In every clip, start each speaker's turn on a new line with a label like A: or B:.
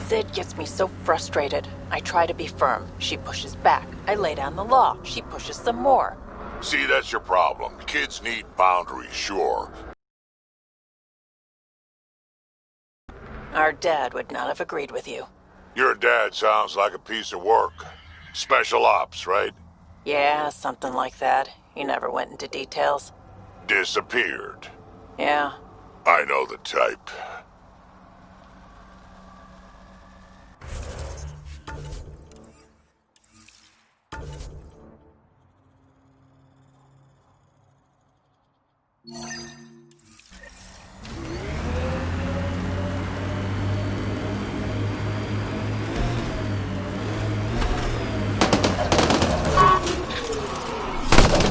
A: Sid gets me so frustrated. I try to be firm. She pushes back. I lay down the law. She pushes some more.
B: See, that's your problem. Kids need boundaries, sure.
A: Our dad would not have agreed with you.
B: Your dad sounds like a piece of work. Special ops, right?
A: Yeah, something like that. He never went into details.
B: Disappeared.
A: Yeah.
B: I know the type.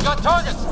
C: Got targets!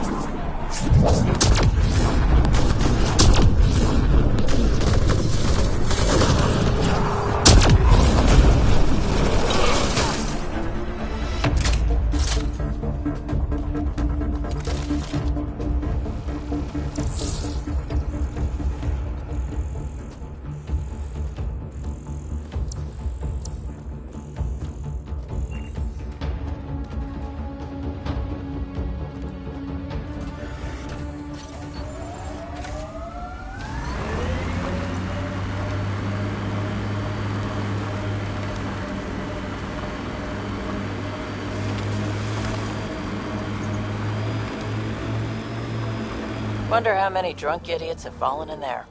A: Wonder how many drunk idiots have fallen in there.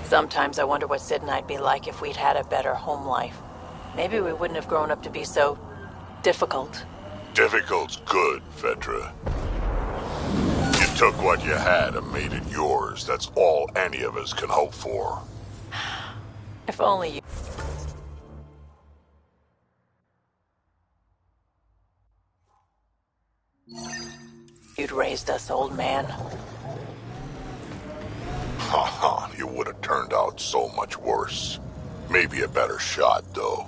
A: Sometimes I wonder what Sid and I'd be like if we'd had a better home life. Maybe we wouldn't have grown up to be so difficult.
B: Difficult's good, Fedra. You took what you had and made it yours. That's all any of us can hope for.
A: If only you'd raised us, old man.
B: Haha, you would have turned out so much worse. Maybe a better shot, though.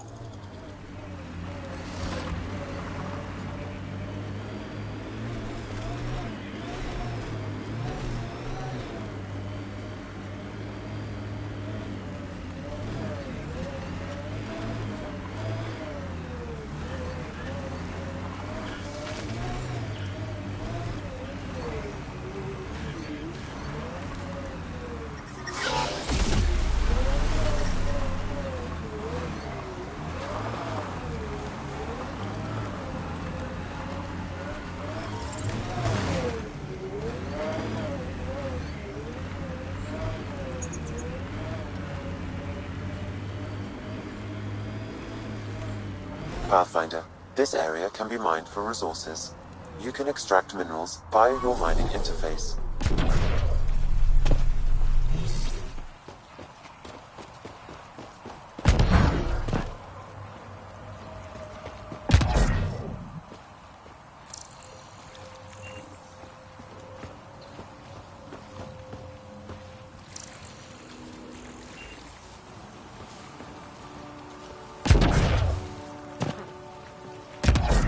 D: Pathfinder, this area can be mined for resources. You can extract minerals via your mining interface.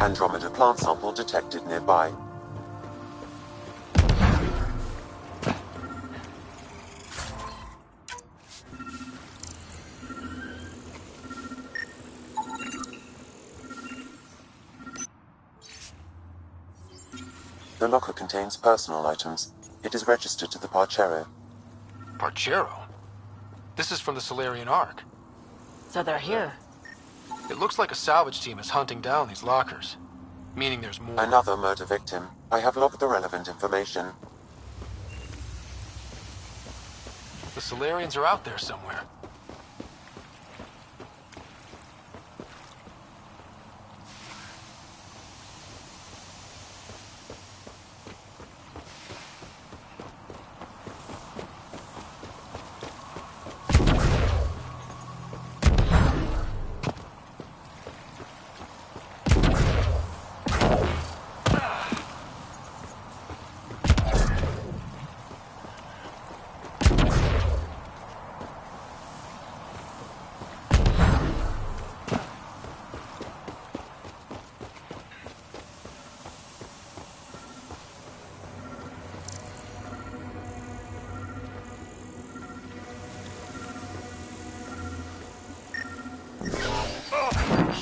D: Andromeda plant sample detected nearby. The locker contains personal items. It is registered to the Parchero.
C: Parchero? This is from the Solarian Ark.
A: So they're here.
C: It looks like a salvage team is hunting down these lockers. Meaning there's more.
D: Another murder victim. I have logged the relevant information.
C: The Solarians are out there somewhere.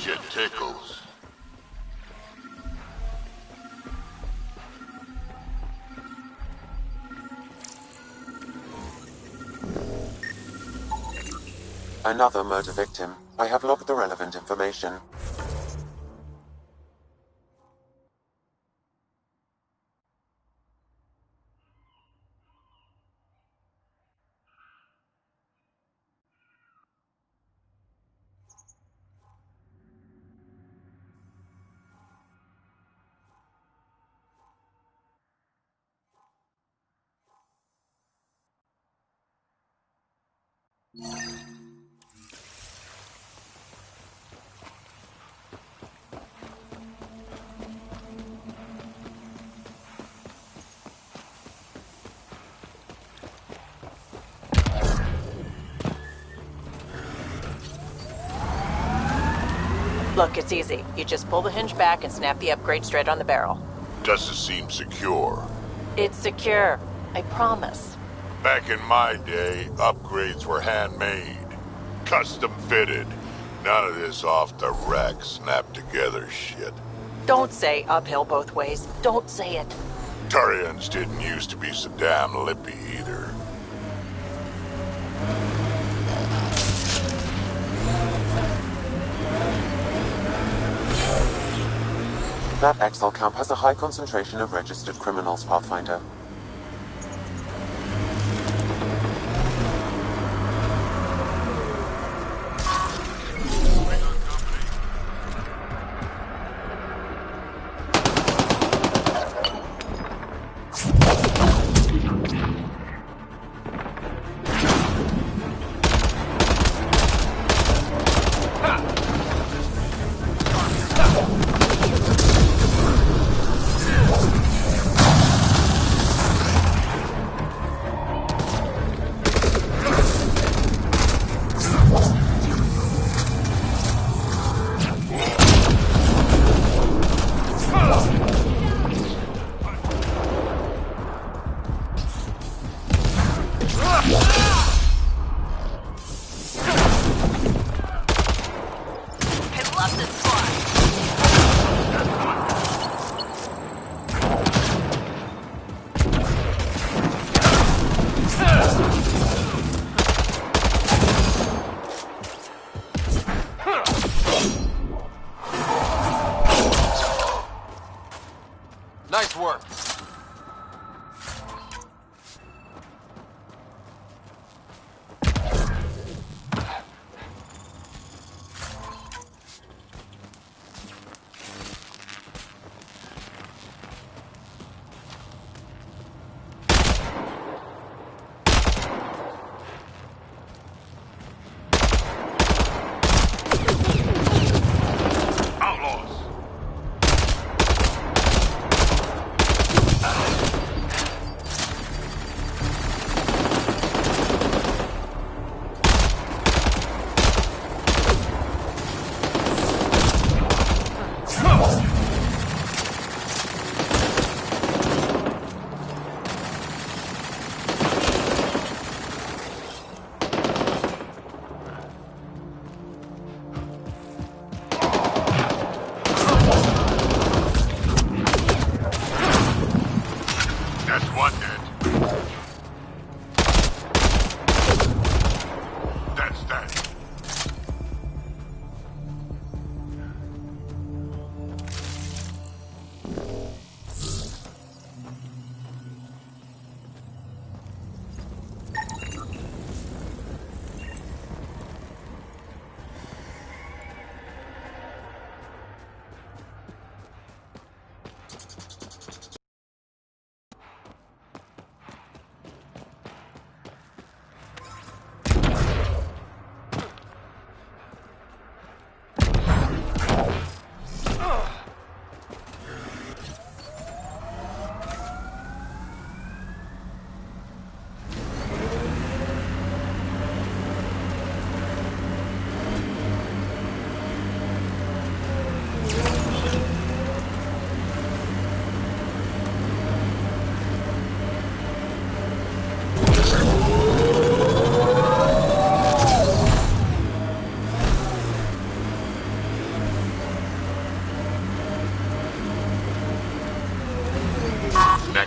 B: shit tickles.
D: Another murder victim. I have logged the relevant information.
A: Look, it's easy. You just pull the hinge back and snap the upgrade straight on the barrel.
B: Doesn't seem secure.
A: It's secure. I promise.
B: Back in my day, upgrades were handmade. Custom fitted. None of this off the rack snap together shit.
A: Don't say uphill both ways. Don't say it.
B: Turians didn't used to be so damn lippy either.
D: That Excel camp has a high concentration of registered criminals, Pathfinder.
C: Nice work.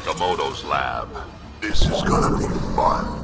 B: Nakamoto's lab. This is gonna be fun.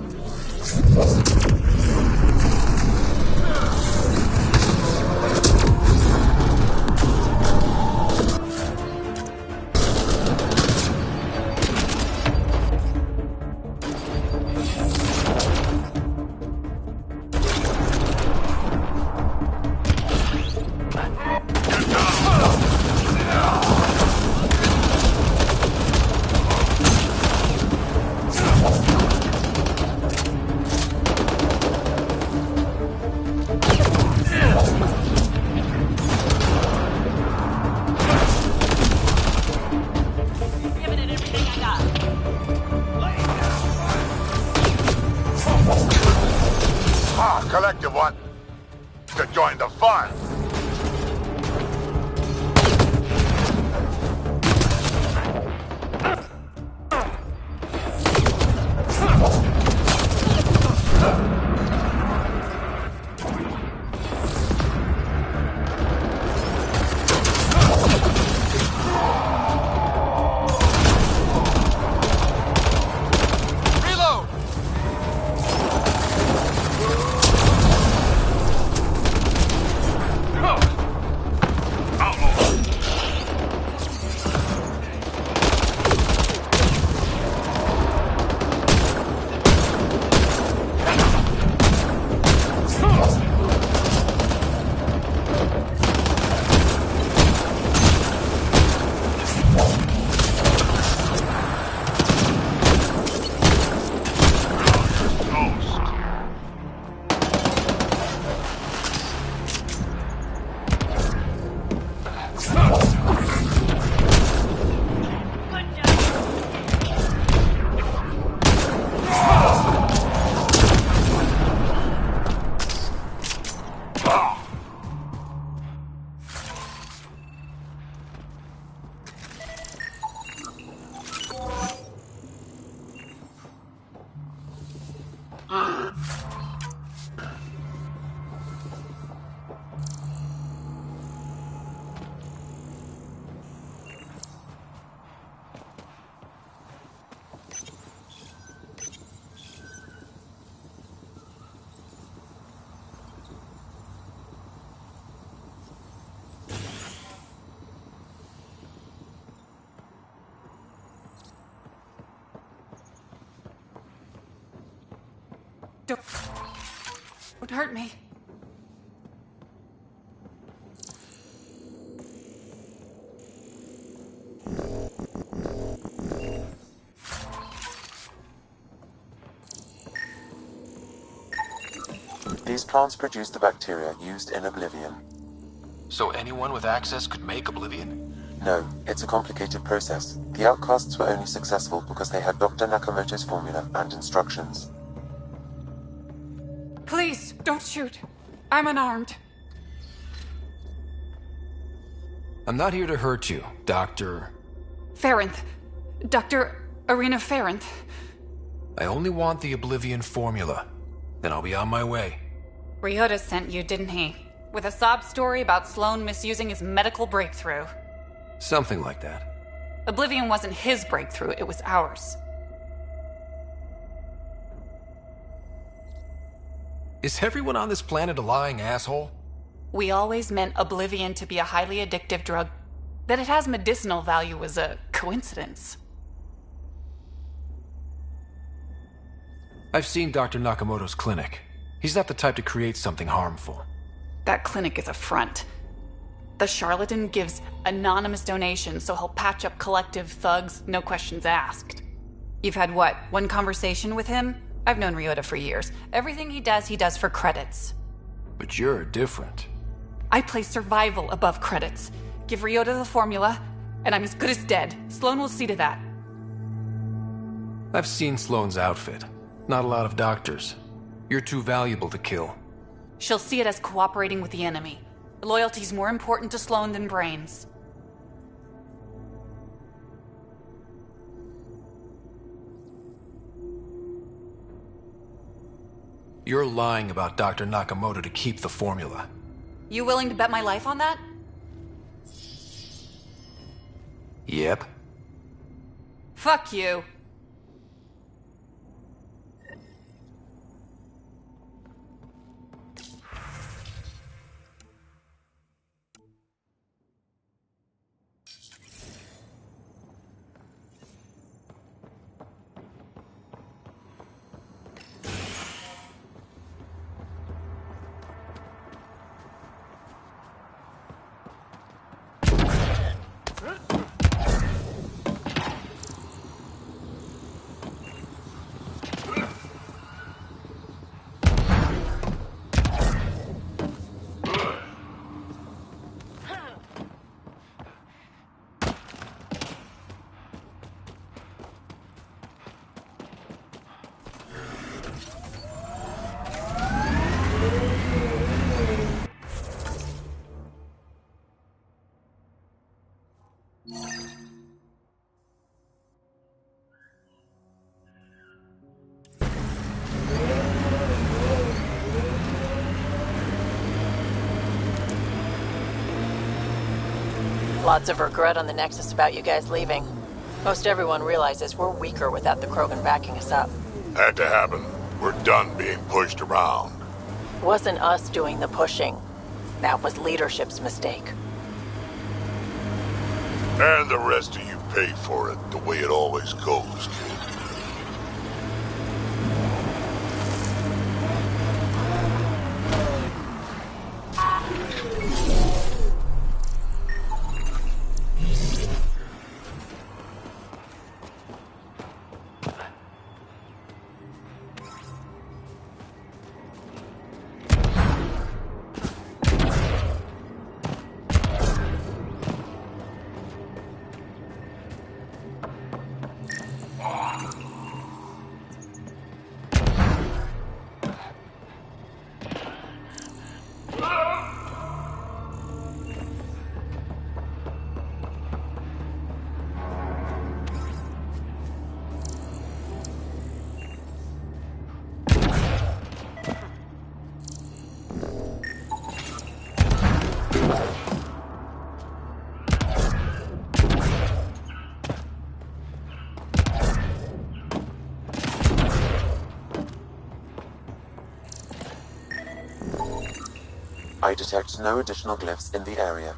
B: Collective one to join the fun.
E: Don't hurt me.
D: These plants produce the bacteria used in Oblivion.
C: So anyone with access could make Oblivion?
D: No, it's a complicated process. The outcasts were only successful because they had Dr. Nakamoto's formula and instructions.
E: Please, don't shoot. I'm unarmed.
C: I'm not here to hurt you, Dr.
E: Ferenth. Dr. Arena Ferenth.
C: I only want the Oblivion formula. Then I'll be on my way.
E: Ryota sent you, didn't he? With a sob story about Sloan misusing his medical breakthrough.
C: Something like that.
E: Oblivion wasn't his breakthrough, it was ours.
C: Is everyone on this planet a lying asshole?
E: We always meant Oblivion to be a highly addictive drug. That it has medicinal value was a coincidence.
C: I've seen Dr. Nakamoto's clinic. He's not the type to create something harmful.
E: That clinic is a front. The charlatan gives anonymous donations so he'll patch up collective thugs, no questions asked. You've had what, one conversation with him? I've known Ryota for years. Everything he does for credits.
C: But you're different.
E: I place survival above credits. Give Ryota the formula, and I'm as good as dead. Sloan will see to that.
C: I've seen Sloan's outfit. Not a lot of doctors. You're too valuable to kill.
E: She'll see it as cooperating with the enemy. Loyalty's more important to Sloan than brains.
C: You're lying about Dr. Nakamoto to keep the formula.
E: You willing to bet my life on that?
C: Yep.
E: Fuck you.
A: Lots of regret on the Nexus about you guys leaving. Most everyone realizes we're weaker without the Krogan backing us up.
B: Had to happen. We're done being pushed around.
A: Wasn't us doing the pushing. That was leadership's mistake.
B: And the rest of you pay for it, the way it always goes, kid.
D: I detect no additional glyphs in the area.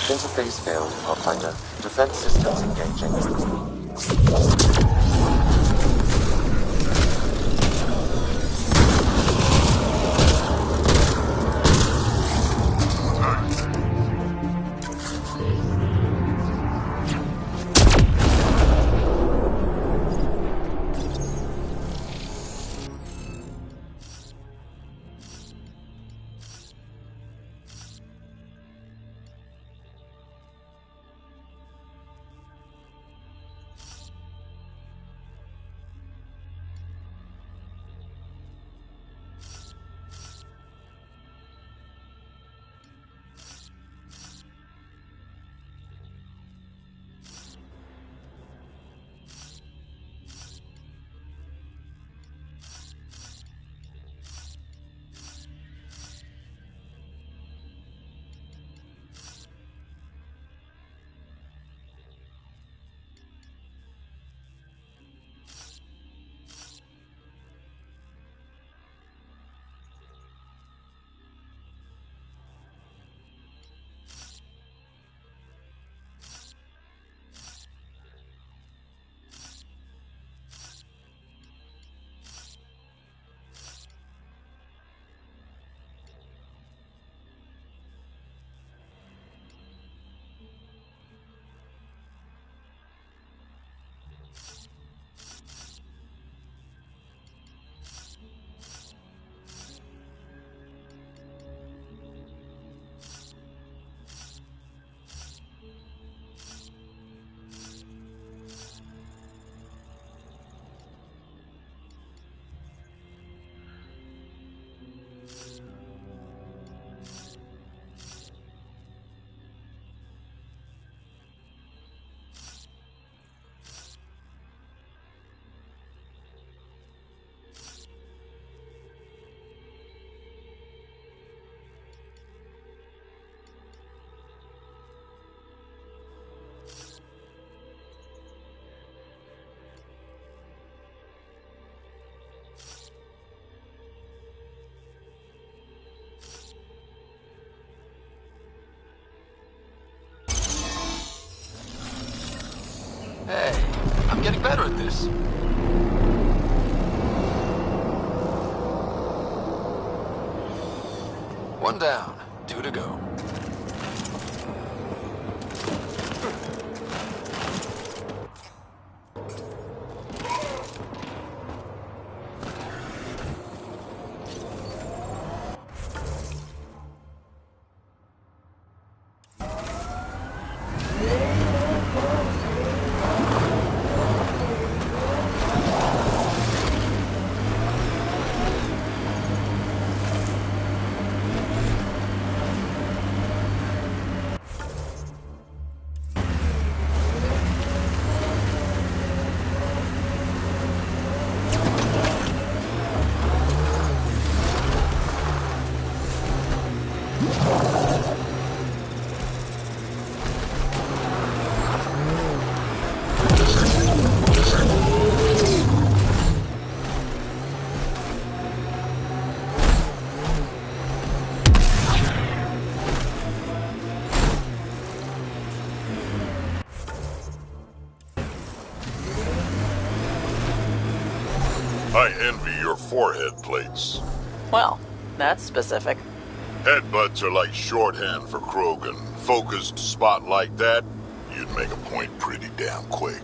D: Interface failed, Pathfinder. Defense systems engaging.
C: getting better at this. One down, 2 to go.
B: I envy your forehead plates.
A: Well, that's specific.
B: Headbutts are like shorthand for Krogan. Focused spot like that, you'd make a point pretty damn quick.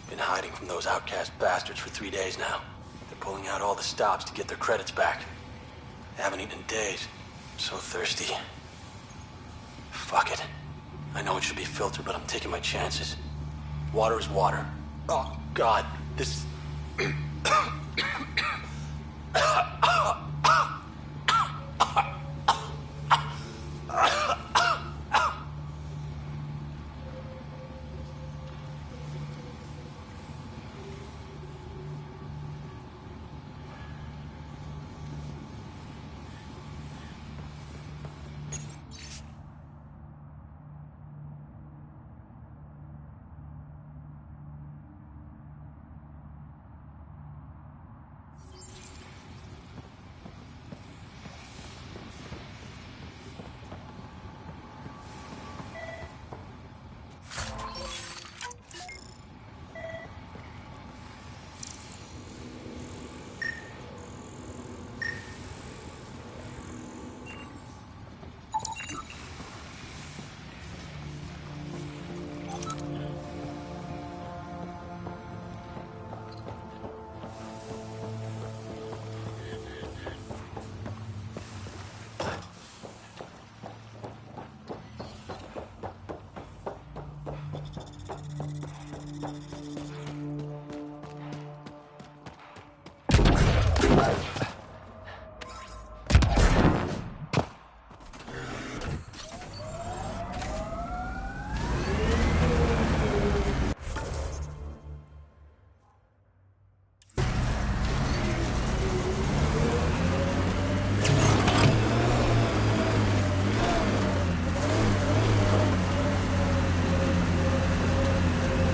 F: Been hiding from those outcast bastards for 3 days now. They're pulling out all the stops to get their credits back. They haven't eaten in days. I'm so thirsty. Fuck it. I know it should be filtered, but I'm taking my chances. Water is water. Oh, God. This...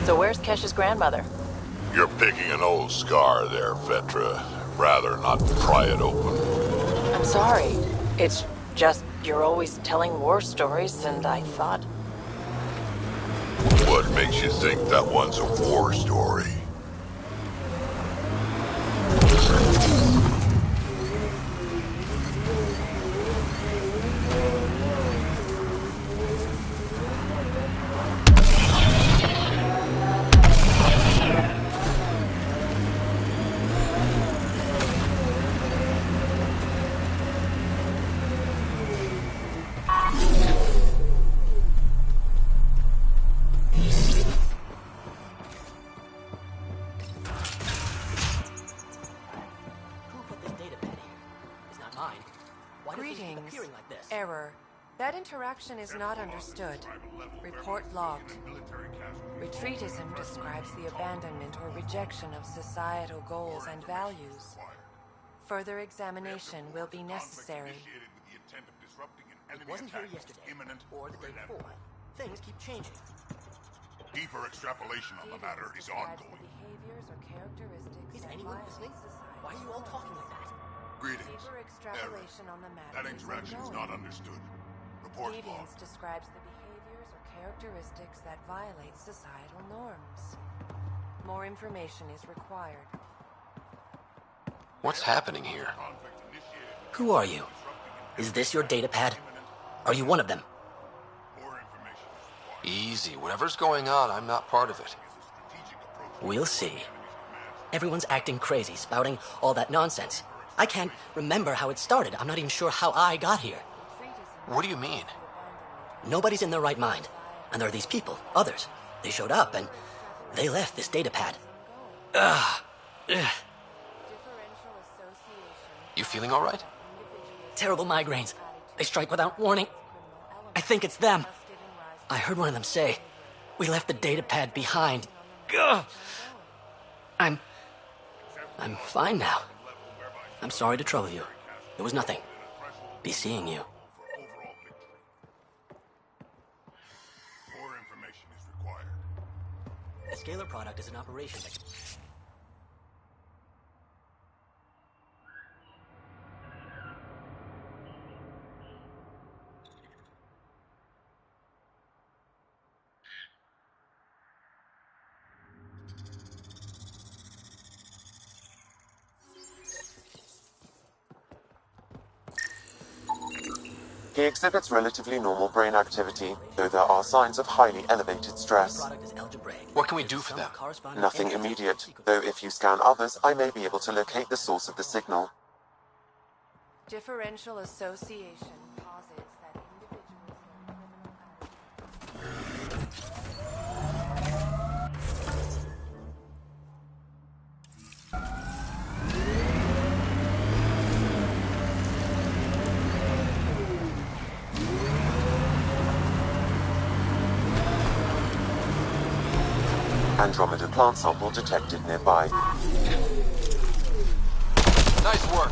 A: So where's Kesh's grandmother?
B: You're picking an old scar there, Vetra. Rather not pry it open.
A: I'm sorry. It's just you're always telling war stories, and I thought...
B: What makes you think that one's a war story?
G: Orders. Error. That interaction is not understood. Report logged. Retreatism describes the abandonment or rejection of societal goals and values. Further examination will be necessary.
H: It wasn't here yesterday, or the day before. Things keep changing.
B: Deeper extrapolation on the matter is ongoing.
G: Behaviors or characteristics
H: Is
G: that
H: anyone
G: violate
H: listening?
G: societal
H: Why are you all talking like that?
B: Greetings.
G: Deeper extrapolation on the matter
B: That
G: is
B: interaction is
G: ongoing.
B: not understood. Report
G: Deviance
B: logged.
G: describes the behaviors or characteristics that violate societal norms. More information is required.
C: What's happening here?
H: Who are you? Is this your datapad? Are you one of them?
B: More information is required.
C: Easy. Whatever's going on, I'm not part of it.
H: We'll see. Everyone's acting crazy, spouting all that nonsense. I can't remember how it started. I'm not even sure how I got here.
C: What do you mean?
H: Nobody's in their right mind. And there are these people, others. They showed up and they left this datapad. Ugh.
G: Differential association.
C: You feeling all right?
H: Terrible migraines. They strike without warning. I think it's them. I heard one of them say, "We left the datapad behind." Ugh. I'm fine now. I'm sorry to trouble you. It was nothing. Be seeing you.
B: More information is required.
H: The scalar product is an operation that...
D: He exhibits relatively normal brain activity, though there are signs of highly elevated stress.
H: product is algebraic.
C: What can we do for them?
D: Nothing immediate, though if you scan others, I may be able to locate the source of the signal.
G: Differential association posits that individuals have criminal attitudes.
D: Andromeda plant sample detected nearby.
C: Nice work.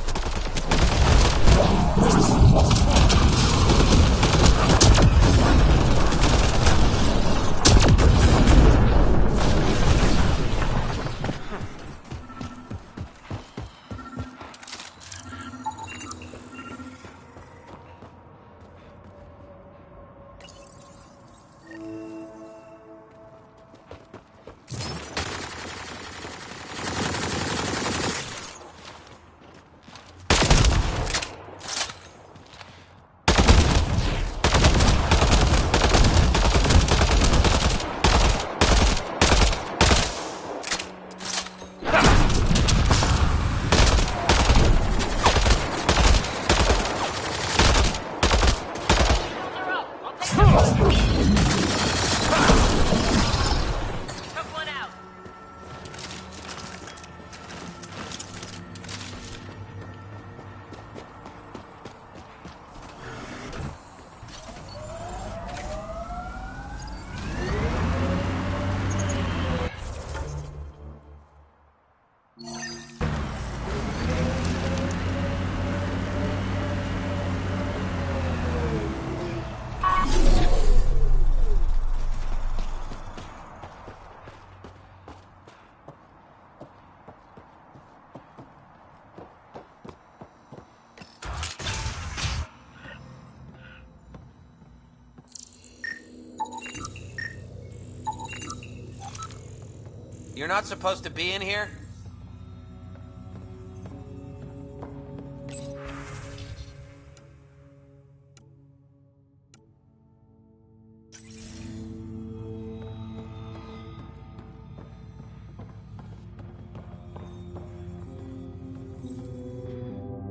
I: You're not supposed to be in here?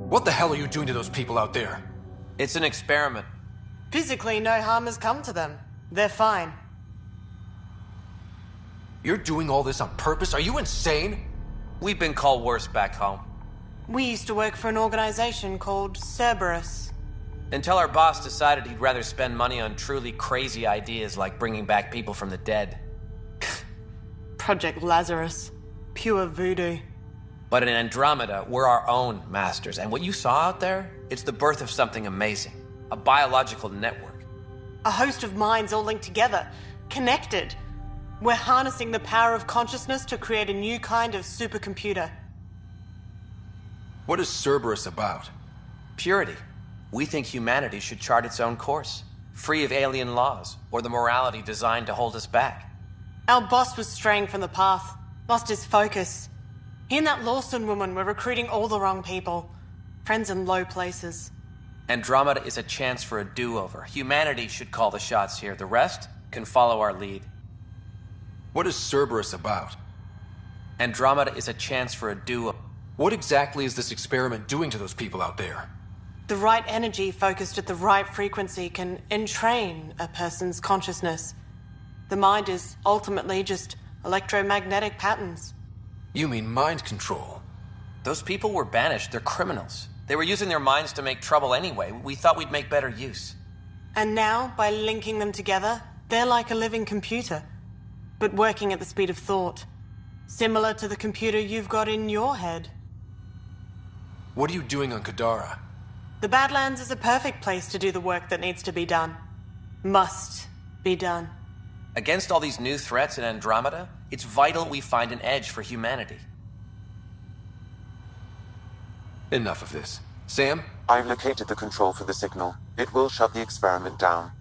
C: What the hell are you doing to those people out there?
I: It's an experiment.
J: Physically, no harm has come to them. They're fine.
C: You're doing all this on purpose? Are you insane?
I: We've been called worse back home.
J: We used to work for an organization called Cerberus.
I: Until our boss decided he'd rather spend money on truly crazy ideas like bringing back people from the dead.
J: Project Lazarus. Pure voodoo.
I: But in Andromeda, we're our own masters, and what you saw out there, it's the birth of something amazing. A biological network.
J: A host of minds all linked together. Connected. We're harnessing the power of consciousness to create a new kind of supercomputer.
C: What is Cerberus about?
I: Purity. We think humanity should chart its own course, free of alien laws, or the morality designed to hold us back.
J: Our boss was straying from the path, lost his focus. He and that Lawson woman were recruiting all the wrong people. Friends in low places.
I: Andromeda is a chance for a do-over. Humanity should call the shots here. The rest can follow our lead.
C: What is Cerberus about?
I: Andromeda is a chance for a do-over.
C: What exactly is this experiment doing to those people out there?
J: The right energy focused at the right frequency can entrain a person's consciousness. The mind is ultimately just electromagnetic patterns.
C: You mean mind control?
I: Those people were banished. They're criminals. They were using their minds to make trouble anyway. We thought we'd make better use.
J: And now, by linking them together, they're like a living computer, but working at the speed of thought. Similar to the computer you've got in your head.
C: What are you doing on Kadara?
J: The Badlands is a perfect place to do the work that needs to be done. Must be done.
I: Against all these new threats in Andromeda, it's vital we find an edge for humanity.
C: Enough of this. Sam?
D: I've located the control for the signal. It will shut the experiment down.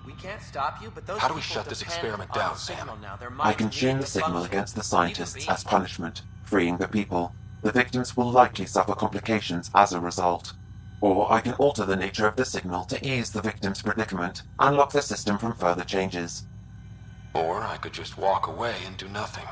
I: We can't stop you, but those
C: How do we
I: people
C: shut this
I: depend
C: experiment
I: on
C: down,
I: the
C: Sam?
I: signal now. Their
D: I
I: minds
D: can
I: need
D: tune
I: to
D: the signal
I: function.
D: against the
I: Even
D: scientists
I: beings.
D: as punishment, freeing the people. The victims will likely suffer complications as a result. Or I can alter the nature of the signal to ease the victim's predicament, unlock the system from further changes.
C: Or I could just walk away and do nothing.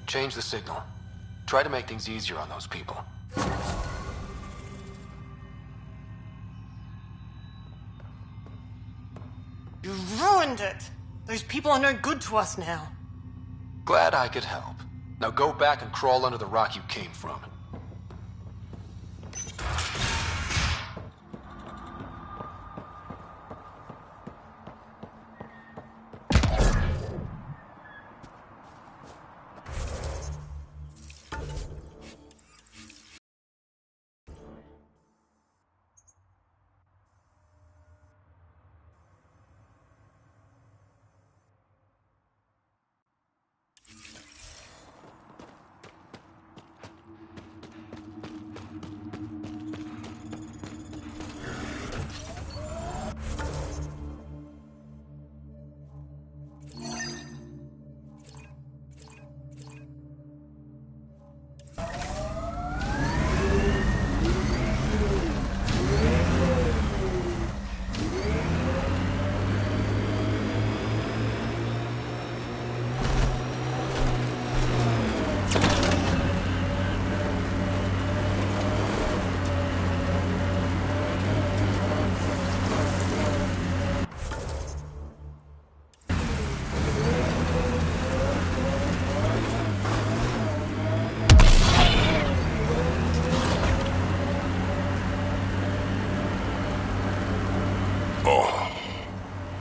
C: Change the signal. Try to make things easier on those people.
J: You ruined it! Those people are no good to us now.
C: Glad I could help. Now go back and crawl under the rock you came from.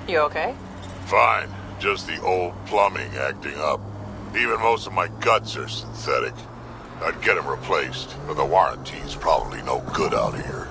A: You okay?
B: Fine. Just the old plumbing acting up. Even most of my guts are synthetic. I'd get them replaced, but the warranty's probably no good out here.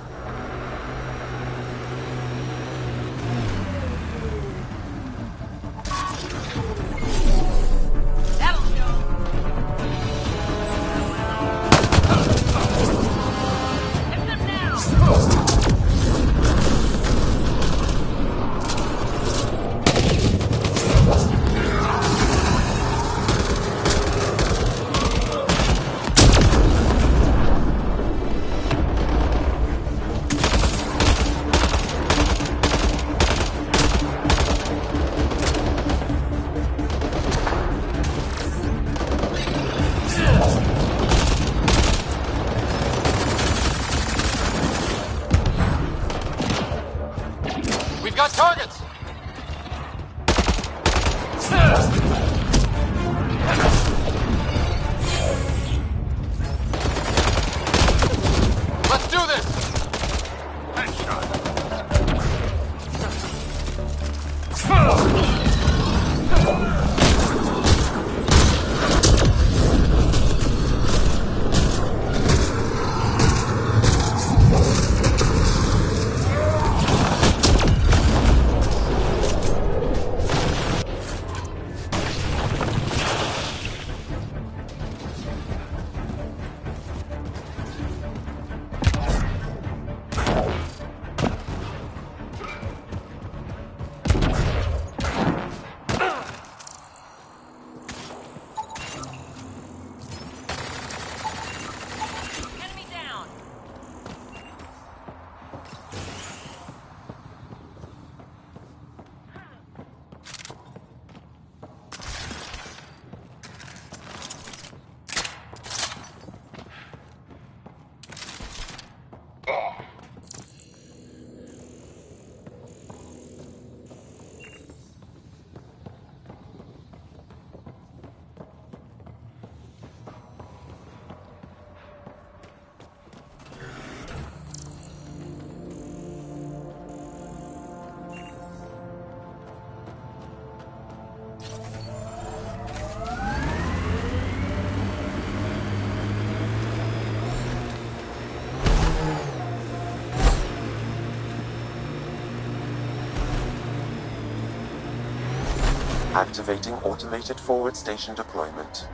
D: Activating automated forward station deployment.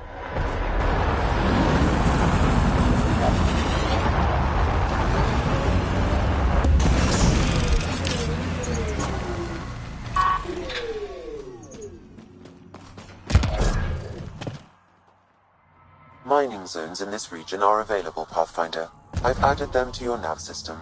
D: Mining zones in this region are available, Pathfinder. I've added them to your nav system.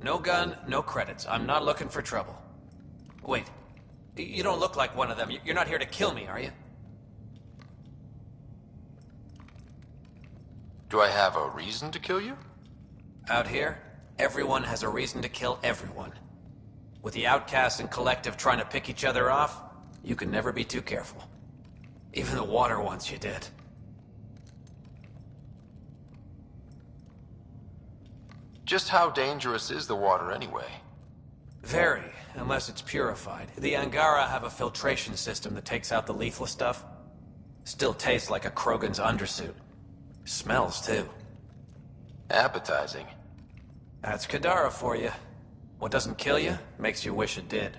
I: No gun, no credits. I'm not looking for trouble. Wait. You don't look like one of them. You're not here to kill me, are you?
K: Do I have a reason to kill you?
I: Out here, everyone has a reason to kill everyone. With the outcasts and collective trying to pick each other off, you can never be too careful. Even the water wants you dead.
K: Just how dangerous is the water anyway?
I: Very, unless it's purified. The Angara have a filtration system that takes out the lethal stuff. Still tastes like a Krogan's undersuit. Smells, too.
K: Appetizing.
I: That's Kadara for you. What doesn't kill you, makes you wish it did.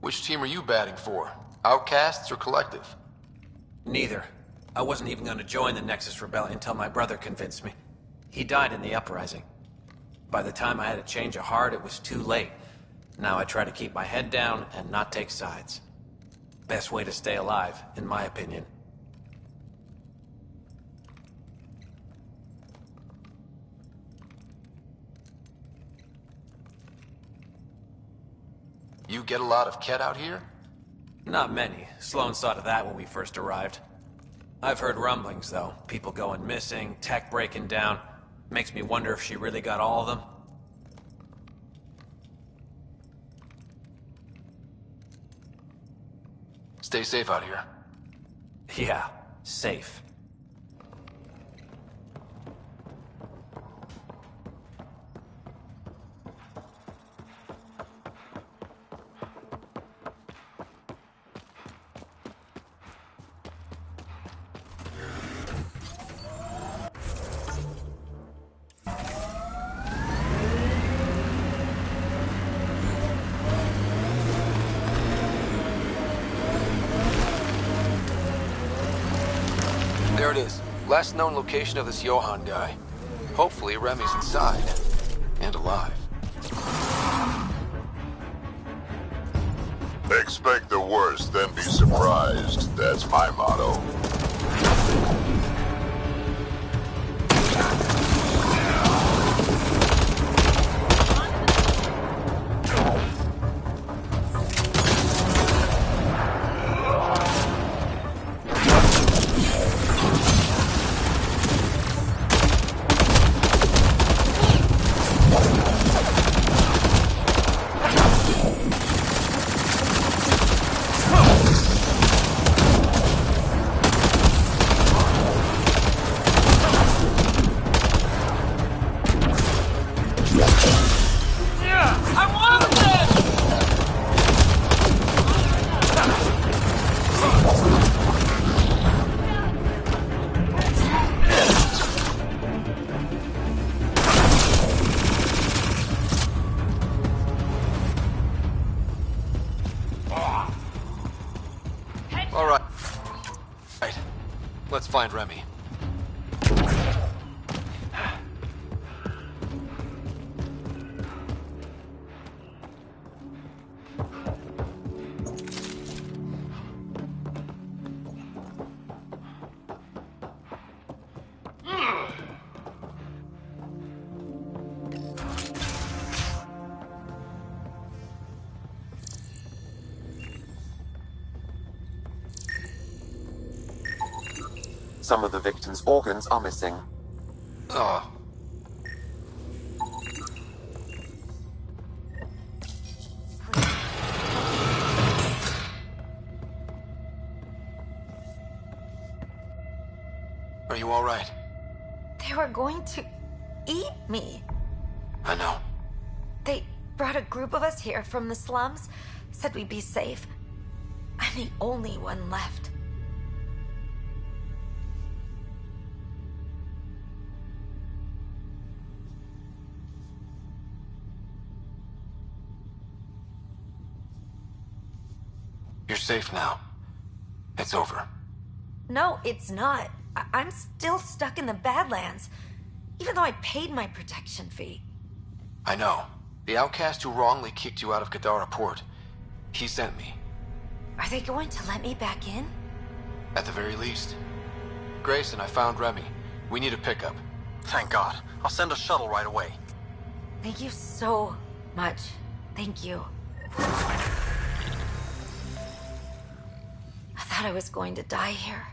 K: Which team are you batting for? Outcasts or Collective?
I: Neither. I wasn't even going to join the Nexus Rebellion until my brother convinced me. He died in the uprising. By the time I had a change of heart, it was too late. Now I try to keep my head down and not take sides. Best way to stay alive, in my opinion.
K: You get a lot of Ket out here?
I: Not many. Sloan saw to that when we first arrived. I've heard rumblings, though. People going missing, tech breaking down. Makes me wonder if she really got all of them.
K: Stay safe out here.
I: Yeah, safe.
K: it is. Last known location of this Johann guy. Hopefully Remy's inside. And alive.
B: Expect the worst, then be surprised. That's my motto.
K: Let's find Remy.
D: Some of the victim's organs are missing.
K: Oh. Are you all right?
L: They were going to eat me.
K: I know.
L: They brought a group of us here from the slums, said we'd be safe. I'm the only one left.
K: You're safe now. It's over.
L: No, it's not. I'm still stuck in the Badlands, even though I paid my protection fee.
K: I know. The outcast who wrongly kicked you out of Gadara Port. He sent me.
L: Are they going to let me back in?
K: At the very least. Grayson, I found Remy. We need a pickup.
F: Thank God. I'll send a shuttle right away.
L: Thank you so much. Thank you. I thought I was going to die here.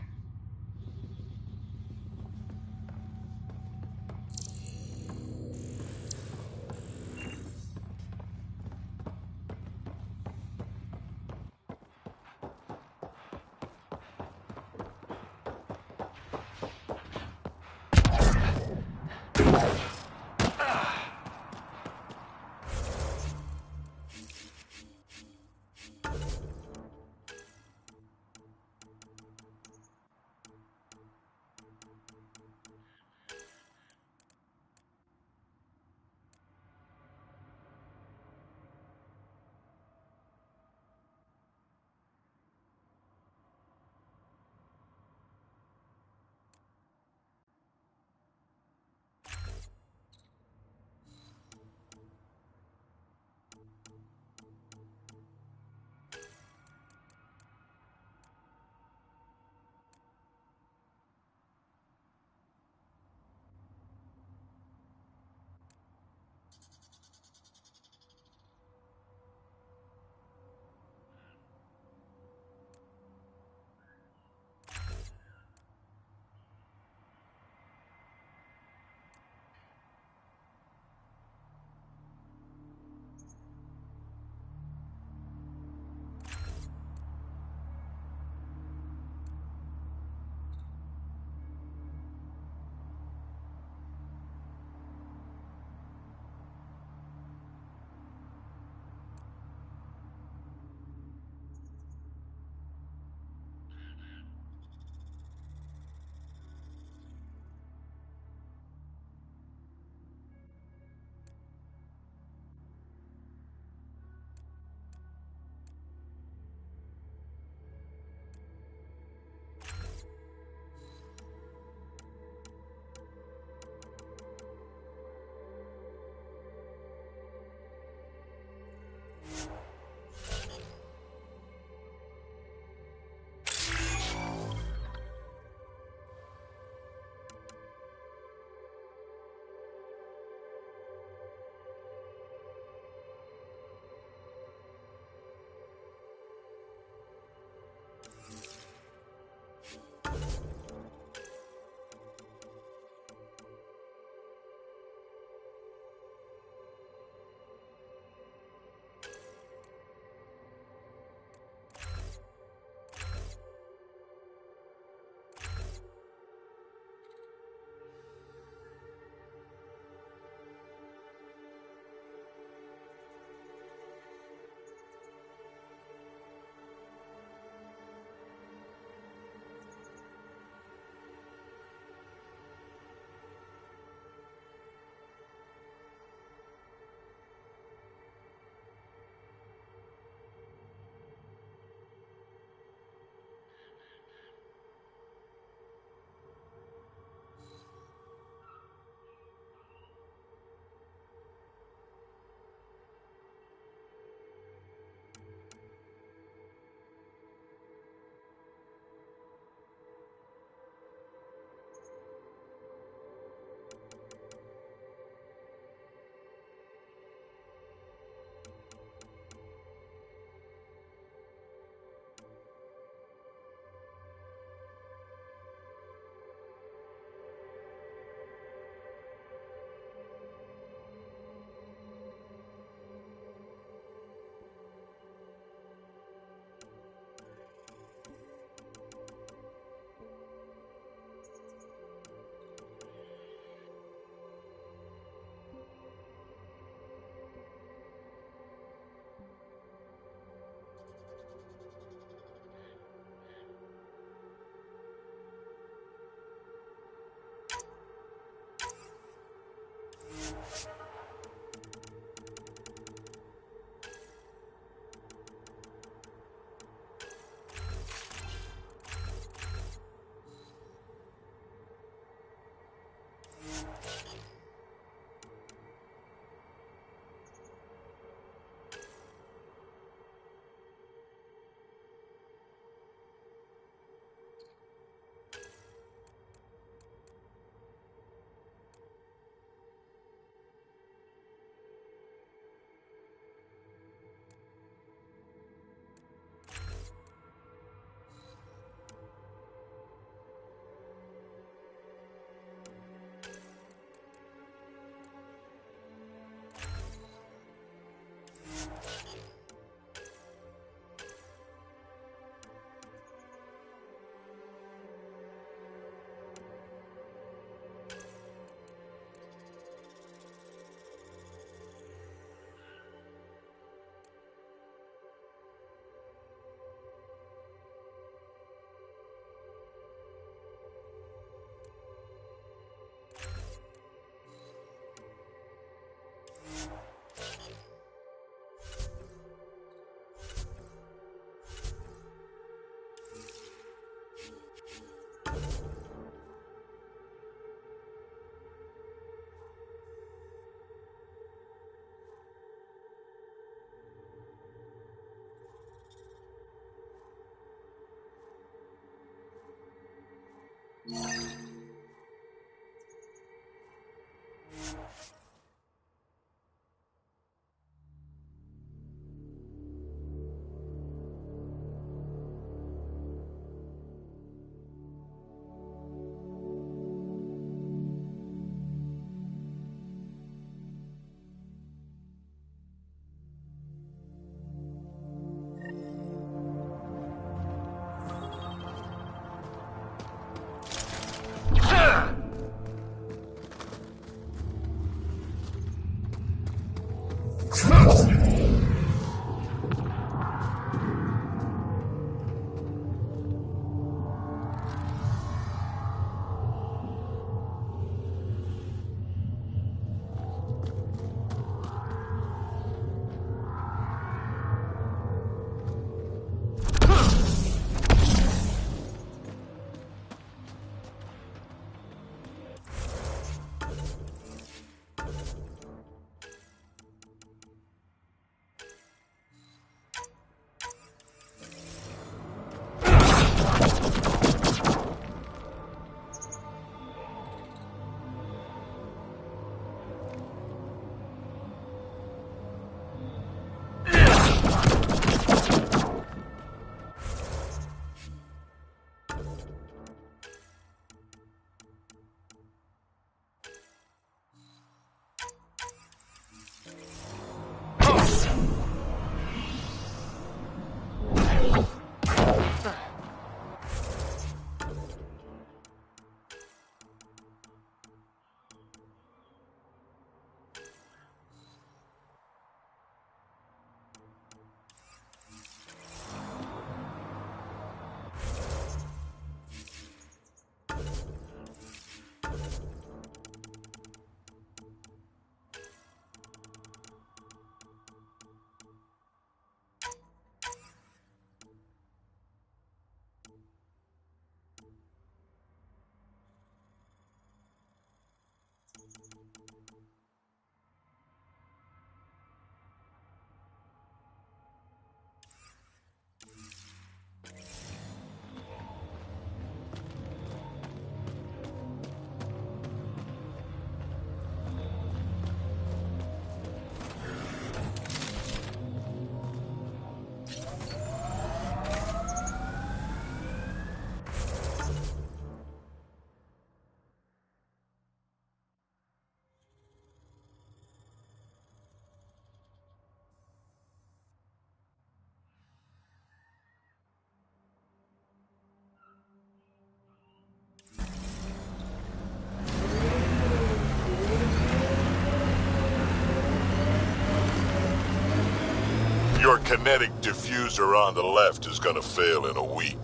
B: Your kinetic diffuser on the left is gonna fail in a week,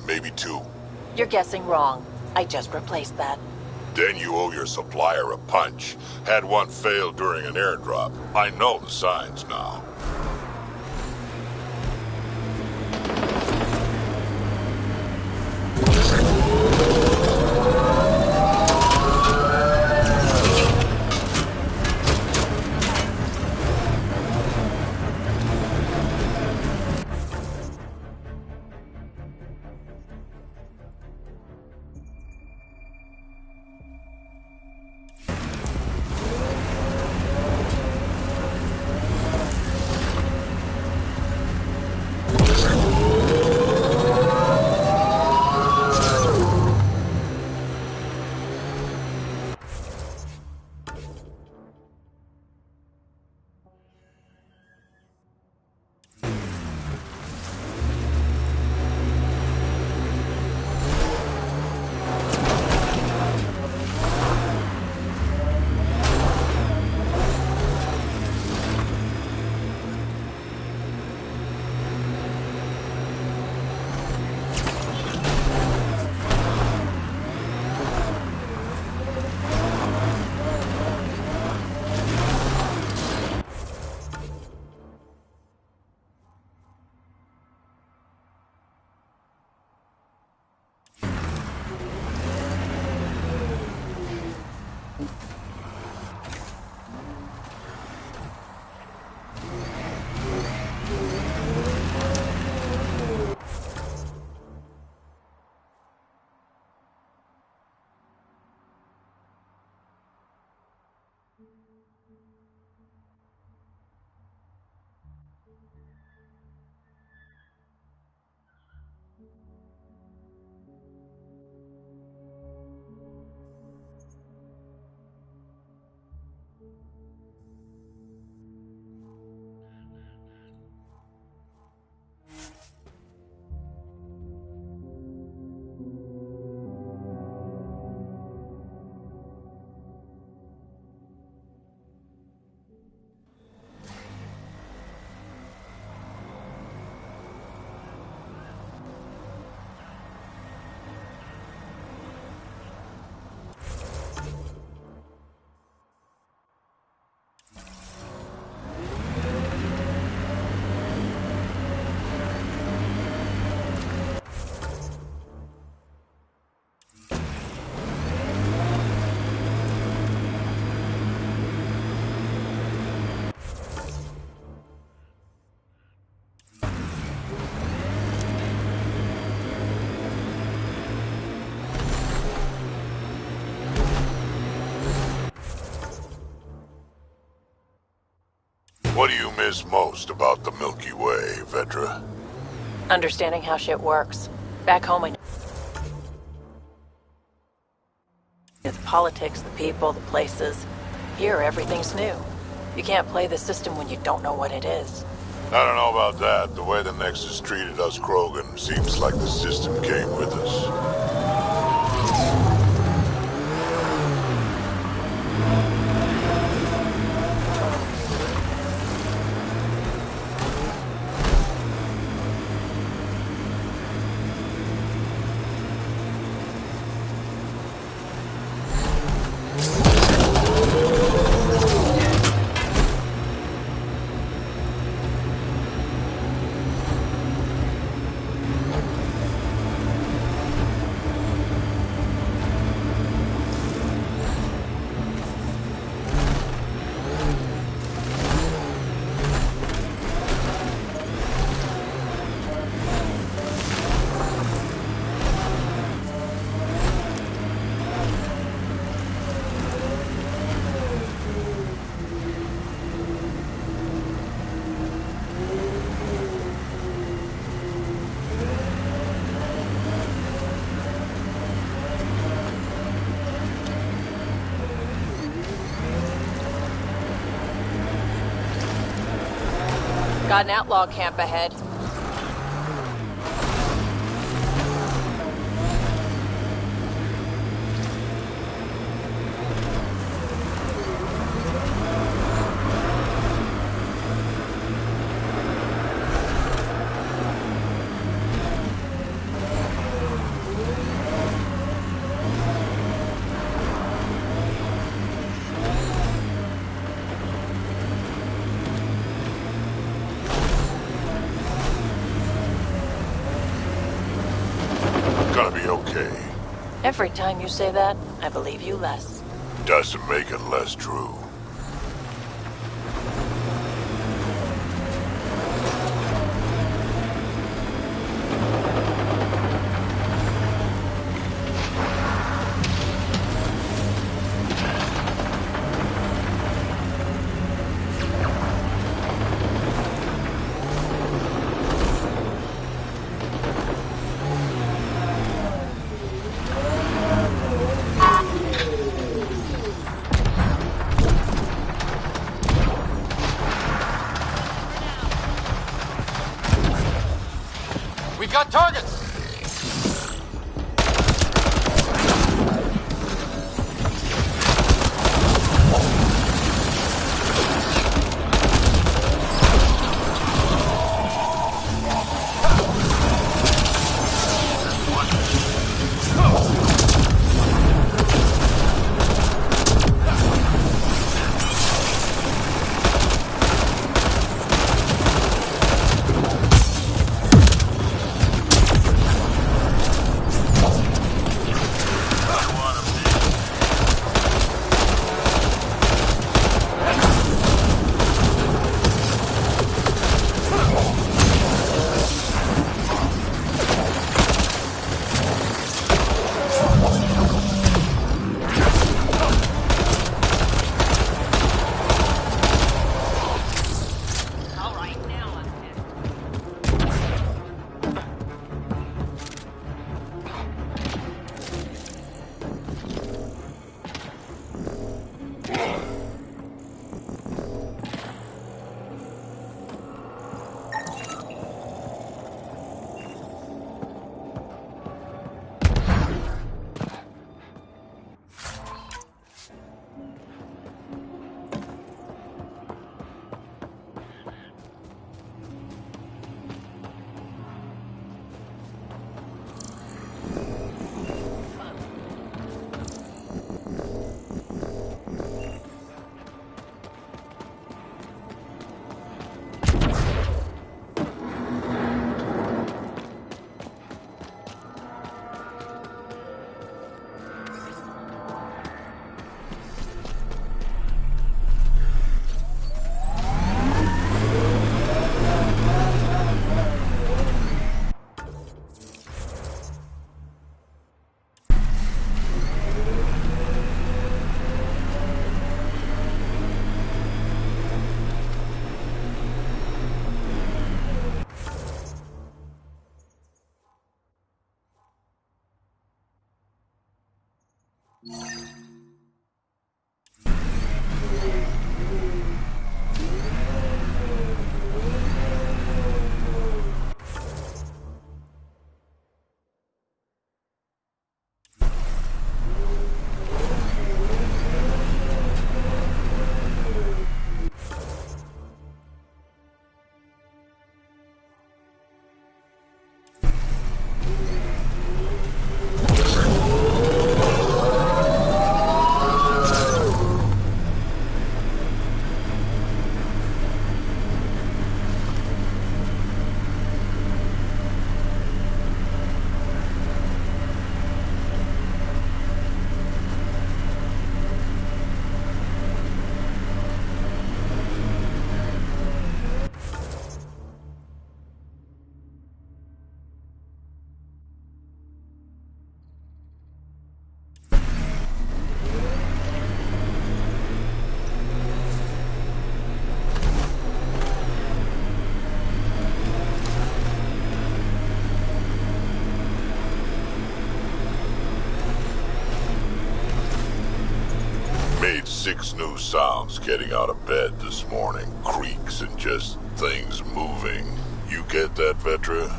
B: maybe two.
A: You're guessing wrong. I just replaced that.
B: Then you owe your supplier a punch. Had one fail during an airdrop. I know the signs now. What do you miss most about the Milky Way, Vedra?
A: Understanding how shit works. Back home, I know the politics, the people, the places. Here, everything's new. You can't play the system when you don't know what it is.
B: I don't know about that. The way the Nexus treated us Krogan seems like the system came with us.
A: Got an outlaw camp ahead.
B: gonna be okay.
A: Every time you say that, I believe you less.
B: Doesn't make it less true.
K: We've got targets!
B: Made 6 new sounds getting out of bed this morning. Creaks and just things moving. You get that, Vetra?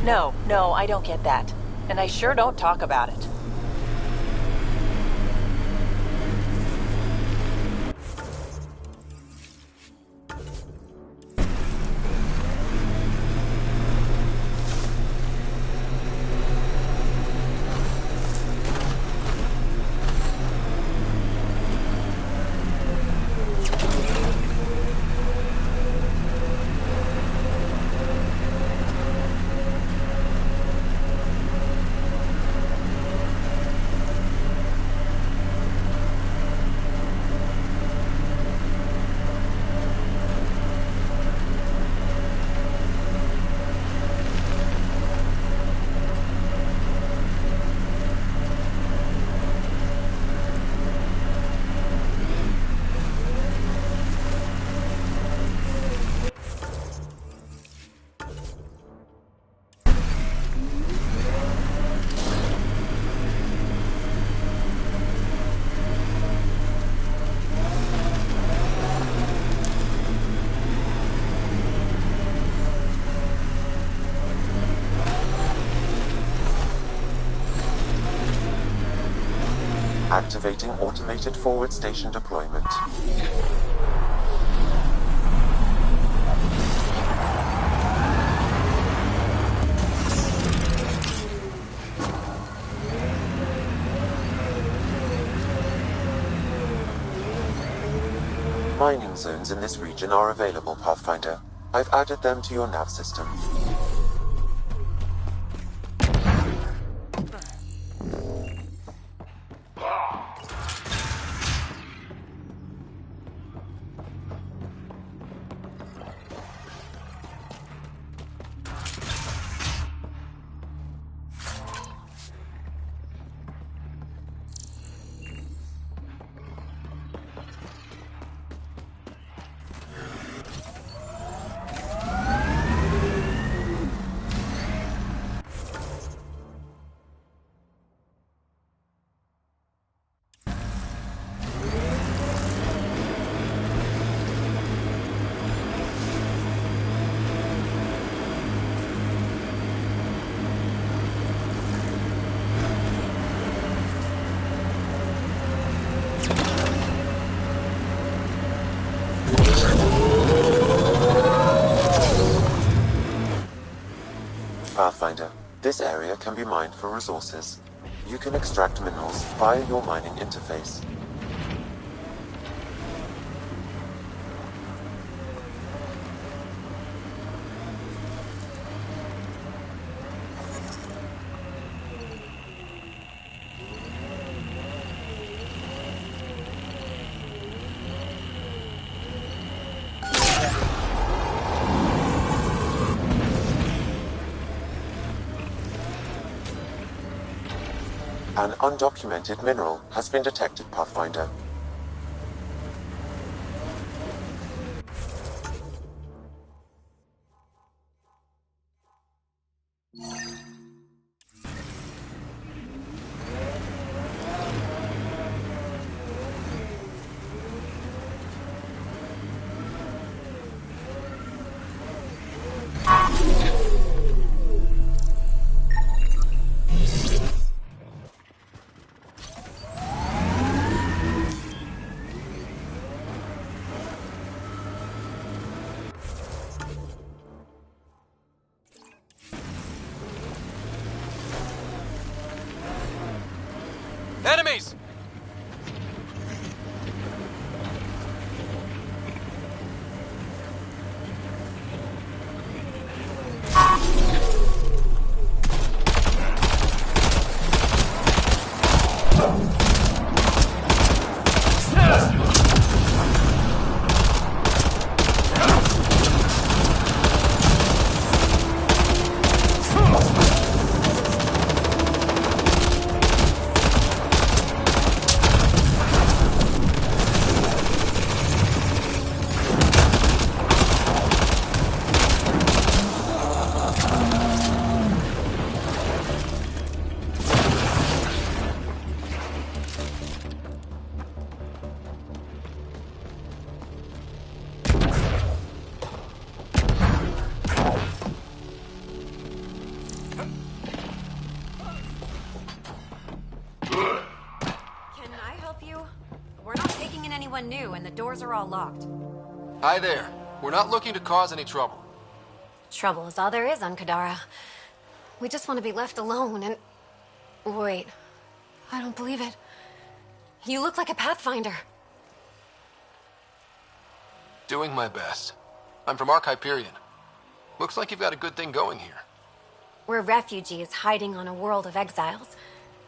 A: No, I don't get that. And I sure don't talk about it.
D: Activating automated forward station deployment. Mining zones in this region are available, Pathfinder. I've added them to your nav system. Pathfinder, this area can be mined for resources. You can extract minerals via your mining interface. An undocumented mineral has been detected, Pathfinder.
K: Enemies!
M: New and the doors are all locked.
K: Hi there. We're not looking to cause any trouble.
M: Trouble is all there is on Kadara. We just want to be left alone and... Wait. I don't believe it. You look like a Pathfinder.
K: Doing my best. I'm from Ark Hyperion. Looks like you've got a good thing going here.
M: We're refugees hiding on a world of exiles.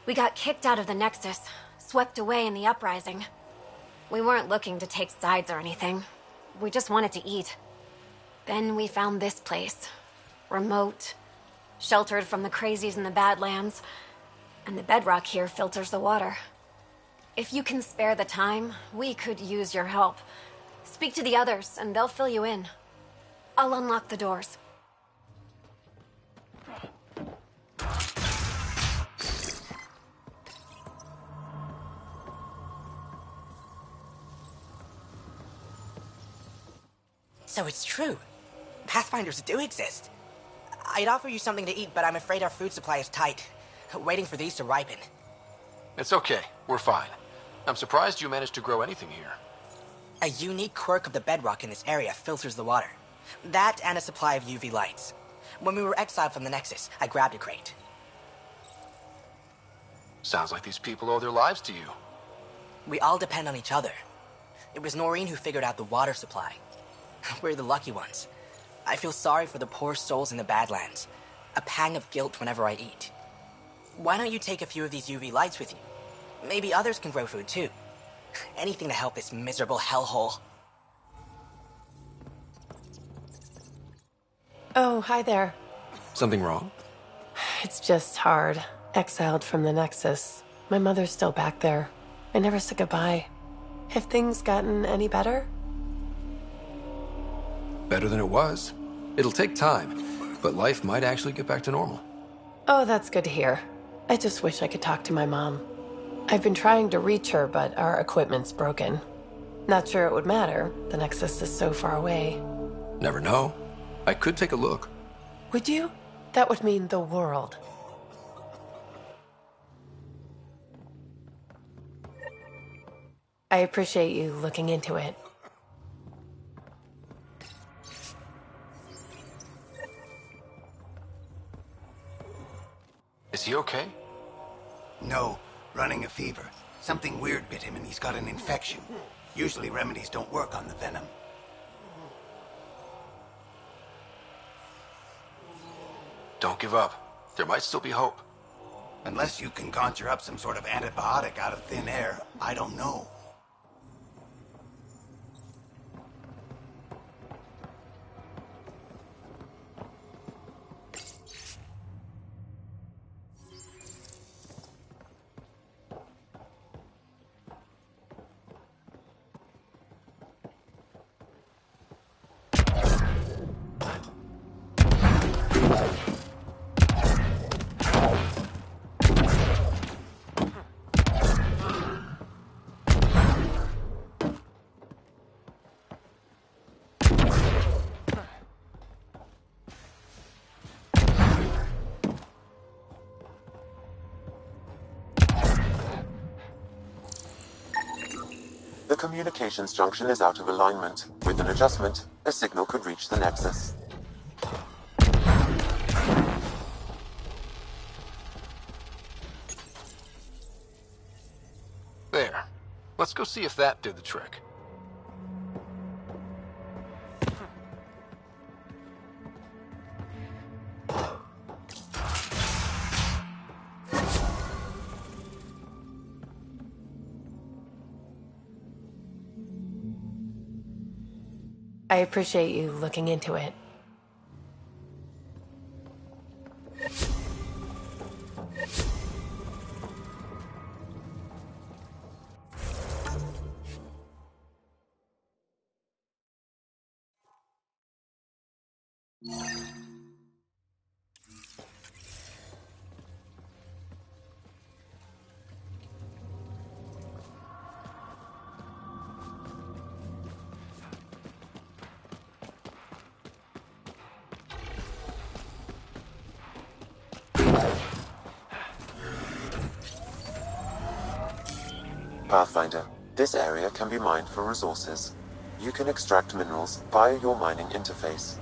M: We got kicked out of the Nexus, swept away in the uprising. We weren't looking to take sides or anything. We just wanted to eat. Then we found this place. Remote. Sheltered from the crazies in the Badlands. And the bedrock here filters the water. If you can spare the time, we could use your help. Speak to the others, and they'll fill you in. I'll unlock the doors.
N: So it's true. Pathfinders do exist. I'd offer you something to eat, but I'm afraid our food supply is tight. Waiting for these to ripen.
K: It's okay. We're fine. I'm surprised you managed to grow anything here.
N: A unique quirk of the bedrock in this area filters the water. That and a supply of UV lights. When we were exiled from the Nexus, I grabbed a crate.
K: Sounds like these people owe their lives to you.
N: We all depend on each other. It was Noreen who figured out the water supply. We're the lucky ones. I feel sorry for the poor souls in the Badlands. A pang of guilt whenever I eat. Why don't you take a few of these UV lights with you? Maybe others can grow food too. Anything to help this miserable hellhole.
O: Oh, hi there.
C: Something wrong?
O: It's just hard. Exiled from the Nexus. My mother's still back there. I never said goodbye. Have things gotten any better?
C: Better than it was. It'll take time, but life might actually get back to normal.
O: Oh, that's good to hear. I just wish I could talk to my mom. I've been trying to reach her, but our equipment's broken. Not sure it would matter. The Nexus is so far away.
C: Never know. I could take a look.
O: Would you? That would mean the world. I appreciate you looking into it.
K: Is he okay?
P: No, running a fever. Something weird bit him and he's got an infection. Usually remedies don't work on the venom.
K: Don't give up. There might still be hope.
P: Unless you can conjure up some sort of antibiotic out of thin air, I don't know.
D: The communications junction is out of alignment. With an adjustment, a signal could reach the Nexus.
K: There. Let's go see if that did the trick.
O: I appreciate you looking into it.
D: Pathfinder, this area can be mined for resources. You can extract minerals via your mining interface.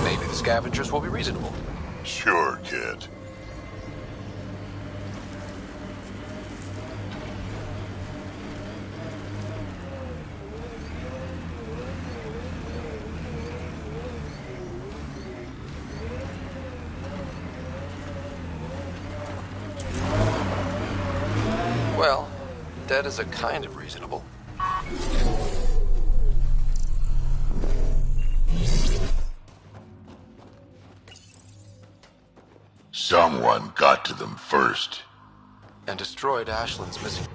K: Maybe the scavengers will be reasonable.
B: Sure, kid.
K: Well, that is a kind of reasonable.
B: Someone got to them first.
K: And destroyed Ashland's missing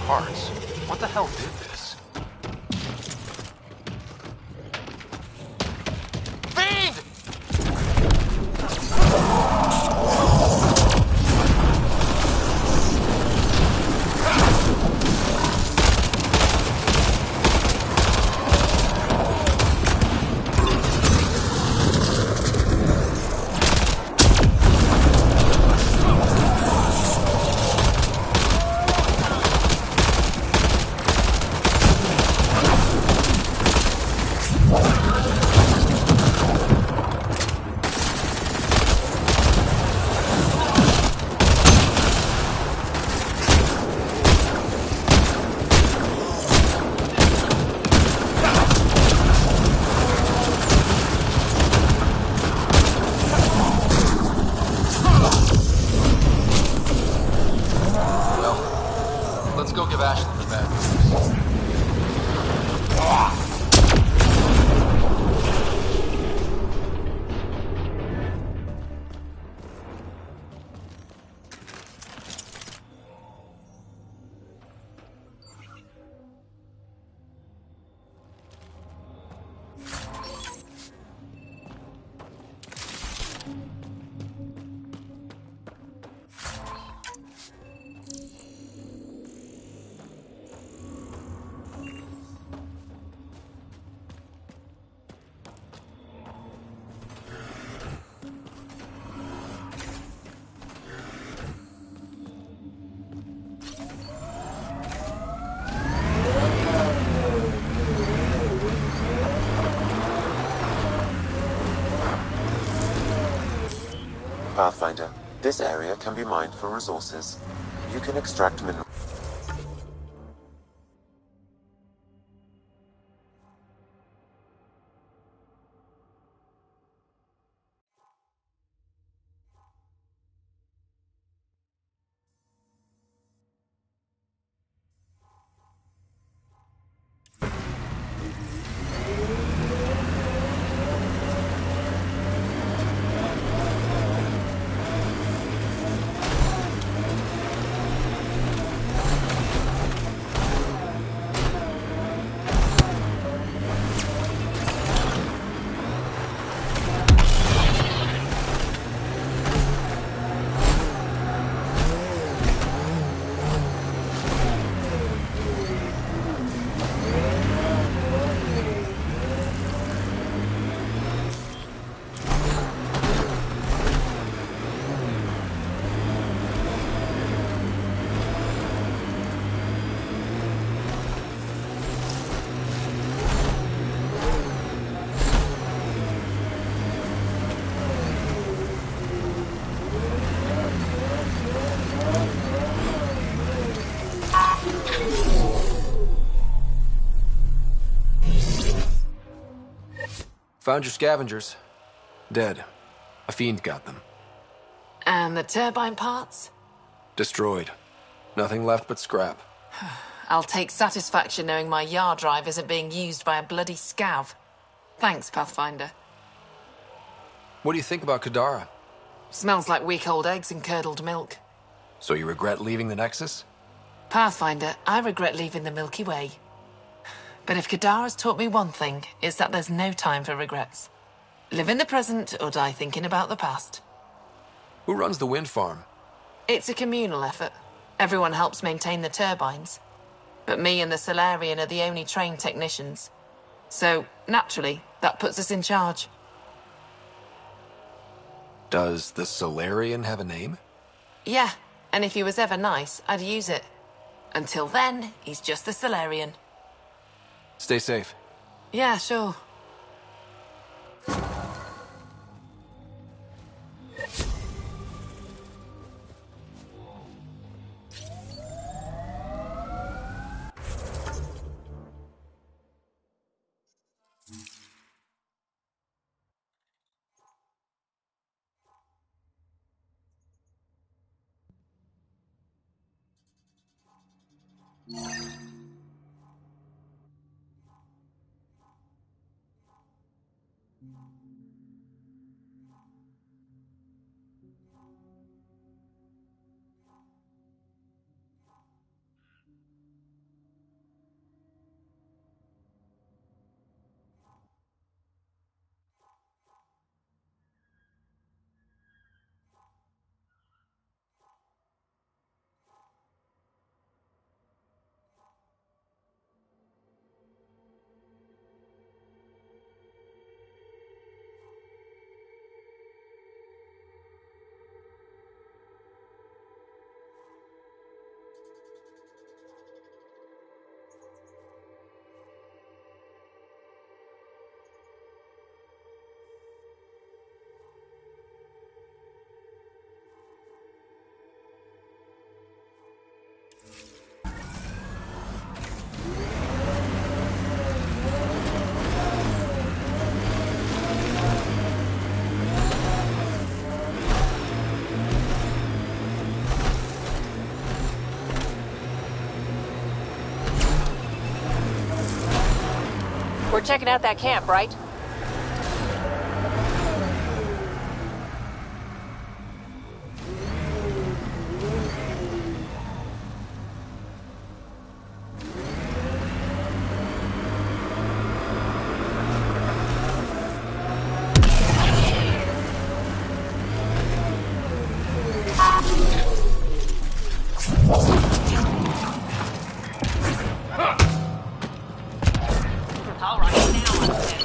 K: parts. What the hell did this? Fiend!
D: Pathfinder, this area can be mined for resources. You can extract minerals.
C: Found your scavengers. Dead. A fiend got them.
O: And the turbine parts?
C: Destroyed. Nothing left but scrap.
O: I'll take satisfaction knowing my yard drive isn't being used by a bloody scav. Thanks, Pathfinder.
C: What do you think about Kadara?
O: Smells like week-old eggs and curdled milk.
C: So you regret leaving the Nexus?
O: Pathfinder, I regret leaving the Milky Way. But if Kadara's taught me one thing, it's that there's no time for regrets. Live in the present or die thinking about the past.
C: Who runs the wind farm?
O: It's a communal effort. Everyone helps maintain the turbines. But me and the Solarian are the only trained technicians. So, naturally, that puts us in charge.
C: Does the Solarian have a name?
O: Yeah, and if he was ever nice, I'd use it. Until then, he's just the Solarian.
C: Stay safe.
O: Yeah, sure.
A: We're checking out that camp, right?
H: All right, now I'm good.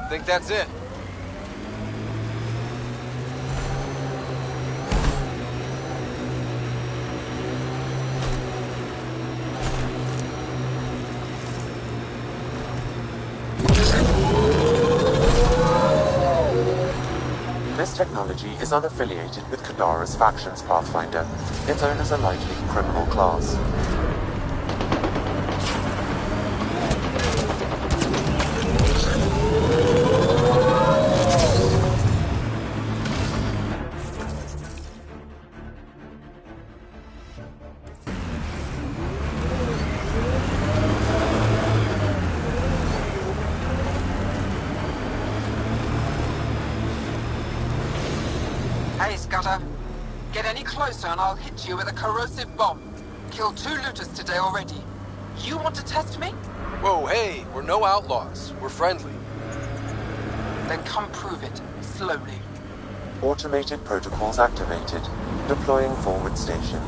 K: Think that's it?
D: This technology is unaffiliated with Kadara's factions, Pathfinder. Its owners are likely criminal class.
Q: Hey, Scudder. Get any closer and I'll hit you with a corrosive bomb. Killed 2 looters today already. You want to test me?
K: Whoa, hey, we're no outlaws. We're friendly.
Q: Then come prove it, slowly.
D: Automated protocols activated. Deploying forward station.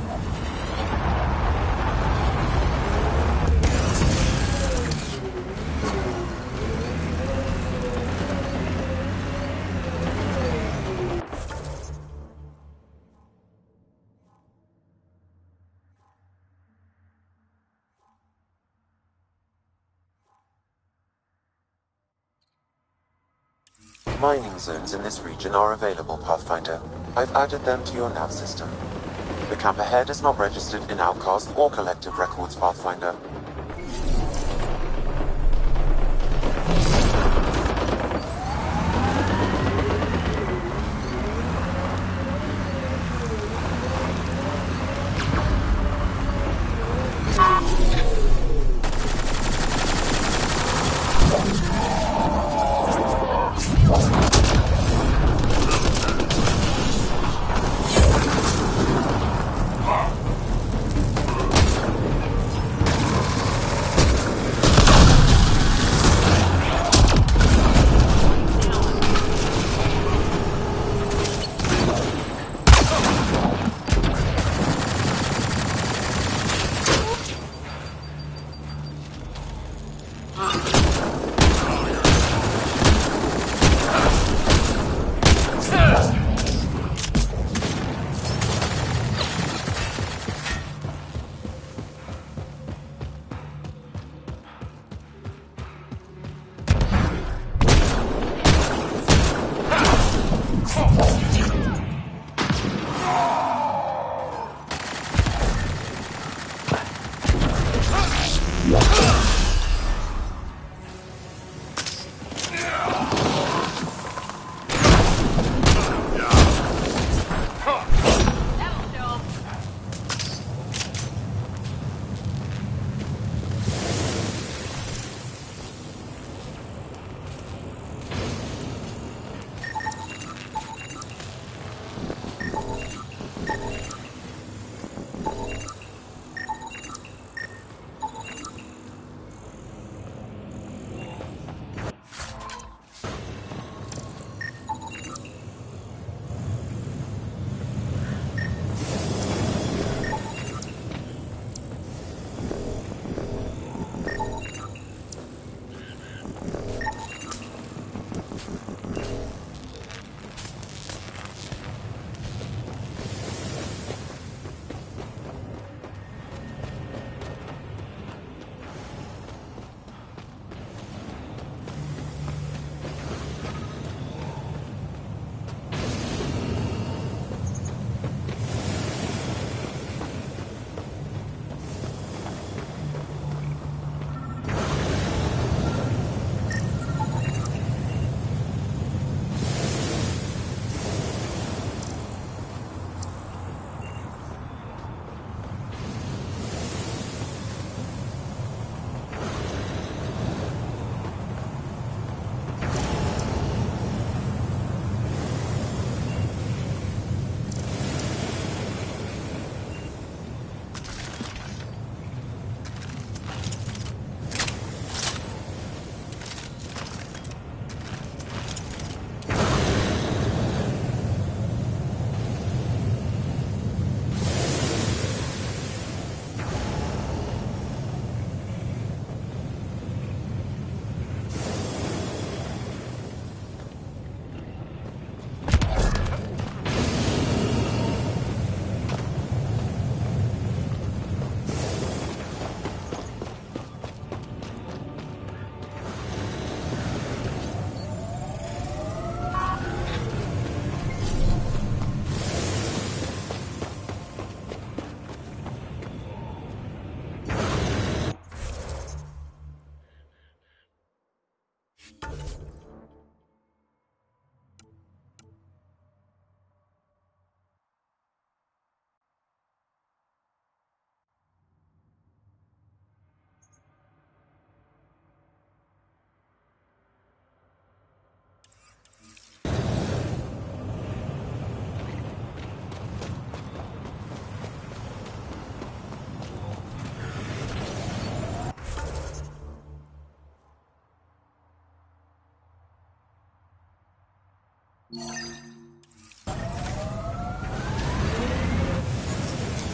D: Mining zones in this region are available, Pathfinder. I've added them to your nav system. The camp ahead is not registered in Outcast or Collective Records, Pathfinder.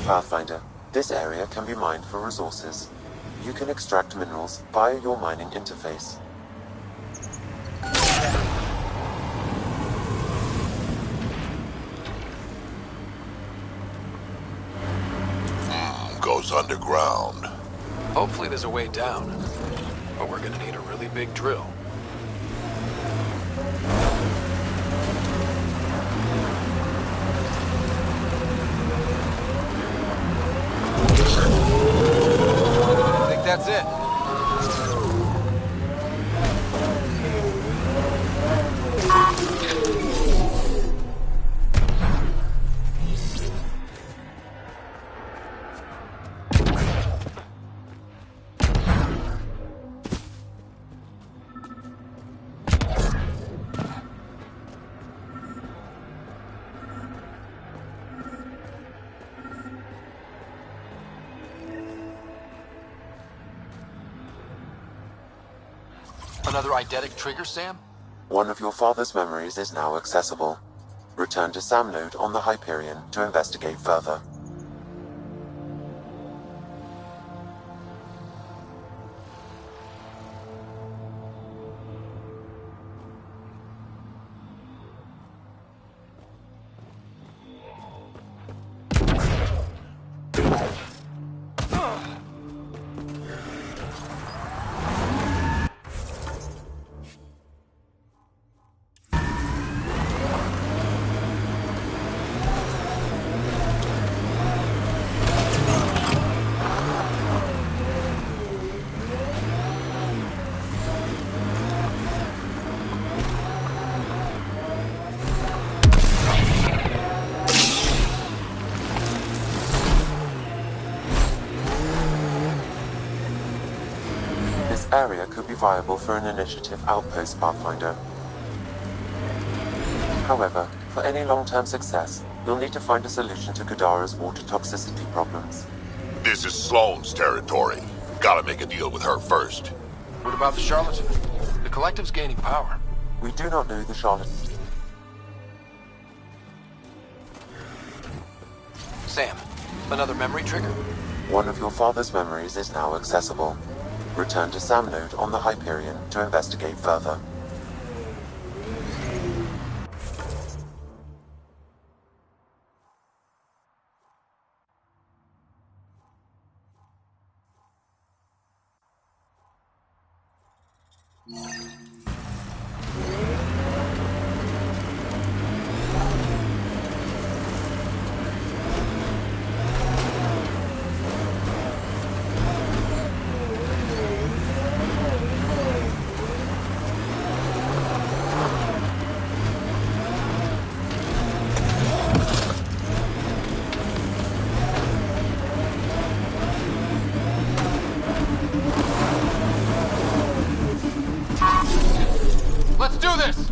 D: Pathfinder, this area can be mined for resources. You can extract minerals via your mining interface.
B: Goes underground.
I: Hopefully there's a way down, but we're gonna need a really big drill.
K: I think that's it. Another eidetic trigger, Sam?
D: One of your father's memories is now accessible. Return to Sam Node on the Hyperion to investigate further. Area could be viable for an initiative outpost, Pathfinder. However, for any long-term success, you'll need to find a solution to Kadara's water toxicity problems.
B: This is Sloane's territory. Gotta make a deal with her first.
K: What about the charlatan? The collective's gaining power.
D: We do not know the charlatan.
K: Sam, another memory trigger?
D: One of your father's memories is now accessible. Return to Sam Node on the Hyperion to investigate further.
K: Let's do this!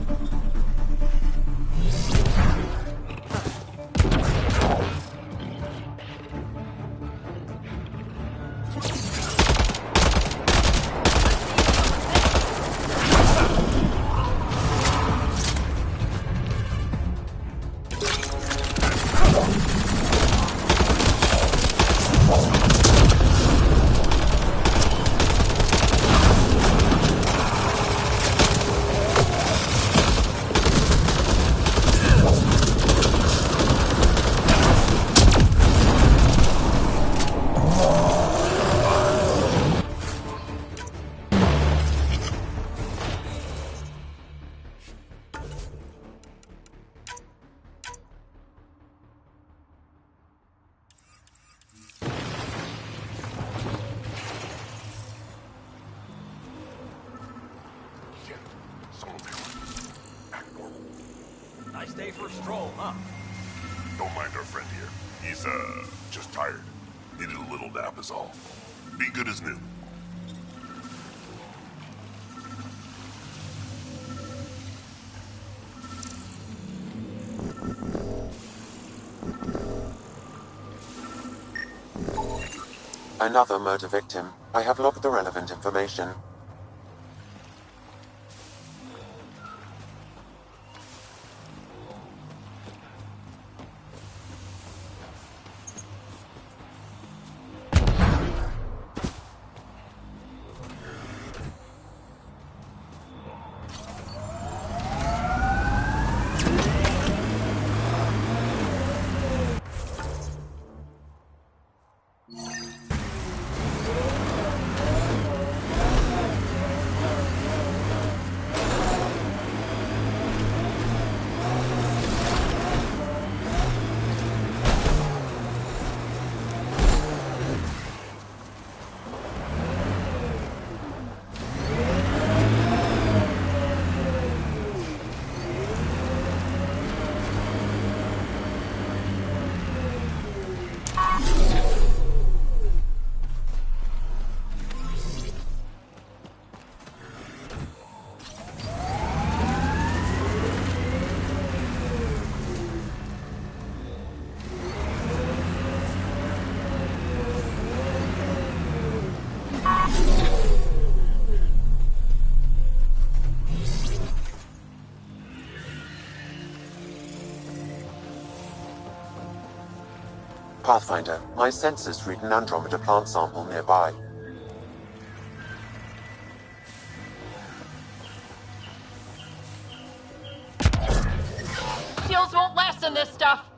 F: Nice day for a stroll, huh?
B: Don't mind our friend here. He's, just tired. Needed a little nap is all. Be good as new.
D: Another murder victim. I have logged the relevant information. Pathfinder, my sensors read an Andromeda plant sample nearby.
A: Shields won't last in this stuff.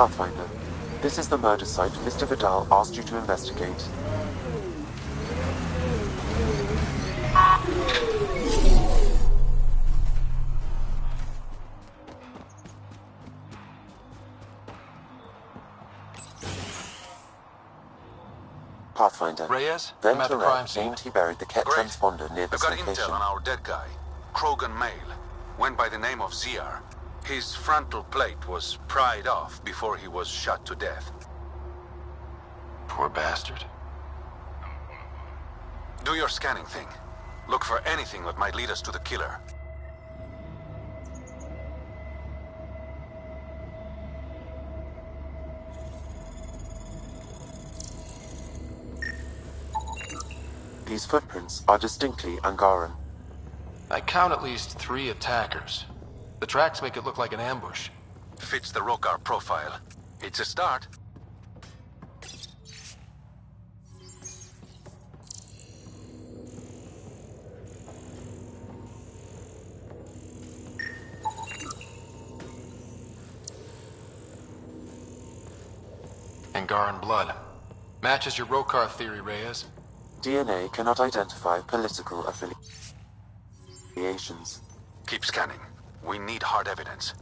D: Pathfinder, this is the murder site Mr. Vidal asked you to investigate. Pathfinder,
K: Reyes,
D: Van
K: I'm at the crime
D: Terrell
K: scene.
D: claimed he buried the Ket
K: Great.
D: transponder near this
R: I've got
D: location.
R: intel on our dead guy, Krogan Male. Went by the name of ZR. His frontal plate was pried off before he was shot to death.
K: Poor bastard.
R: Do your scanning thing. Look for anything that might lead us to the killer.
D: These footprints are distinctly Angaran.
C: I count at least 3 attackers. The tracks make it look like an ambush.
R: Fits the Rokar profile. It's a start.
C: Angaran blood. Matches your Rokar theory, Reyes.
D: DNA cannot identify political affiliations.
R: Keep scanning. We need hard evidence.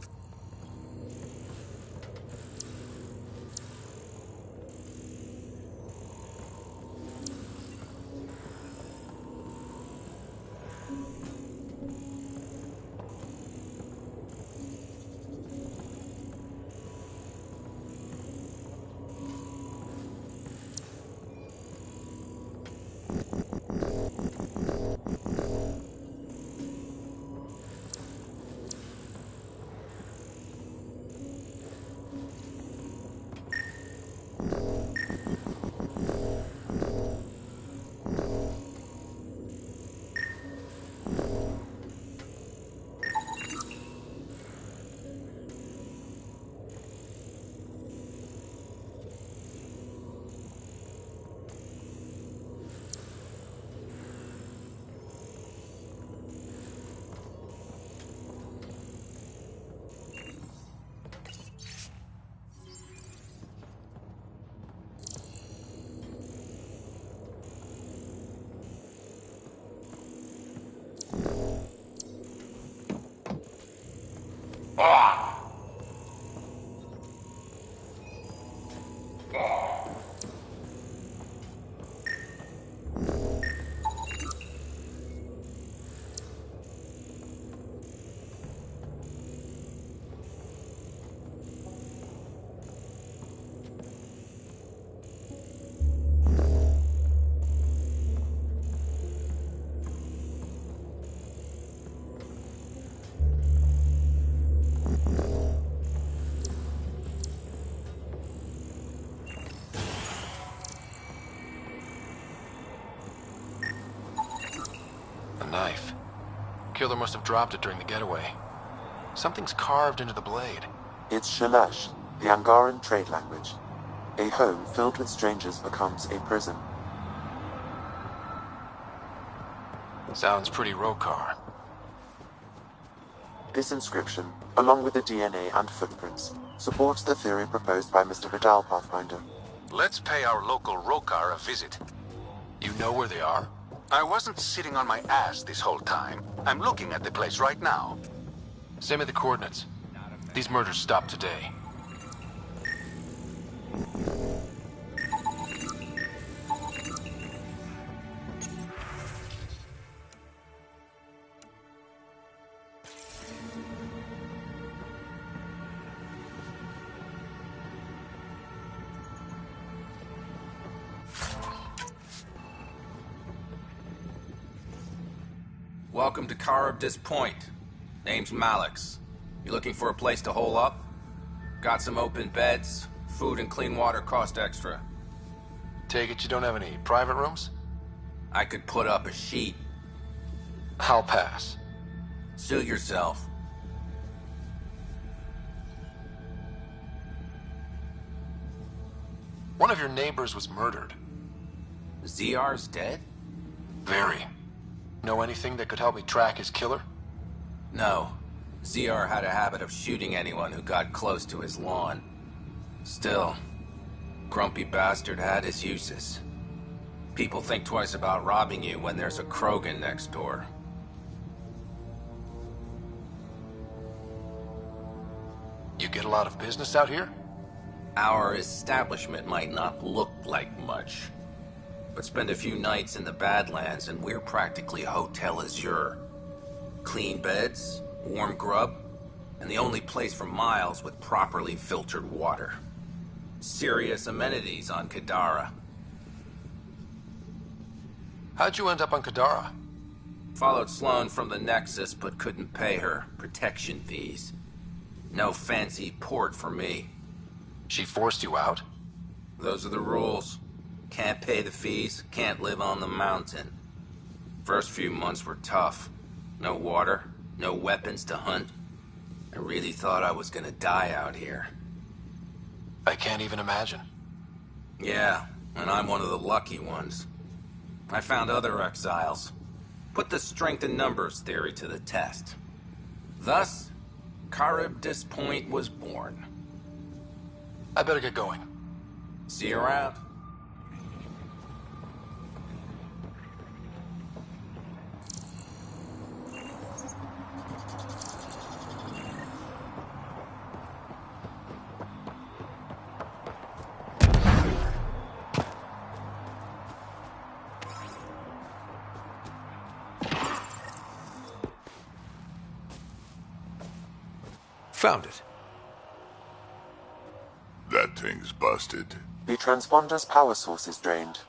C: Killer must have dropped it during the getaway. Something's carved into the blade.
D: It's Shalash, the Angaran trade language. A home filled with strangers becomes a prison.
C: Sounds pretty Rokar.
D: This inscription, along with the DNA and footprints, supports the theory proposed by Mr. Vidal, Pathfinder.
R: Let's pay our local Rokar a visit.
C: You know where they are?
R: I wasn't sitting on my ass this whole time. I'm looking at the place right now.
C: Send me the coordinates. These murders stopped today.
K: Welcome to Caribdis Point. Name's Malix. You looking for a place to hole up? Got some open beds. Food and clean water cost extra.
C: Take it you don't have any private rooms?
K: I could put up a sheet.
C: I'll pass.
K: Suit yourself.
C: One of your neighbors was murdered.
K: ZR's dead?
C: Very. Know anything that could help me track his killer?
K: No. ZR had a habit of shooting anyone who got close to his lawn. Still, grumpy bastard had his uses. People think twice about robbing you when there's a Krogan next door.
C: You get a lot of business out here?
K: Our establishment might not look like much, but spend a few nights in the Badlands and we're practically Hotel Azure. Clean beds, warm grub, and the only place for miles with properly filtered water. Serious amenities on Kadara.
C: How'd you end up on Kadara?
K: Followed Sloane from the Nexus, but couldn't pay her protection fees. No fancy port for me.
C: She forced you out?
K: Those are the rules. Can't pay the fees, can't live on the mountain. First few months were tough. No water, no weapons to hunt. I really thought I was gonna die out here.
C: I can't even imagine.
K: Yeah, and I'm one of the lucky ones. I found other exiles. Put the strength in numbers theory to the test. Thus, Caribdis Point was born.
C: I better get going.
K: See you around.
C: Found it.
B: That thing's busted.
D: The transponder's power source is drained.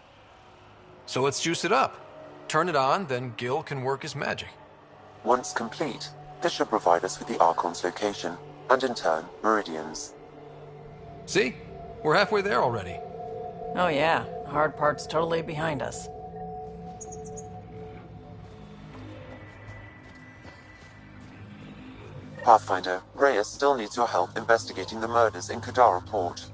C: So let's juice it up. Turn it on, then Gil can work his magic.
D: Once complete, this should provide us with the Archon's location, and in turn, Meridian's.
C: See? We're halfway there already.
A: Oh yeah, hard part's totally behind us.
D: Pathfinder, Reyes still needs your help investigating the murders in Kadara Port.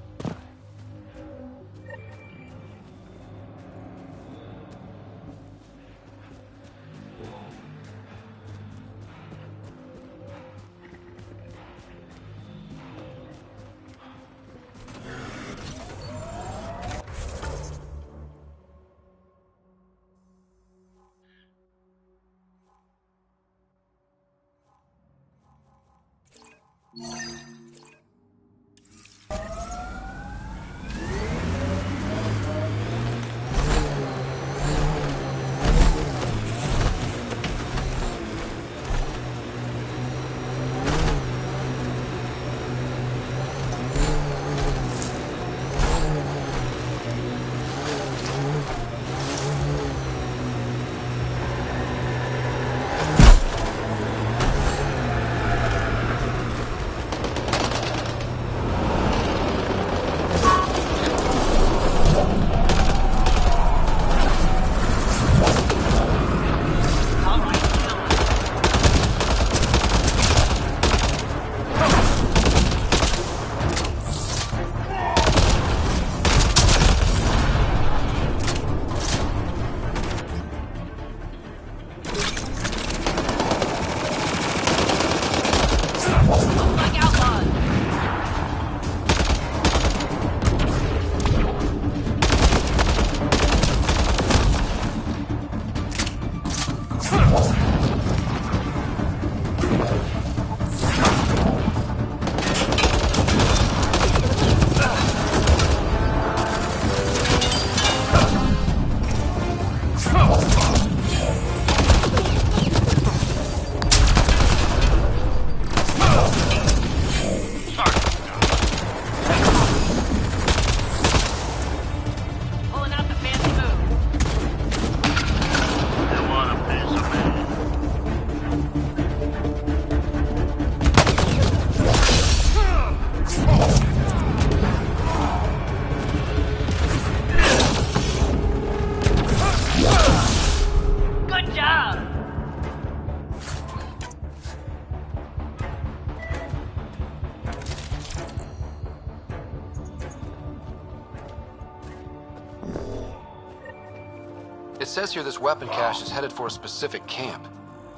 I: It says here this weapon cache is headed for a specific camp.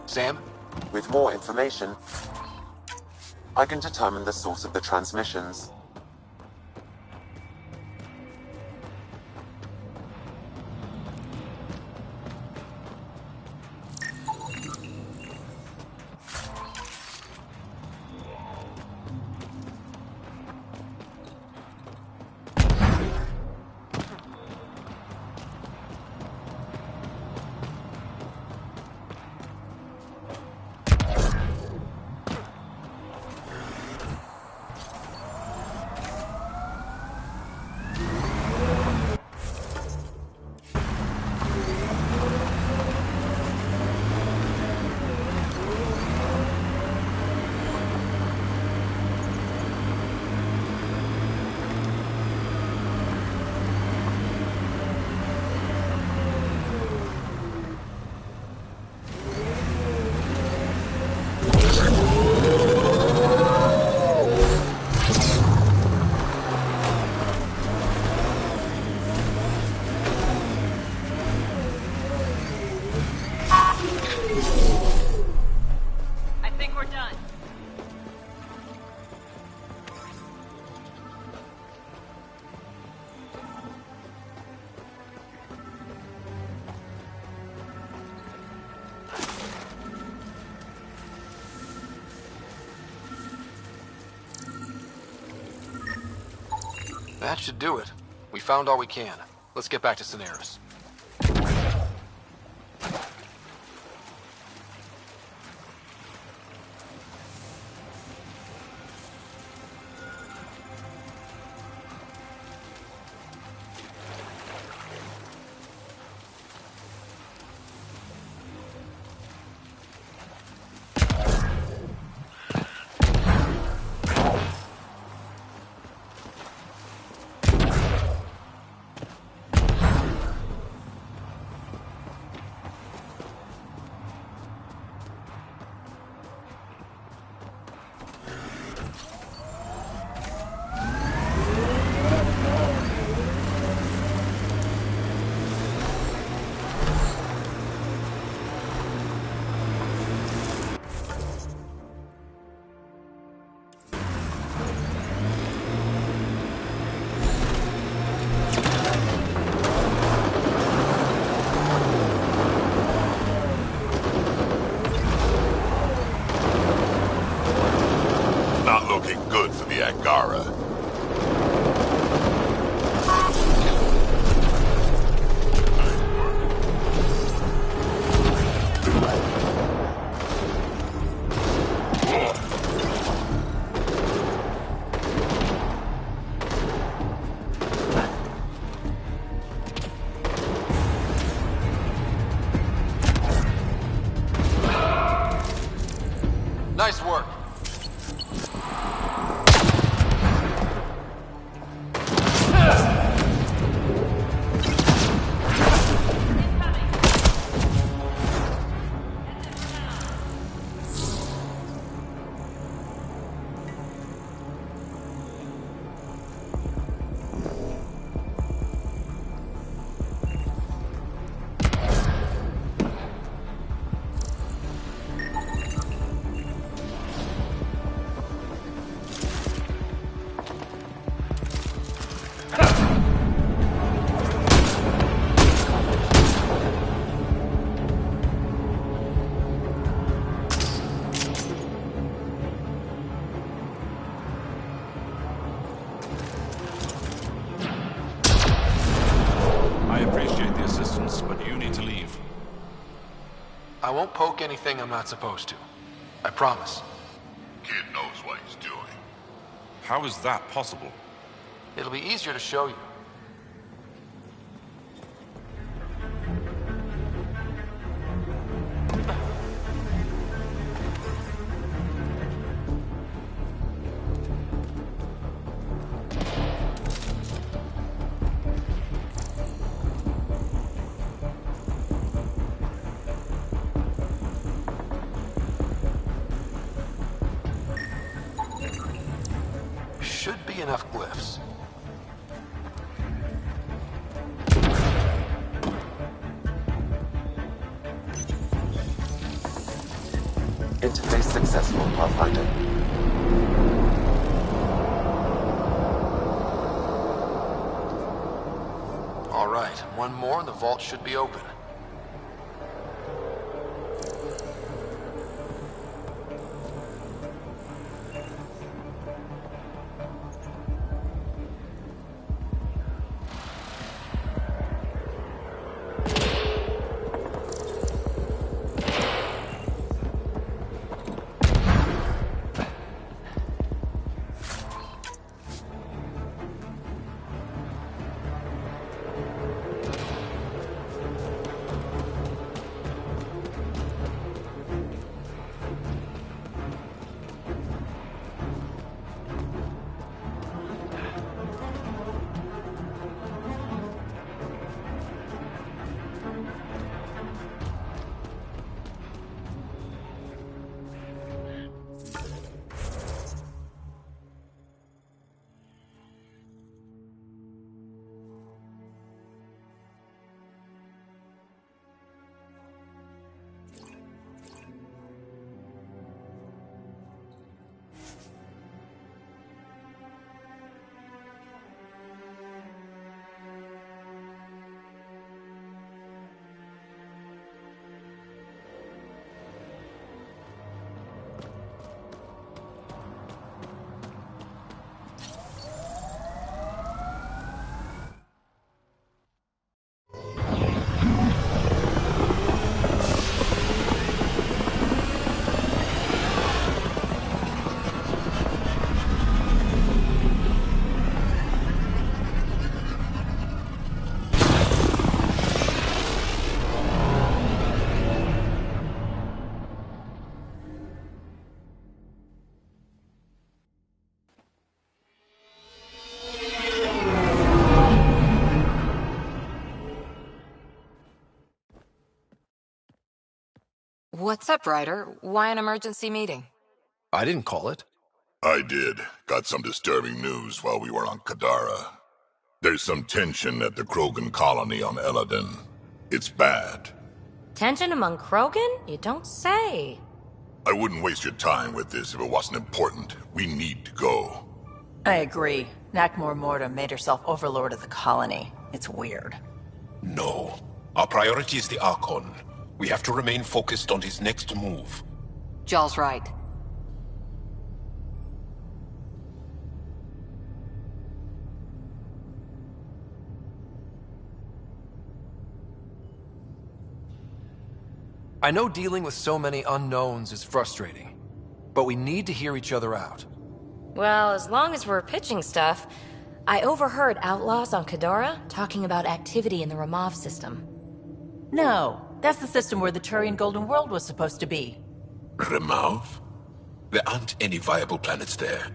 I: Sam?
D: With more information, I can determine the source of the transmissions.
I: That should do it. We found all we can. Let's get back to Cineris.
B: Angara.
I: Nice work. I won't poke anything I'm not supposed to. I promise.
B: Kid knows what he's doing.
S: How is that possible?
I: It'll be easier to show you. Should be enough glyphs.
D: Interface successful, Pathfinder.
I: All right, one more and the vault should be open.
G: What's up, Ryder? Why an emergency meeting?
C: I didn't call it.
B: I did. Got some disturbing news while we were on Kadara. There's some tension at the Krogan colony on Eladin. It's bad.
L: Tension among Krogan? You don't say.
B: I wouldn't waste your time with this if it wasn't important. We need to go.
A: I agree. Nakmor Morta made herself overlord of the colony. It's weird.
T: No. Our priority is the Archon. We have to remain focused on his next move.
G: Jall's right.
C: I know dealing with so many unknowns is frustrating, but we need to hear each other out.
L: Well, as long as we're pitching stuff, I overheard outlaws on Kadara talking about activity in the Ramov system.
A: No, that's the system where the Turian Golden World was supposed to be.
T: Remov? There aren't any viable planets there.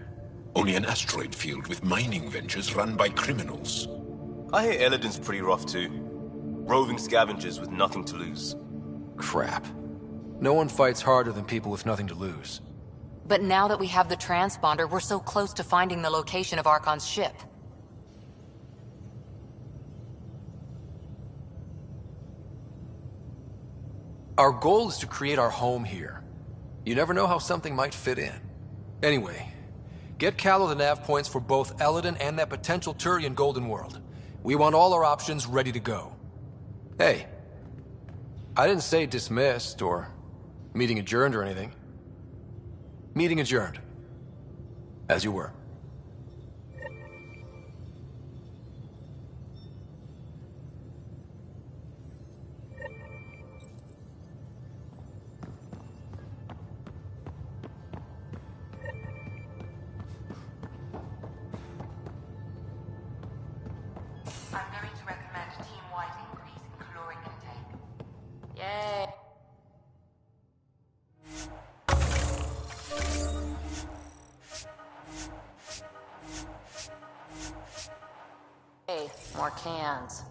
T: Only an asteroid field with mining ventures run by criminals.
U: I hear Eladin's pretty rough too. Roving scavengers with nothing to lose.
C: Crap. No one fights harder than people with nothing to lose.
G: But now that we have the transponder, we're so close to finding the location of Archon's ship.
C: Our goal is to create our home here. You never know how something might fit in. Anyway, get Callow the nav points for both Eladin and that potential Turian Golden World. We want all our options ready to go. Hey, I didn't say dismissed or meeting adjourned or anything. Meeting adjourned. As you were.
Q: I'm going to recommend a team-wide increase in caloric intake.
L: Yay. Hey, more cans.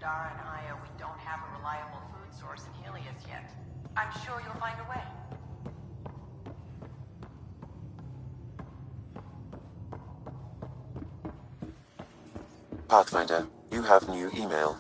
E: Kadara and Io, we don't have a reliable food source in Helios yet. I'm sure you'll find a way.
D: Pathfinder, you have new email.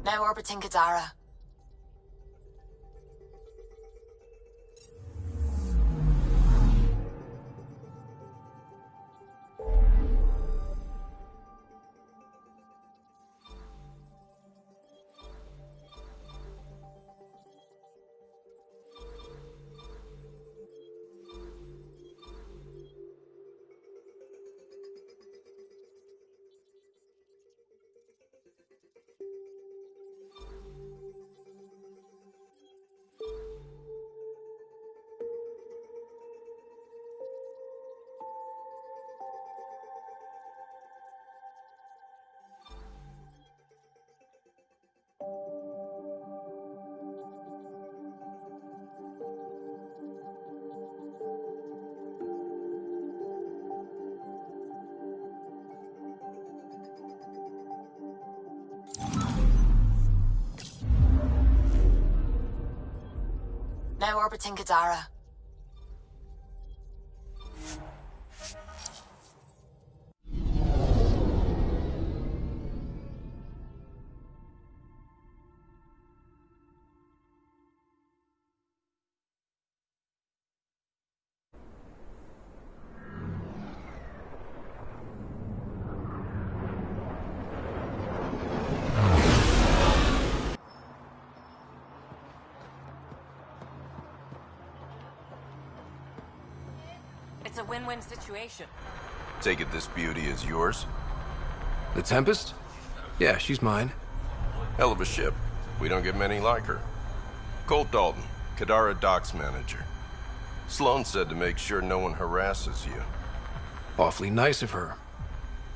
A: Now orbiting Kadara. Now orbiting Kadara. It's a win-win situation.
U: Take it this beauty is yours?
C: The Tempest? Yeah, she's mine.
U: Hell of a ship. We don't get many like her. Colt Dalton, Kadara Docks Manager. Sloan said to make sure no one harasses you.
C: Awfully nice of her.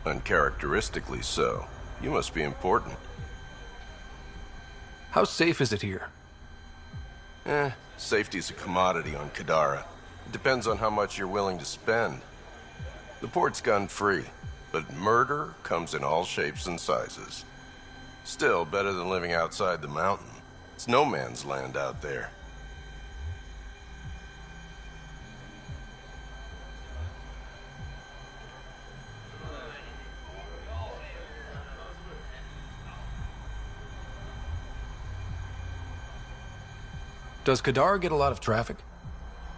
U: Uncharacteristically so. You must be important.
C: How safe is it here?
U: Safety's a commodity on Kadara. It depends on how much you're willing to spend. The port's gun-free, but murder comes in all shapes and sizes. Still, better than living outside the mountain. It's no man's land out there.
C: Does Kadara get a lot of traffic?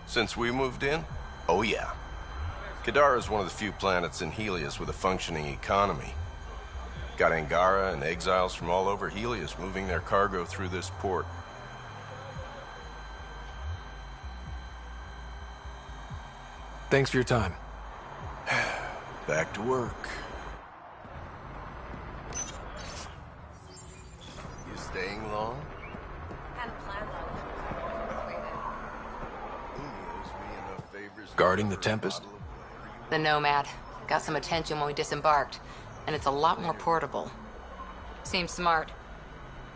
U: Since we moved in? Oh yeah. Kadara is one of the few planets in Helios with a functioning economy. Got Angara and exiles from all over Helios moving their cargo through this port.
C: Thanks for your time.
U: Back to work. You staying long?
C: Guarding the Tempest?
V: The Nomad. Got some attention when we disembarked, and it's a lot more portable. Seems smart.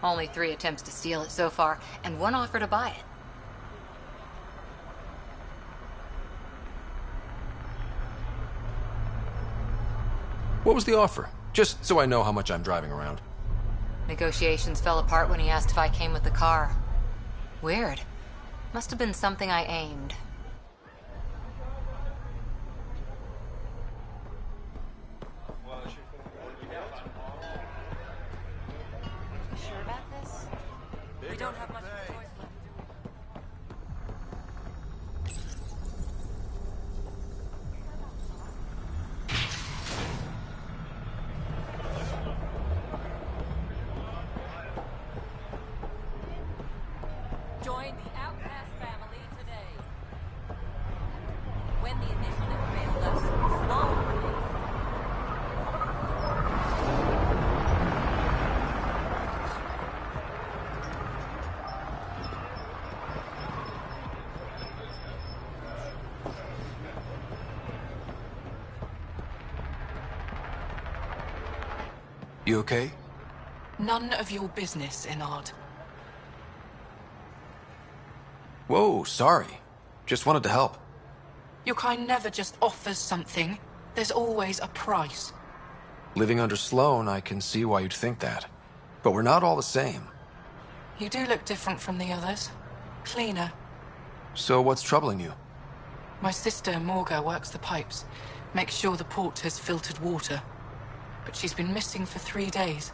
V: Only 3 attempts to steal it so far, and 1 offer to buy it.
C: What was the offer? Just so I know how much I'm driving around.
V: Negotiations fell apart when he asked if I came with the car. Weird. Must have been something I aimed.
G: don't have much of a choice left, do we? Join the Outcast family today. When the initiative failed us, Sloan remained.
C: You okay?
J: None of your business, Enard.
C: Whoa, sorry. Just wanted to help.
J: Your kind never just offers something. There's always a price.
C: Living under Sloan, I can see why you'd think that. But we're not all the same.
J: You do look different from the others. Cleaner.
C: So what's troubling you?
J: My sister, Morga, works the pipes. Makes sure the port has filtered water. But she's been missing for 3 days.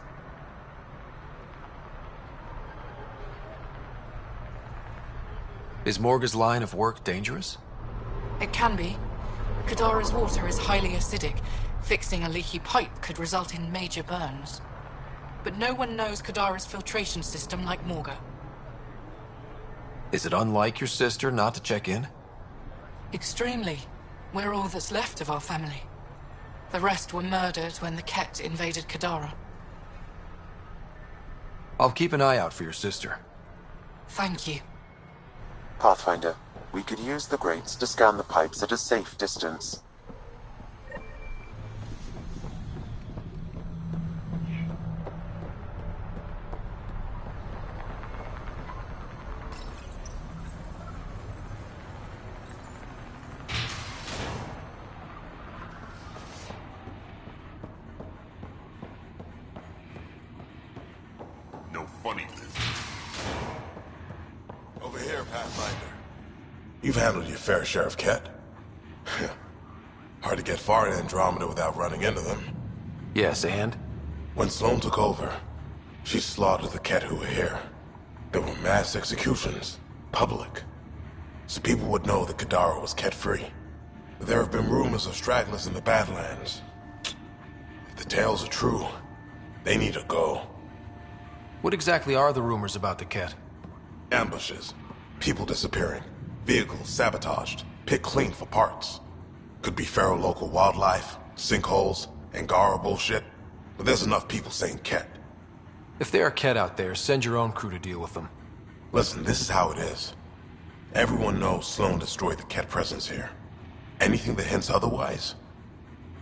C: Is Morga's line of work dangerous?
J: It can be. Kadara's water is highly acidic. Fixing a leaky pipe could result in major burns. But no one knows Kadara's filtration system like Morga.
C: Is it unlike your sister not to check in?
J: Extremely. We're all that's left of our family. The rest were murdered when the Ket invaded Kadara.
C: I'll keep an eye out for your sister.
J: Thank you.
D: Pathfinder, we could use the grates to scan the pipes at a safe distance.
B: No funny business.
M: Over here, Pathfinder. You've handled your fair share of Ket. Hard to get far in Andromeda without running into them.
C: Yes, and?
M: When Sloan took over, she slaughtered the Ket who were here. There were mass executions, public. So people would know that Kadara was Ket-free. But there have been rumors of stragglers in the Badlands. If the tales are true, they need to go.
C: What exactly are the rumors about the Ket?
M: Ambushes, people disappearing, vehicles sabotaged, picked clean for parts. Could be feral local wildlife, sinkholes, Angara bullshit. But there's enough people saying Ket.
C: If there are Ket out there, send your own crew to deal with them.
M: Listen, this is how it is. Everyone knows Sloan destroyed the Ket presence here. Anything that hints otherwise,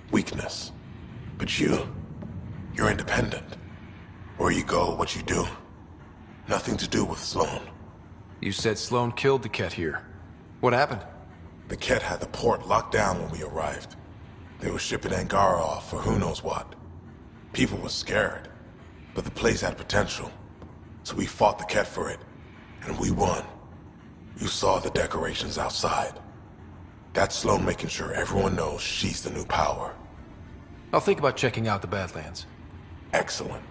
M: weakness. But you're independent. Where you go, what you do. Nothing to do with Sloan.
C: You said Sloan killed the Ket here. What happened?
M: The Ket had the port locked down when we arrived. They were shipping Angara off for who knows what. People were scared, but the place had potential. So we fought the Ket for it, and we won. You saw the decorations outside. That's Sloan making sure everyone knows she's the new power.
C: I'll think about checking out the Badlands.
M: Excellent.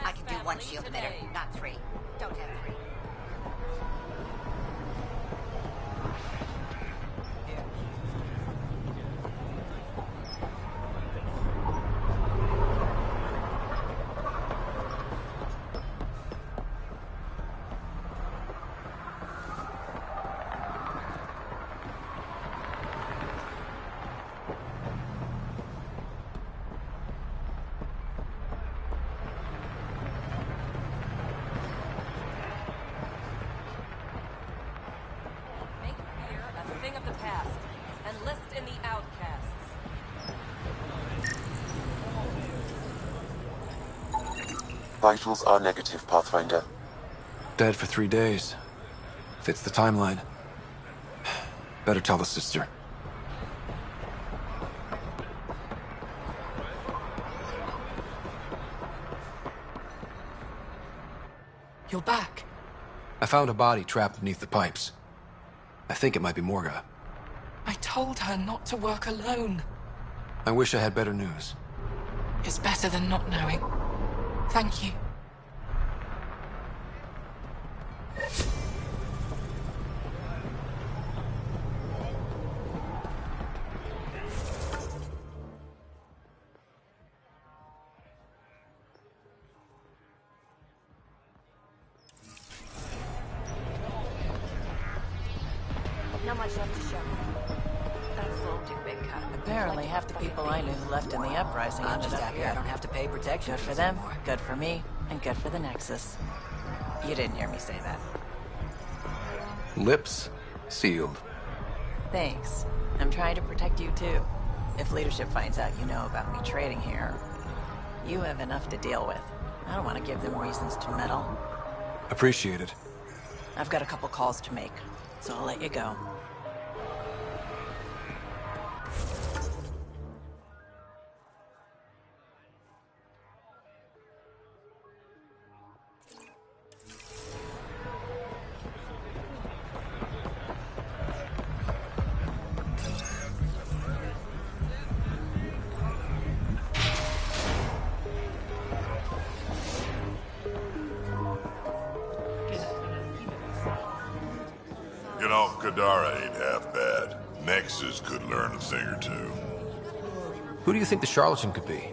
N: I can do one shield emitter, not three. Don't have three.
D: Vitals are negative, Pathfinder.
C: Dead for 3 days. Fits the timeline. Better tell the sister.
J: You're back.
C: I found a body trapped beneath the pipes. I think it might be Morga.
J: I told her not to work alone.
C: I wish I had better news.
J: It's better than not knowing. Thank you.
N: Not much left to show. That's a little too big cut.
A: Apparently, half the people I knew who left in the uprising
N: I'm
A: ended
N: just
A: up
N: happy
A: here.
N: I don't have to pay protection
A: Good for
N: fees
A: them,
N: anymore.
A: good for me, and good for the Nexus. You didn't hear me say that.
C: Lips sealed.
A: Thanks. I'm trying to protect you too. If leadership finds out you know about me trading here, you have enough to deal with. I don't want to give them reasons to meddle.
C: Appreciate it.
A: I've got a couple calls to make, so I'll let you go.
B: You know, Kadara ain't half bad. Nexus could learn a thing or two.
C: Who do you think the charlatan could be?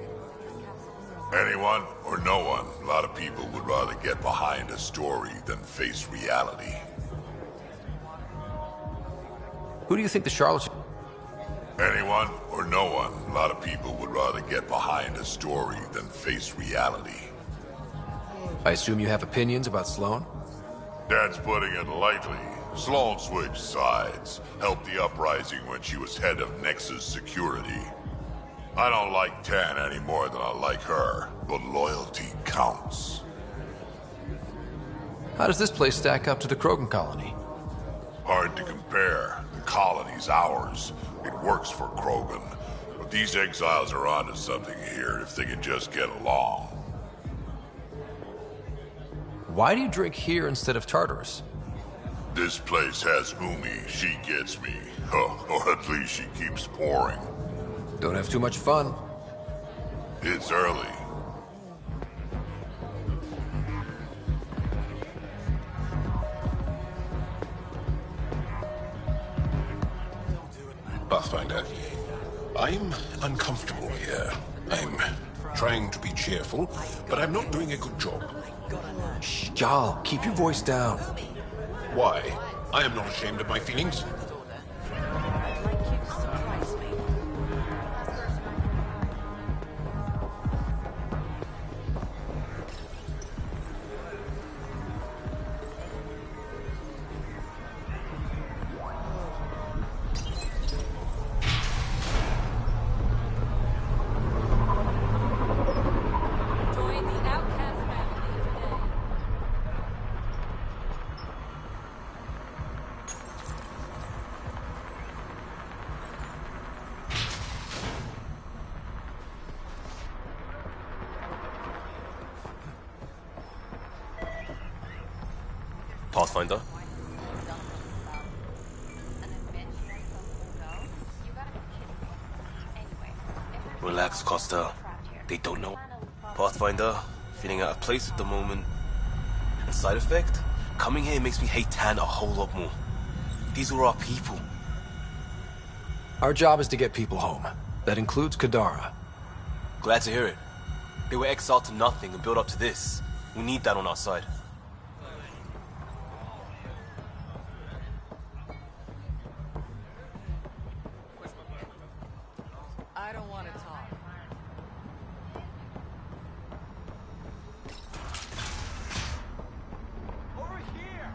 B: Anyone or no one. A lot of people would rather get behind a story than face reality.
C: Who do you think the charlatan...
B: Anyone or no one. A lot of people would rather get behind a story than face reality.
C: I assume you have opinions about Sloan?
B: That's putting it lightly. Sloan switched sides, helped the uprising when she was head of Nexus security. I don't like Tan any more than I like her, but loyalty counts.
C: How does this place stack up to the Krogan colony?
B: Hard to compare. The colony's ours. It works for Krogan. But these exiles are onto something here if they can just get along.
C: Why do you drink here instead of Tartarus?
B: This place has Umi. She gets me. Or at least she keeps pouring.
C: Don't have too much fun.
B: It's early.
T: Pathfinder, I'm uncomfortable here. I'm trying to be cheerful, but I'm not doing a good job.
C: Shh, Jarl, keep your voice down.
T: Why? I am not ashamed of my feelings.
P: Pathfinder? Relax, Costa. They don't know. Pathfinder,
O: Feeling out of place at the moment. And side effect? Coming here makes me hate Tan a whole lot more. These were our people.
C: Our job is to get people home. That includes Kadara.
O: Glad to hear it. They were exiled to nothing and built up to this. We need that on our side.
P: I don't want to talk. Over here!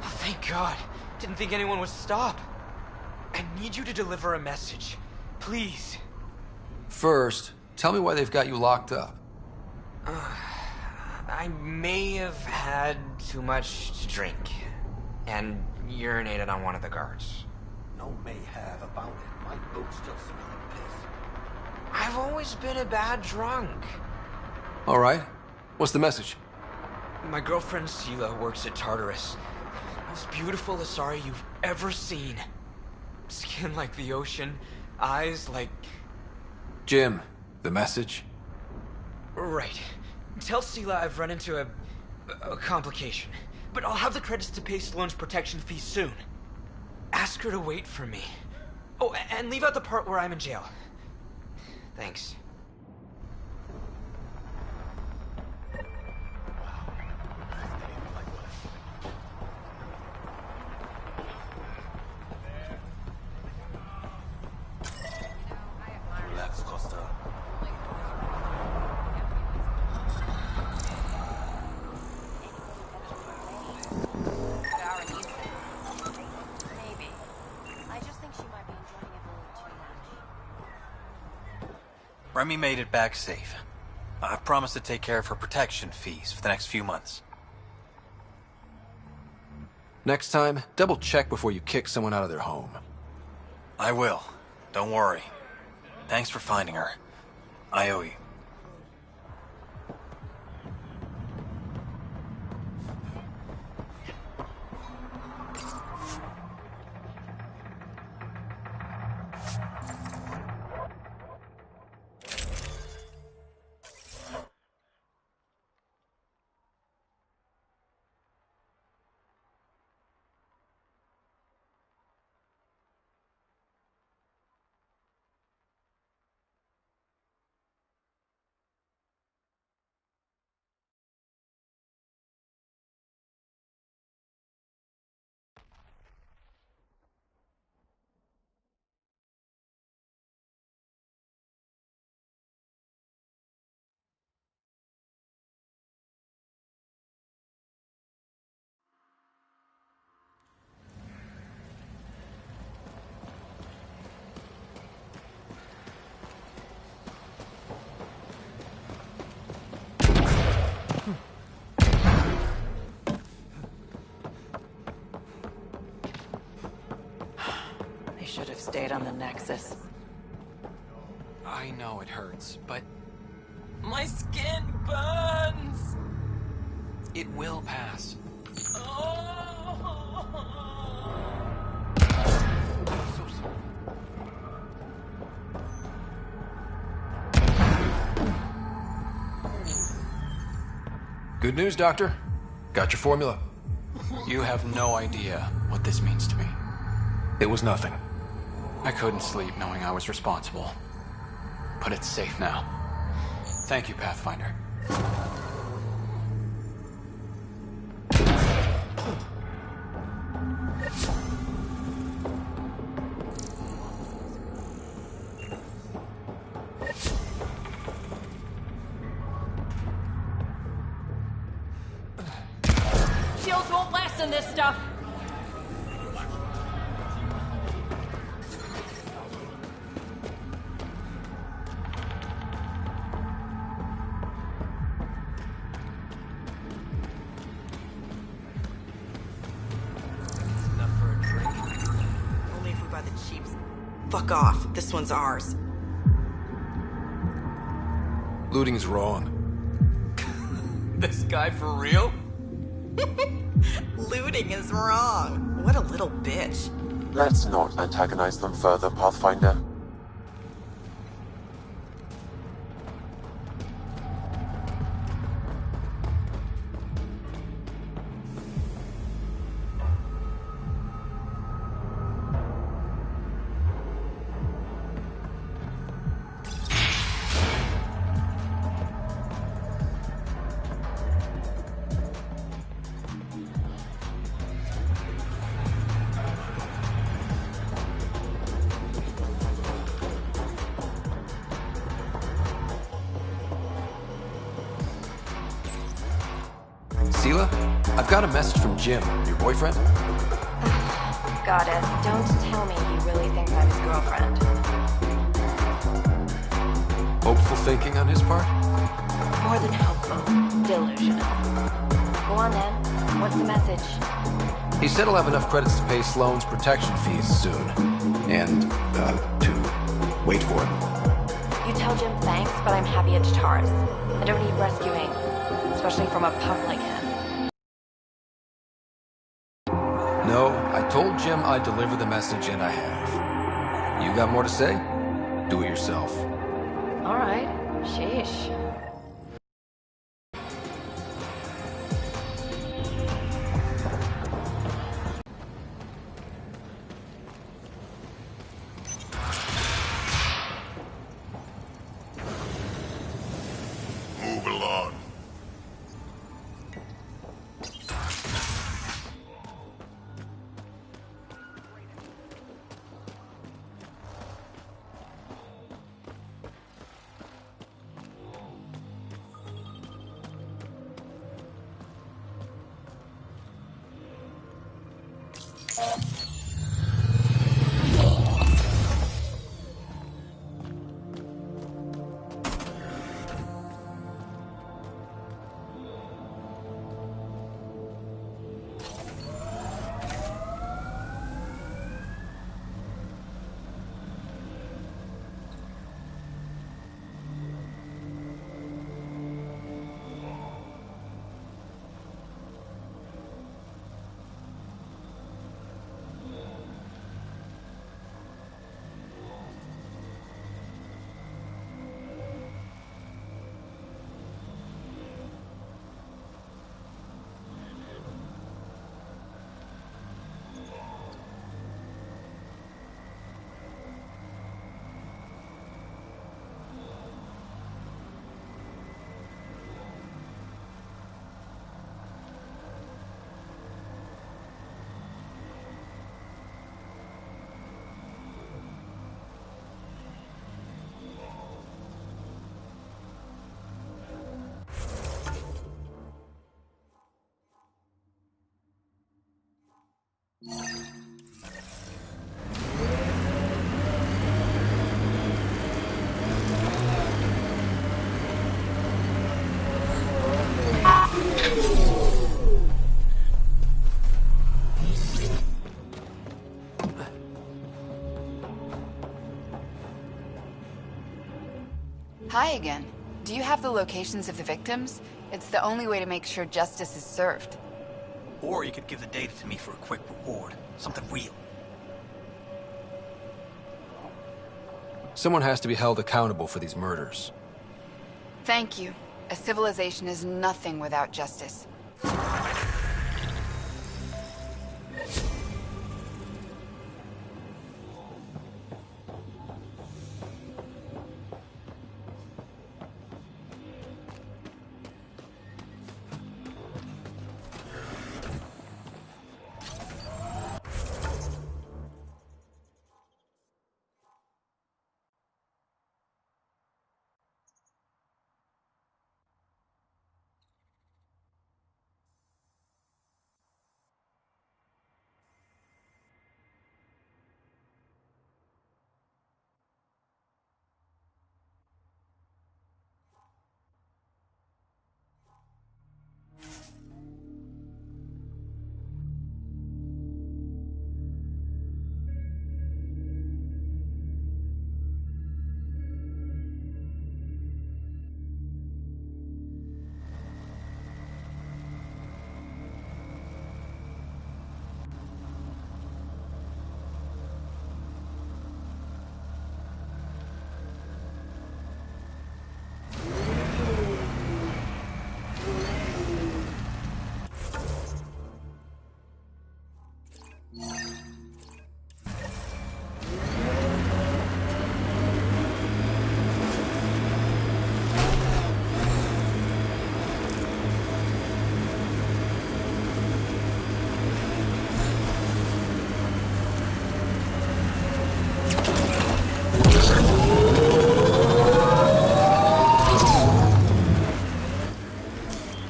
W: Oh, thank God. Didn't think anyone would stop. I need you to deliver a message. Please.
C: First, tell me why they've got you locked up.
W: I may have had too much to drink. And urinated on one of the guards.
K: No may have about it. My boat's still smelling piss.
W: I've always been a bad drunk.
C: All right. What's the message?
W: My girlfriend Sela works at Tartarus. Most beautiful Asari you've ever seen. Skin like the ocean, eyes like...
C: Jim, the message?
W: Right. Tell Sela I've run into a complication. But I'll have the credits to pay Sloane's protection fee soon. Ask her to wait for me. Oh, and leave out the part where I'm in jail. Thanks.
O: Relax, Costa.
N: Maybe. I just think she might be enjoying it a little too much.
I: Remy made it back safe. I've promised to take care of her protection fees for the next few months.
C: Next time, double check before you kick someone out of their home.
I: I will. Don't worry. Thanks for finding her. I owe you.
A: They should have stayed on the Nexus.
I: I know it hurts, but
W: My skin burns!
I: it will pass.
C: Good news, Doctor. Got your formula.
I: You have no idea what this means to me.
C: It was nothing.
I: I couldn't sleep knowing I was responsible. But it's safe now. Thank you, Pathfinder.
N: Shields won't last in this stuff.
Q: Enough for a drink. Only if we buy the cheap. Fuck off. This one's ours.
C: Looting's wrong.
I: This guy for real?
A: Looting is wrong. What a little bitch.
D: Let's not antagonize them further, Pathfinder.
C: Sela, I've got a message from Jim, your boyfriend.
L: Goddess, don't tell me you really think I'm his girlfriend.
C: Hopeful thinking on his part?
L: More than hopeful. Delusional. Go on then. What's the message?
C: He said he'll have enough credits to pay Sloane's protection fees soon. And, to wait for it.
L: You tell Jim thanks, but I'm happy at Taurus. I don't need rescuing. Especially from a punk like him.
C: No, I told Jim I'd deliver the message, and I have. You got more to say? Do it yourself.
L: All right. Sheesh.
B: Move along.
F: Hi again. Do you have the locations of the victims? It's the only way to make sure justice is served.
H: Or you could give the data to me for a quick reward. Something real.
C: Someone has to be held accountable for these murders.
F: Thank you. A civilization is nothing without justice.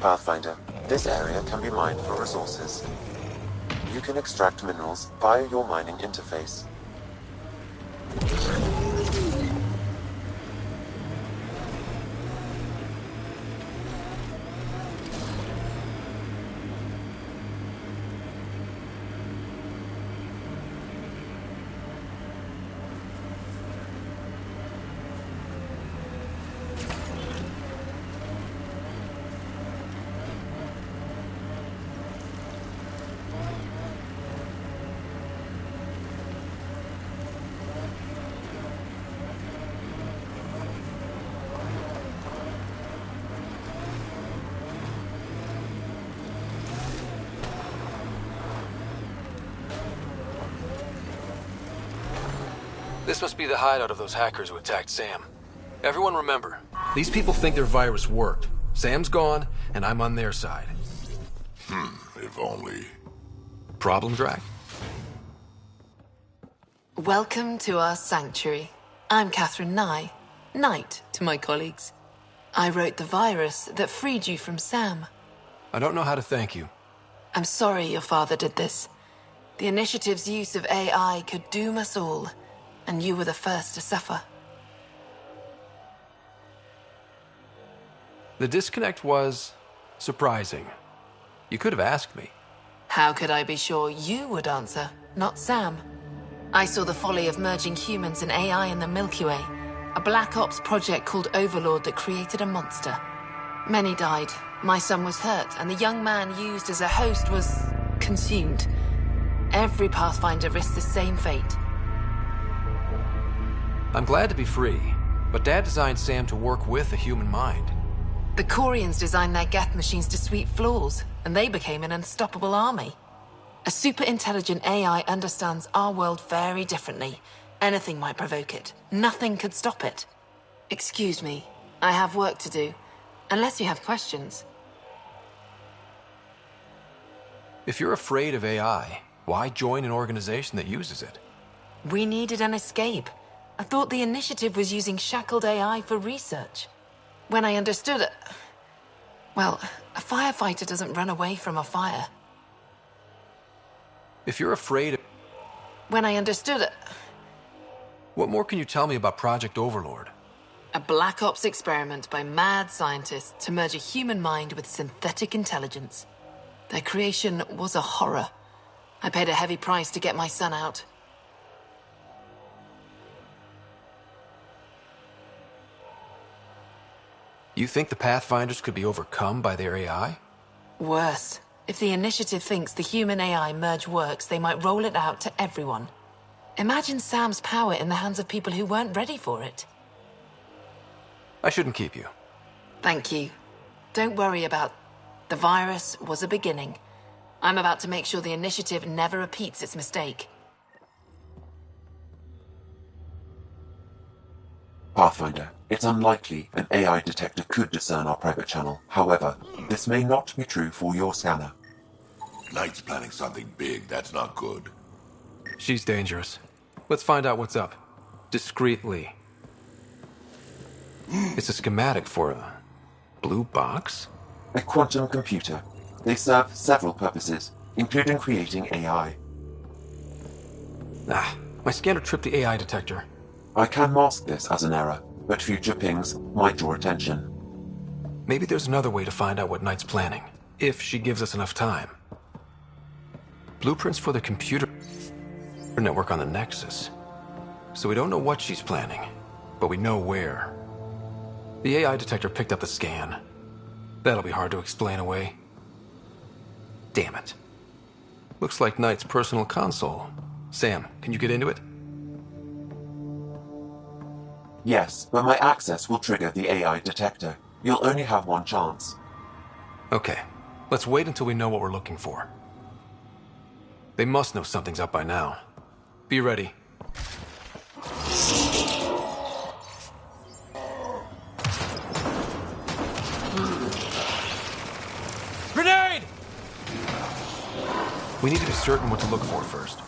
D: Pathfinder, this area can be mined for resources. You can extract minerals via your mining interface.
C: This must be the hideout of those hackers who attacked Sam. Everyone remember, these people think their virus worked. Sam's gone, and I'm on their side.
B: If only.
C: Problem, Drac?
J: Welcome to our sanctuary. I'm Catherine Nye, Knight to my colleagues. I wrote the virus that freed you from Sam.
C: I don't know how to thank you.
J: I'm sorry your father did this. The Initiative's use of AI could doom us all, and you were the first to suffer.
C: The disconnect was surprising. You could have asked me.
J: How could I be sure you would answer, not Sam? I saw the folly of merging humans and AI in the Milky Way, a Black Ops project called Overlord that created a monster. Many died, my son was hurt, and the young man used as a host was consumed. Every Pathfinder risks the same fate.
C: I'm glad to be free, but Dad designed Sam to work with the human mind.
J: The Corians designed their Geth machines to sweep floors, and they became an unstoppable army. A super-intelligent AI understands our world very differently. Anything might provoke it. Nothing could stop it. Excuse me, I have work to do. Unless you have questions.
C: If you're afraid of AI, why join an organization that uses it?
J: We needed an escape. I thought the Initiative was using shackled AI for research. When I understood it... Well, a firefighter doesn't run away from a fire.
C: If you're afraid of...
J: When I understood it...
C: What more can you tell me about Project Overlord?
J: A Black Ops experiment by mad scientists to merge a human mind with synthetic intelligence. Their creation was a horror. I paid a heavy price to get my son out.
C: You think the Pathfinders could be overcome by their AI?
J: Worse. If the Initiative thinks the human-AI merge works, they might roll it out to everyone. Imagine Sam's power in the hands of people who weren't ready for it.
C: I shouldn't keep you.
J: Thank you. Don't worry about... The virus was a beginning. I'm about to make sure the Initiative never repeats its mistake.
D: Pathfinder, it's unlikely an AI detector could discern our private channel. However, this may not be true for your scanner.
B: Knight's planning something big. That's not good.
C: She's dangerous. Let's find out what's up. Discreetly. It's a schematic for a... blue box?
D: A quantum computer. They serve several purposes, including creating AI.
C: My scanner tripped the AI detector.
D: I can mask this as an error, but future pings might draw attention.
C: Maybe there's another way to find out what Knight's planning, if she gives us enough time. Blueprints for the computer network on the Nexus. So we don't know what she's planning, but we know where. The AI detector picked up the scan. That'll be hard to explain away. Damn it. Looks like Knight's personal console. Sam, can you get into it?
D: Yes, but my access will trigger the AI detector. You'll only have one chance.
C: Okay, let's wait until we know what we're looking for. They must know something's up by now. Be ready. Grenade! We need to be certain what to look for first.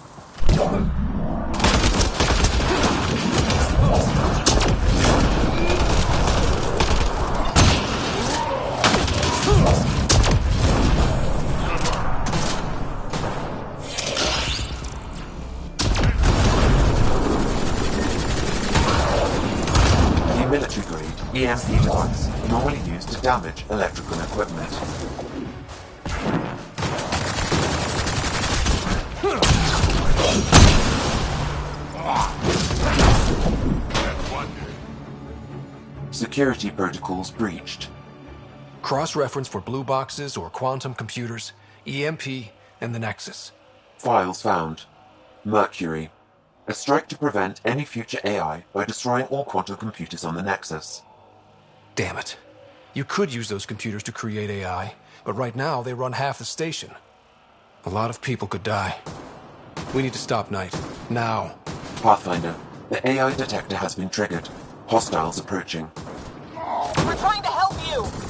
D: damage electrical equipment. Security protocols breached.
C: Cross-reference for blue boxes or quantum computers, EMP, and the Nexus.
D: Files found. Mercury. A strike to prevent any future AI by destroying all quantum computers on the Nexus.
C: Damn it. You could use those computers to create AI, but right now they run half the station. A lot of people could die. We need to stop Knight. Now.
D: Pathfinder, the AI detector has been triggered. Hostiles approaching.
Q: We're trying to help you!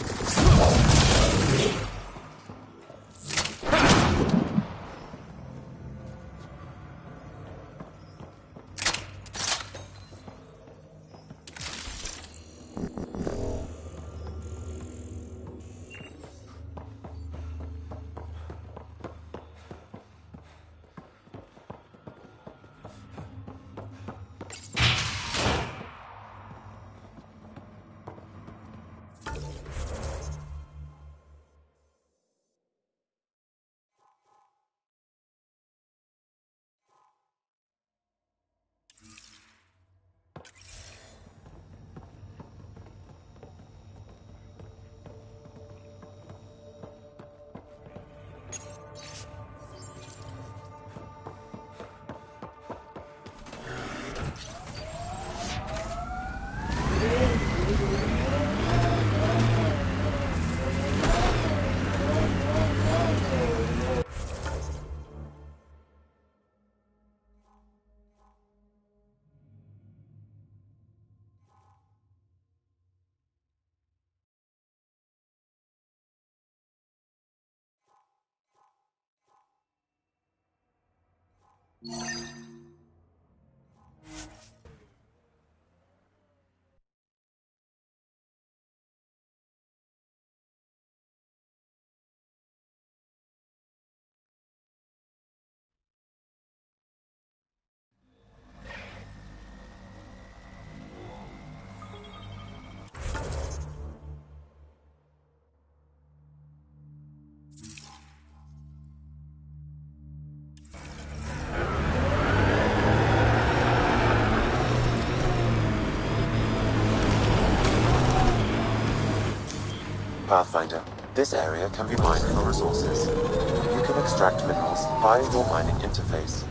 D: Pathfinder, this area can be mined for resources. You can extract minerals via your mining interface.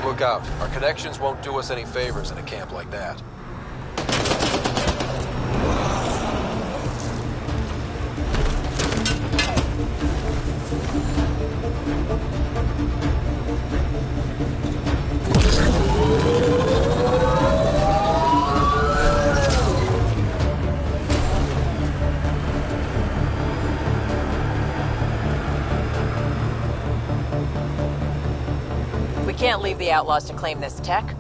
C: Look out. Our connections won't do us any favors in a camp like that.
A: We can't leave the outlaws to claim this tech.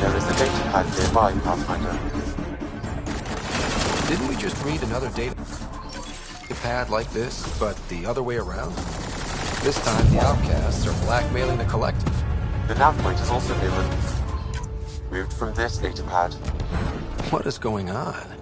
D: There is a data pad nearby, Pathfinder.
C: Didn't we just read another data pad like this, but the other way around? This time the outcasts are blackmailing the collective.
D: The nav point has also been moved from this data pad.
C: What is going on?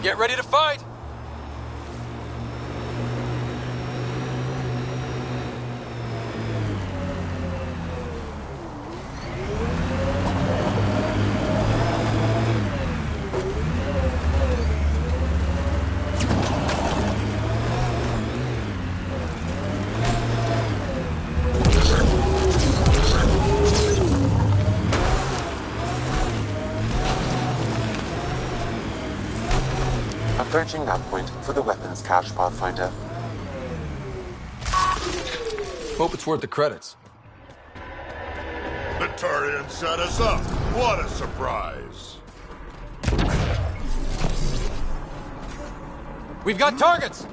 C: Get ready to fight!
D: Approaching that point for the weapons cache, Pathfinder.
C: Hope it's worth the credits.
B: The Turian set us up. What a surprise.
C: We've got targets!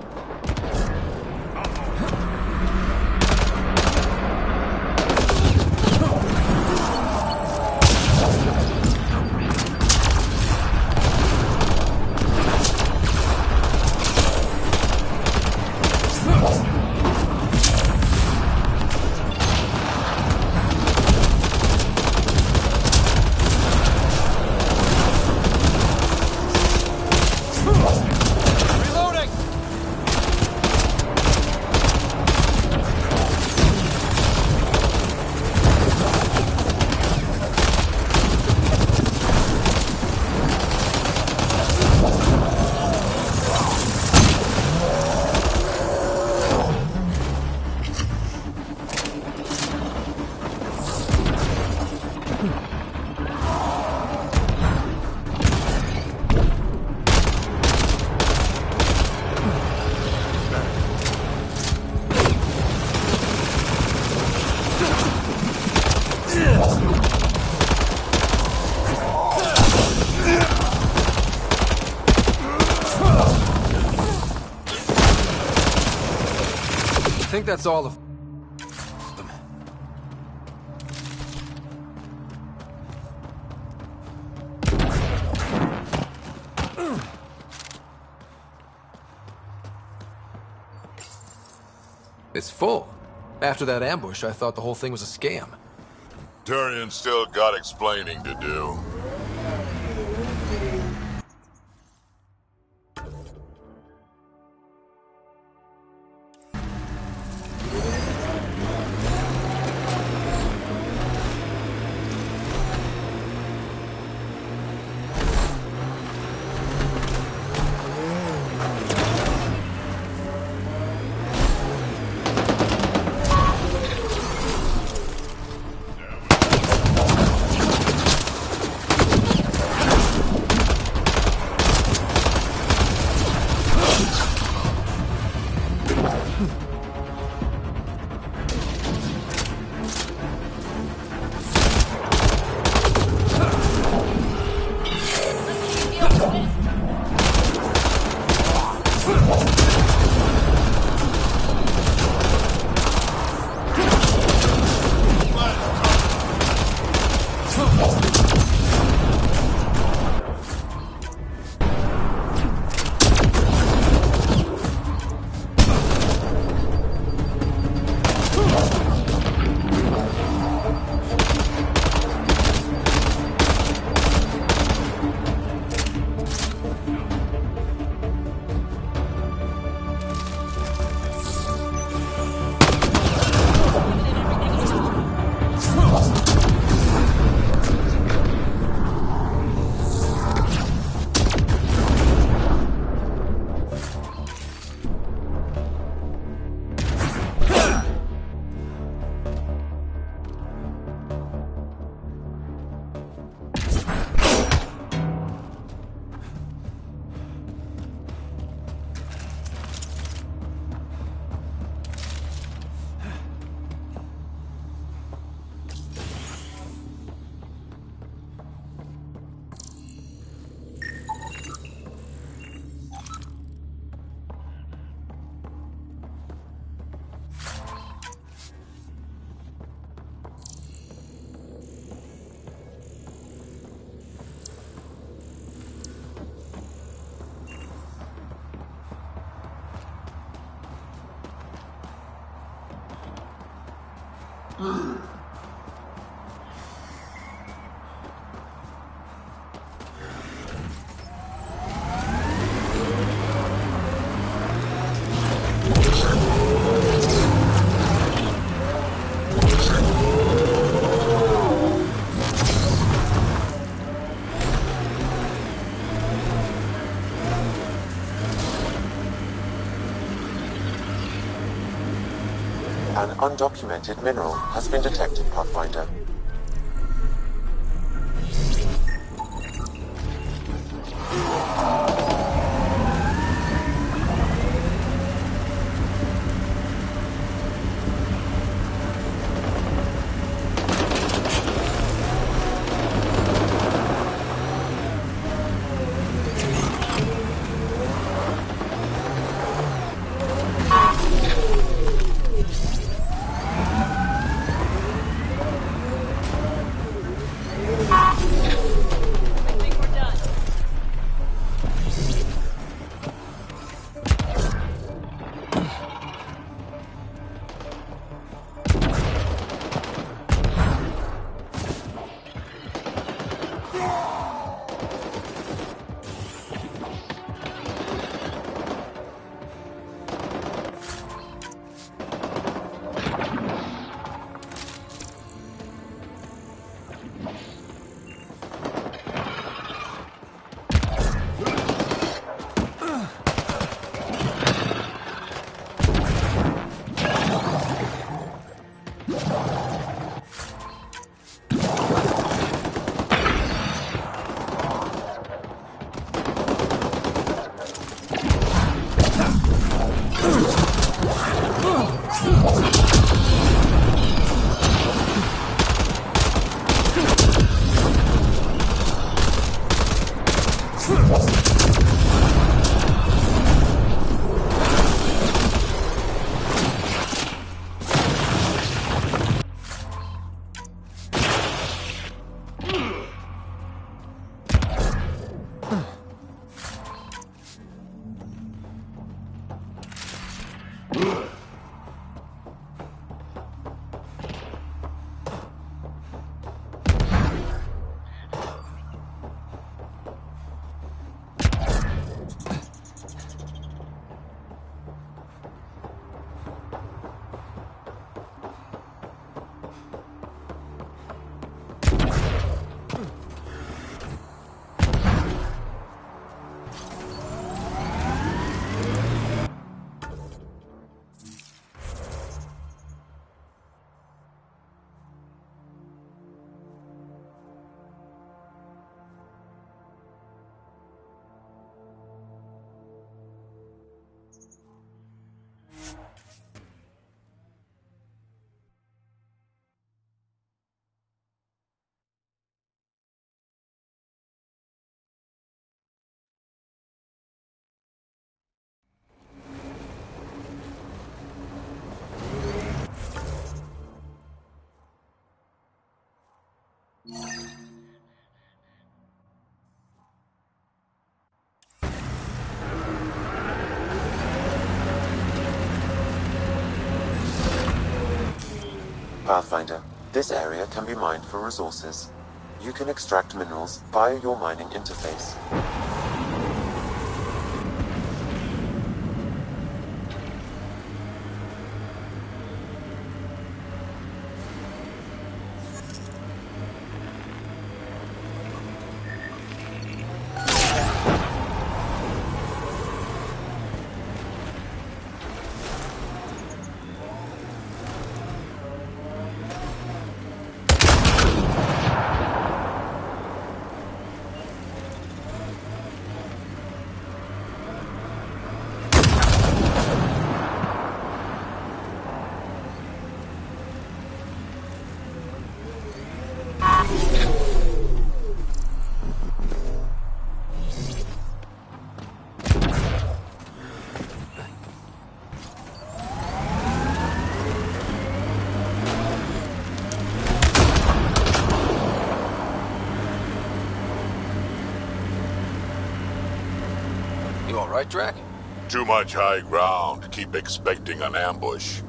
C: I think that's all of them. It's full. After that ambush, I thought the whole thing was a scam.
B: Turian still got explaining to do.
D: An undocumented mineral has been detected, Pathfinder. Pathfinder, this area can be mined for resources. You can extract minerals via your mining interface.
C: You all right, Drac?
B: Too much high ground. Keep expecting an ambush.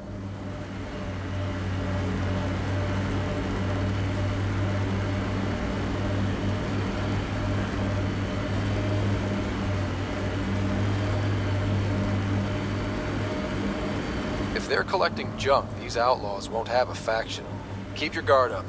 C: If they're collecting junk, these outlaws won't have a faction. Keep your guard up.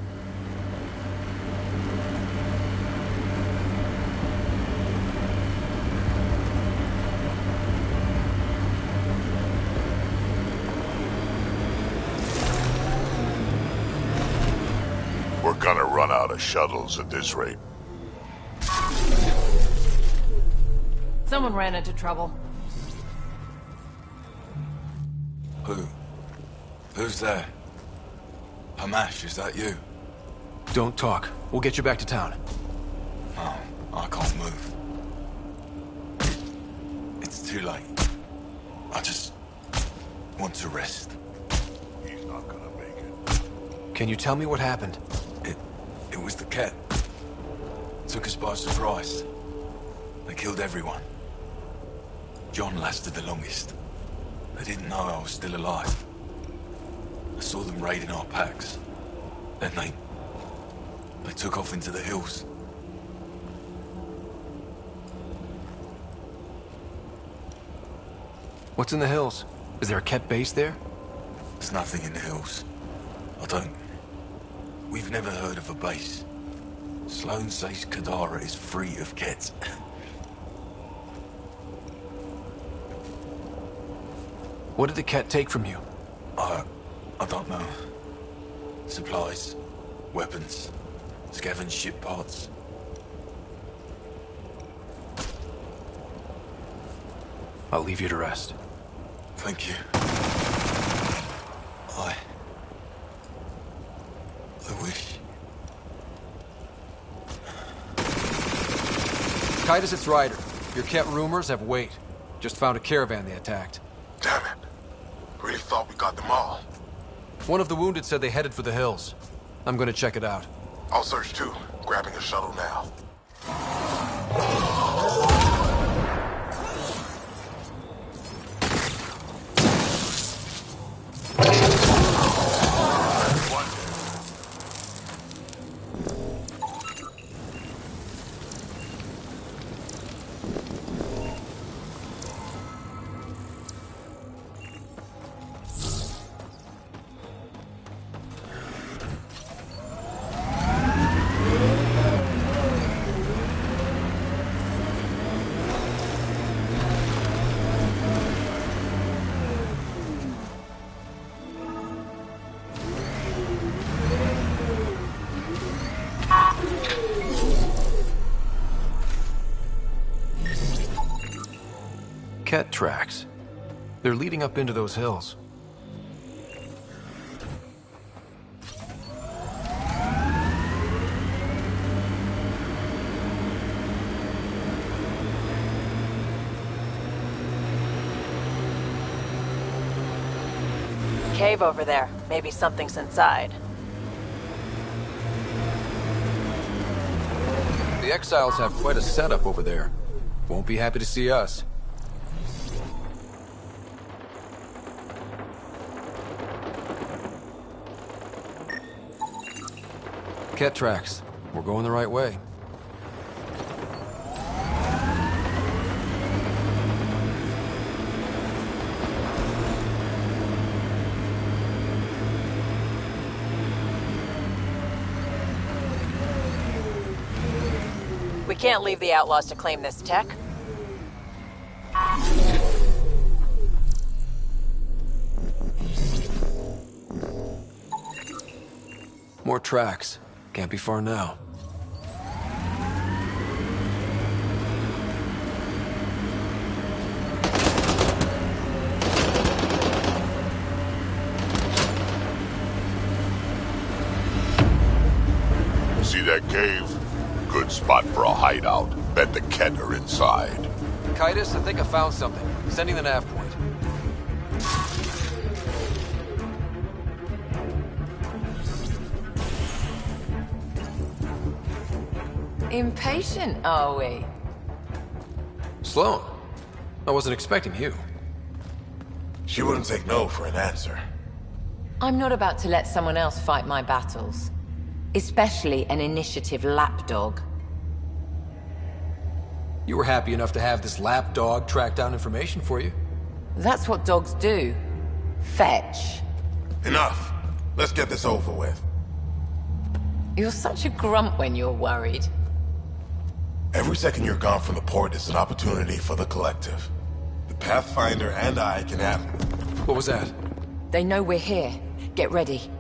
B: run out of shuttles at this rate.
A: Someone ran into trouble.
E: Who? Who's there? Hamash, is that you?
C: Don't talk. We'll get you back to town.
E: No, I can't move. It's too late. I just want to rest.
B: He's not gonna make it.
C: Can you tell me what happened?
E: It was the Ket. Took us by surprise. They killed everyone. John lasted the longest. They didn't know I was still alive. I saw them raiding our packs. Then they took off into the hills.
C: What's in the hills? Is there a Ket base there?
E: There's nothing in the hills. We've never heard of a base. Sloan says Kadara is free of Kets.
C: What did the Ket take from you?
E: I don't know. Supplies, weapons, scavenged ship parts.
C: I'll leave you to rest.
E: Thank you. I wish.
C: Titus, it's Ryder. Your Ket rumors have weight. Just found a caravan they attacked.
M: Damn it. Really thought we got them all.
C: One of the wounded said they headed for the hills. I'm gonna check it out.
M: I'll search too. Grabbing a shuttle now.
C: Ket tracks. They're leading up into those hills.
A: Cave over there. Maybe something's inside.
C: The Exiles have quite a setup over there. Won't be happy to see us. Ket tracks. We're going the right way.
A: We can't leave the outlaws to claim this tech.
C: More tracks. Can't be far now.
B: See that cave? Good spot for a hideout. Bet the Ket are inside.
C: Titus, I think I found something. Sending the nav point.
A: Impatient, are we?
C: Sloan, I wasn't expecting you.
M: She wouldn't take no for an answer.
R: I'm not about to let someone else fight my battles. Especially an initiative lapdog.
C: You were happy enough to have this lapdog track down information for you.
R: That's what dogs do. Fetch.
M: Enough. Let's get this over with.
R: You're such a grump when you're worried.
M: Every second you're gone from the port is an opportunity for the collective. The Pathfinder and I can have it.
C: What was that?
R: They know we're here. Get ready.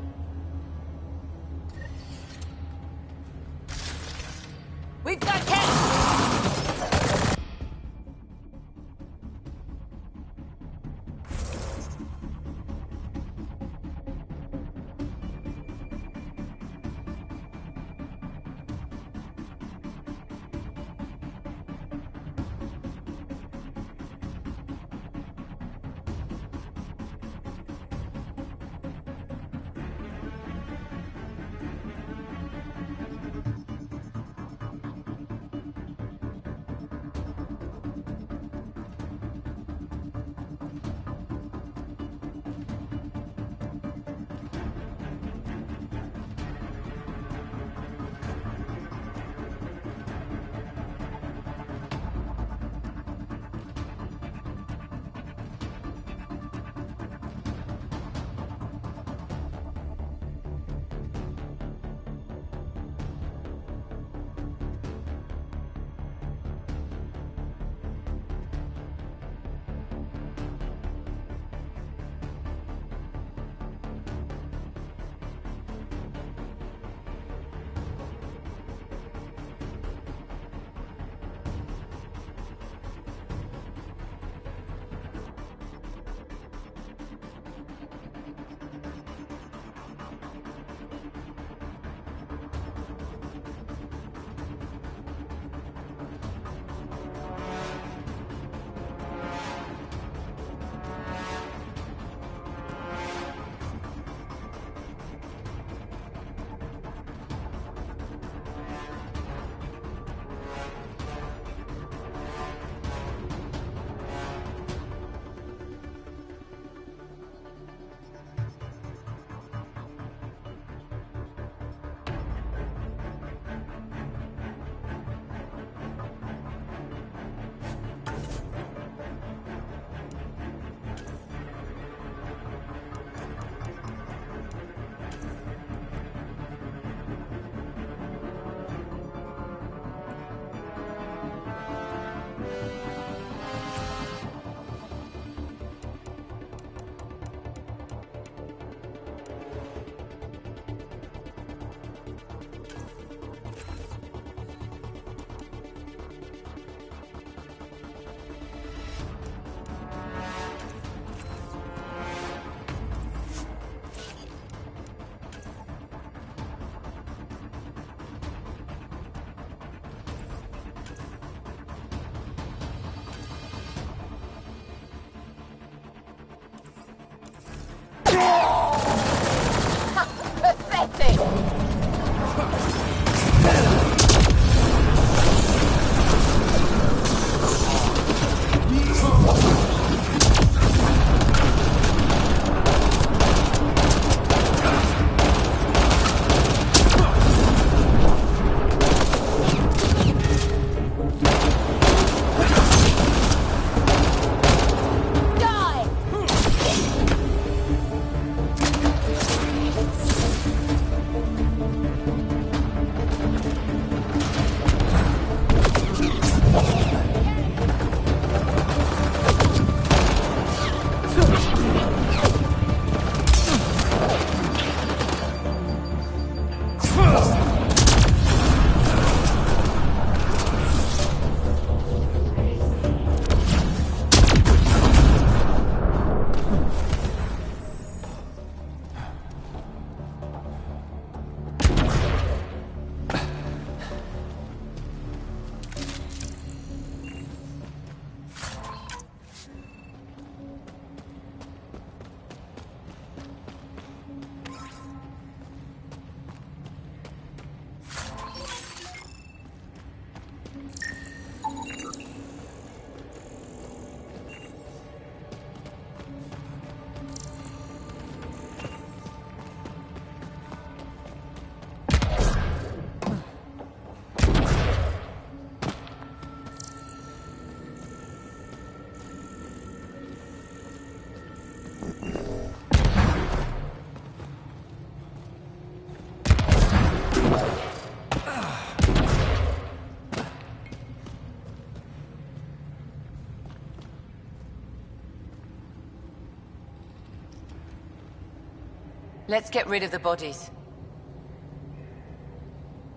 R: Let's get rid of the bodies.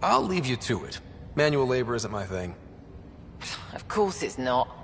C: I'll leave you to it. Manual labor isn't my thing.
R: Of course it's not.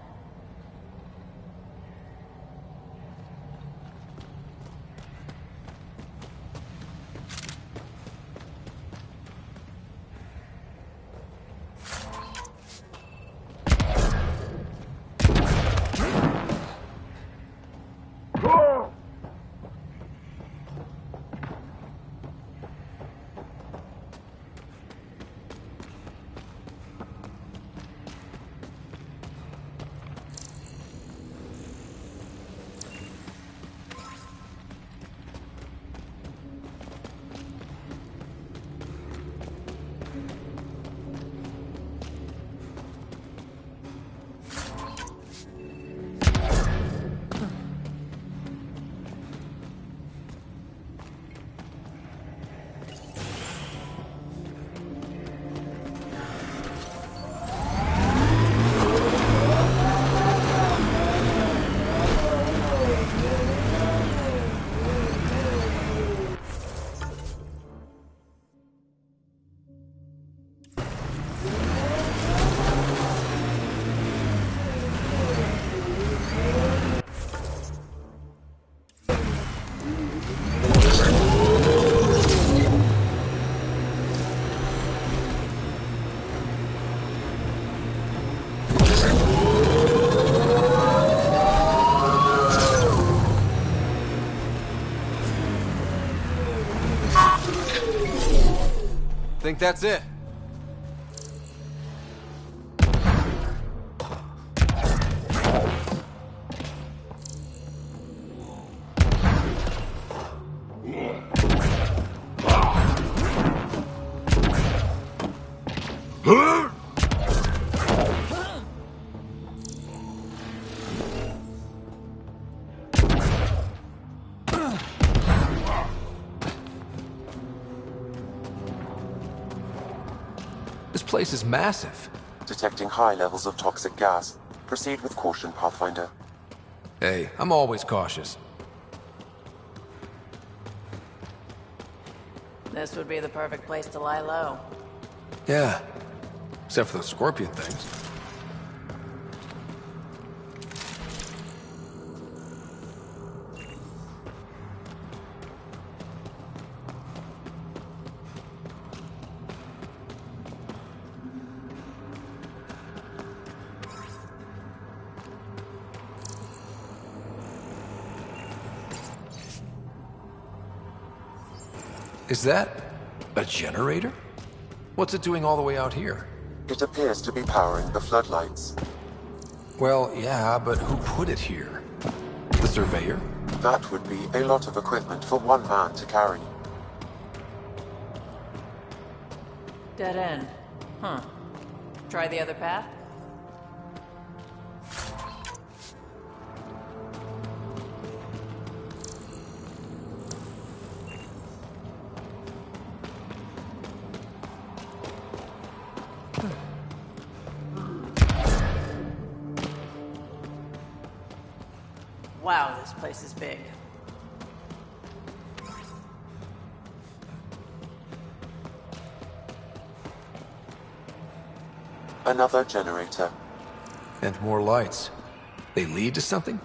C: Think that's it? This place is massive.
D: Detecting high levels of toxic gas. Proceed with caution, Pathfinder.
C: Hey, I'm always cautious.
A: This would be the perfect place to lie low.
C: Yeah. Except for those scorpion things. Is that a generator? What's it doing all the way out here?
D: It appears to be powering the floodlights.
C: Well, yeah, but who put it here? The surveyor?
D: That would be a lot of equipment for one man to carry.
A: Dead end. Huh. Try the other path? Wow, this place is big.
D: Another generator.
C: And more lights. They lead to something?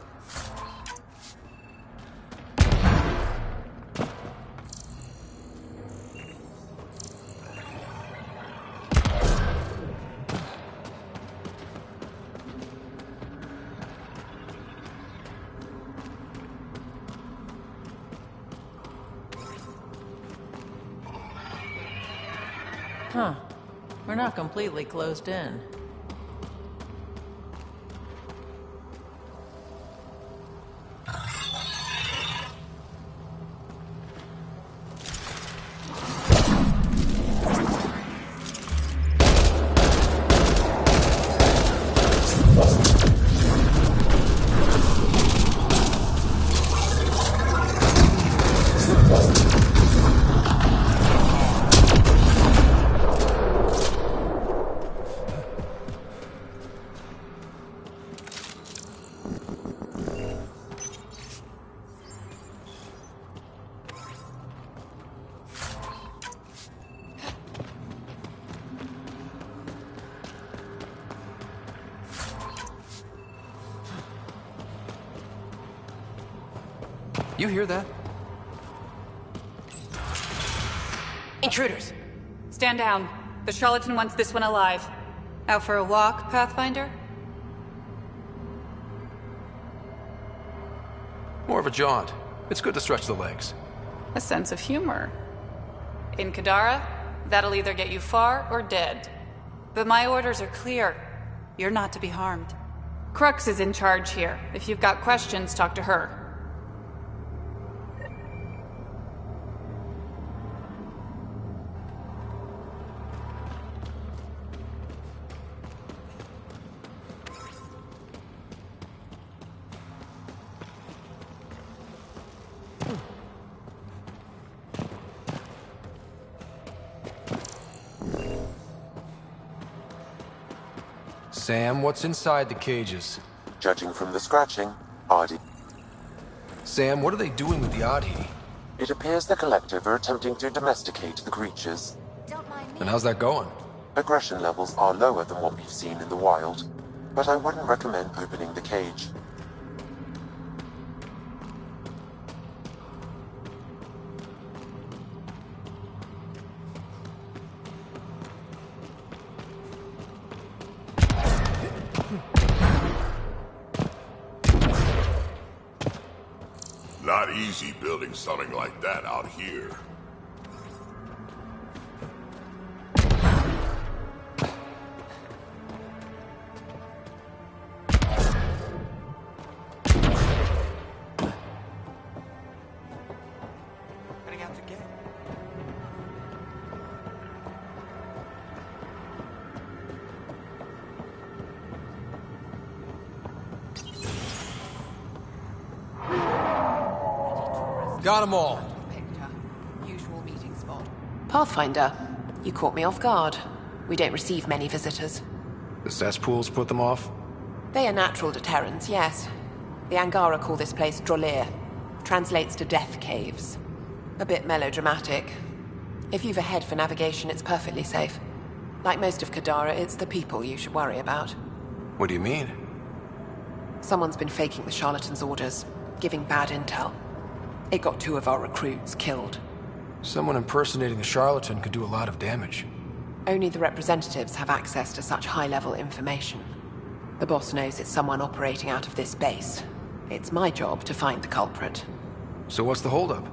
A: Huh. We're not completely closed in.
C: You hear that?
R: Intruders!
S: Stand down. The charlatan wants this one alive. Out for a walk, Pathfinder?
C: More of a jaunt. It's good to stretch the legs.
S: A sense of humor. In Kadara, that'll either get you far or dead. But my orders are clear. You're not to be harmed. Crux is in charge here. If you've got questions, talk to her.
C: Sam, what's inside the cages?
D: Judging from the scratching, Artie.
C: Sam, what are they doing with the Adhi?
D: It appears the Collective are attempting to domesticate the creatures.
C: And how's that going?
D: Aggression levels are lower than what we've seen in the wild, but I wouldn't recommend opening the cage.
B: Not easy building something like that out here.
C: Got them all.
J: Usual meeting spot. Pathfinder, you caught me off guard. We don't receive many visitors.
C: The cesspools put them off?
J: They are natural deterrents, yes. The Angara call this place Drolir. Translates to death caves. A bit melodramatic. If you've a head for navigation, it's perfectly safe. Like most of Kadara, it's the people you should worry about.
C: What do you mean?
J: Someone's been faking the charlatan's orders, giving bad intel. It got 2 of our recruits killed.
C: Someone impersonating the charlatan could do a lot of damage.
J: Only the representatives have access to such high-level information. The boss knows it's someone operating out of this base. It's my job to find the culprit.
C: So what's the holdup?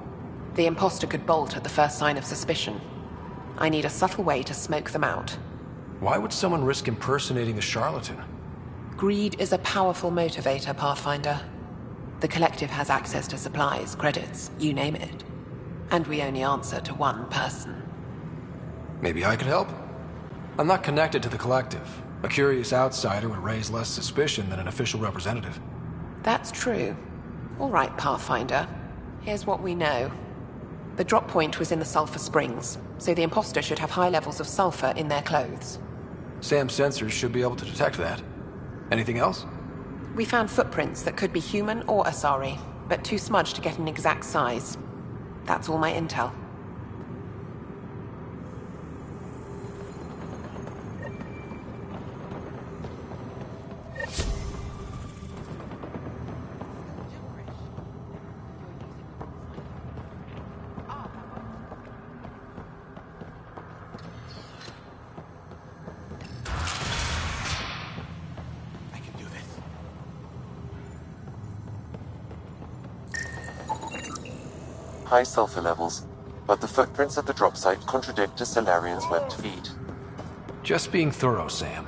J: The imposter could bolt at the first sign of suspicion. I need a subtle way to smoke them out.
C: Why would someone risk impersonating the charlatan?
J: Greed is a powerful motivator, Pathfinder. The Collective has access to supplies, credits, you name it. And we only answer to one person.
C: Maybe I could help? I'm not connected to the Collective. A curious outsider would raise less suspicion than an official representative.
J: That's true. All right, Pathfinder. Here's what we know. The drop point was in the sulfur springs, so the imposter should have high levels of sulfur in their clothes.
C: Sam's sensors should be able to detect that. Anything else?
J: We found footprints that could be human or Asari, but too smudged to get an exact size. That's all my intel.
D: High sulfur levels, but the footprints at the drop site contradict a Solarian's webbed feet.
C: Just being thorough, Sam.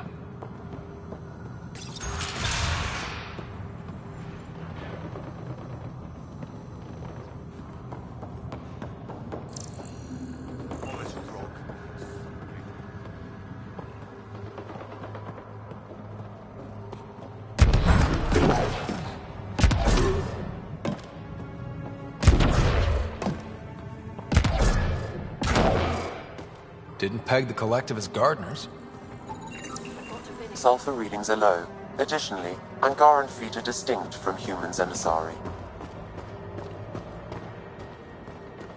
C: Didn't peg the Collective as gardeners.
D: Sulfur readings are low. Additionally, Angaran feet are distinct from humans and Asari.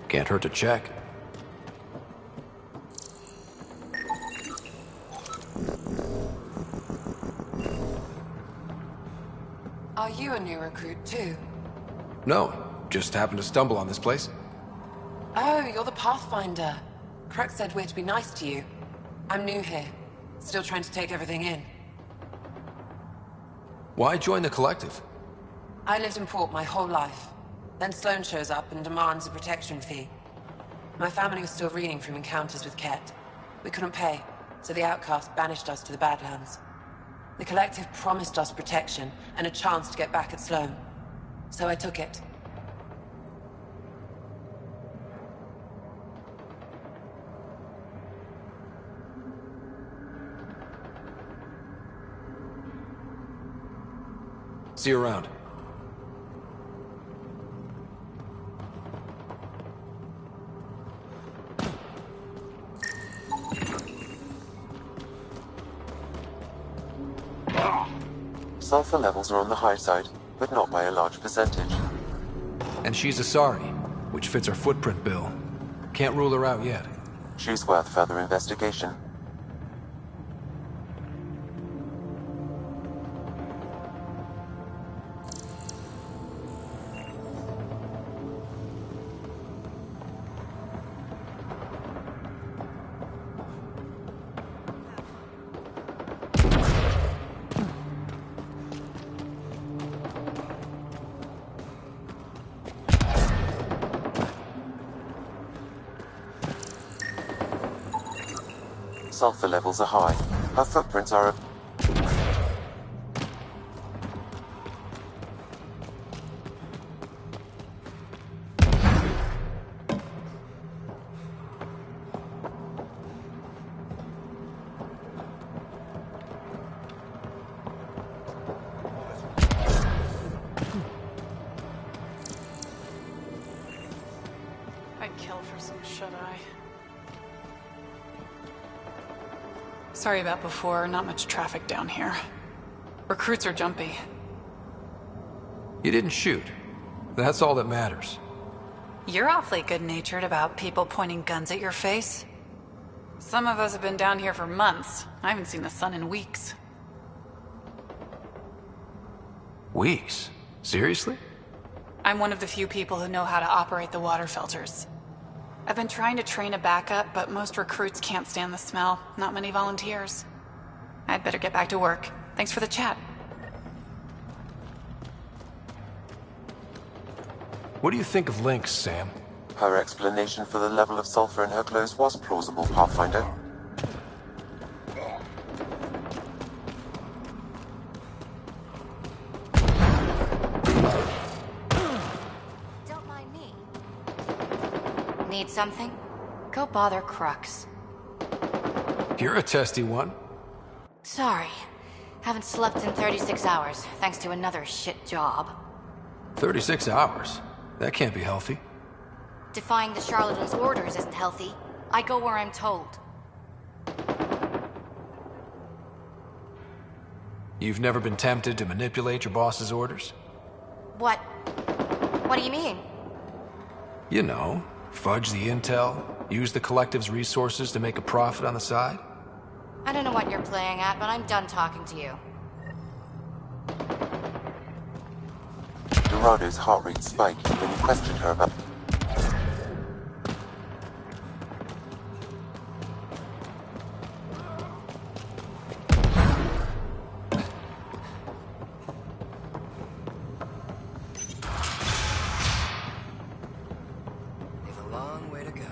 C: Can't hurt to check.
F: Are you a new recruit too?
C: No, Just happened to stumble on this place.
J: Oh, you're the Pathfinder. Crux said we're to be nice to you. I'm new here. Still trying to take everything in.
C: Why join the Collective?
J: I lived in port my whole life. Then Sloan shows up and demands a protection fee. My family was still reeling from encounters with Ket. We couldn't pay, so the Outcast banished us to the Badlands. The Collective promised us protection and a chance to get back at Sloan. So I took it.
C: See you around.
D: Sulfur levels are on the high side, but not by a large percentage.
C: And she's Asari, which fits our footprint bill. Can't rule her out yet.
D: She's worth further investigation. Sulfur levels are high. Her footprints are
S: I'd kill for some shut-eye. Sorry about before, not much traffic down here. Recruits are jumpy.
C: You didn't shoot. That's all that matters.
S: You're awfully good-natured about people pointing guns at your face. Some of us have been down here for months. I haven't seen the sun in weeks.
C: Weeks? Seriously?
S: I'm one of the few people who know how to operate the water filters. I've been trying to train a backup, but most recruits can't stand the smell. Not many volunteers. I'd better get back to work. Thanks for the chat.
C: What do you think of Lynx, Sam?
D: her explanation for the level of sulfur in her clothes was plausible, Pathfinder.
L: Need something? Go bother Crux.
C: You're a testy one.
L: Sorry. Haven't slept in 36 hours, thanks to another shit job.
C: 36 hours? That can't be healthy.
L: Defying the charlatan's orders isn't healthy. I go where I'm told.
C: You've never been tempted to manipulate your boss's orders?
L: What? What do you mean?
C: You know, fudge the intel, use the collective's resources to make a profit on the side.
L: I don't know what you're playing at, but I'm done talking to you.
D: Dorado's heart rate spiked when you questioned her about...
G: We've a long way to go.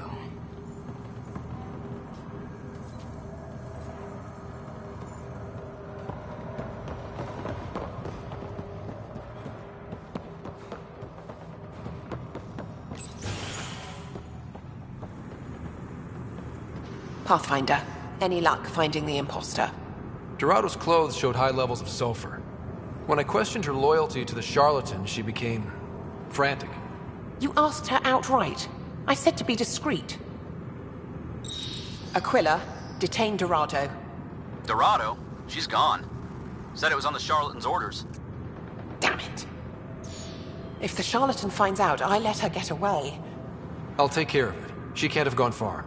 U: Pathfinder, any luck finding the imposter?
C: Dorado's clothes showed high levels of sulfur. When I questioned her loyalty to the charlatan, she became frantic.
U: You asked her outright. I said to be discreet. Aquila, detain Dorado.
H: Dorado? She's gone. Said it was on the charlatan's orders.
U: Damn it. If the charlatan finds out I let her get away...
C: I'll take care of it. She can't have gone far.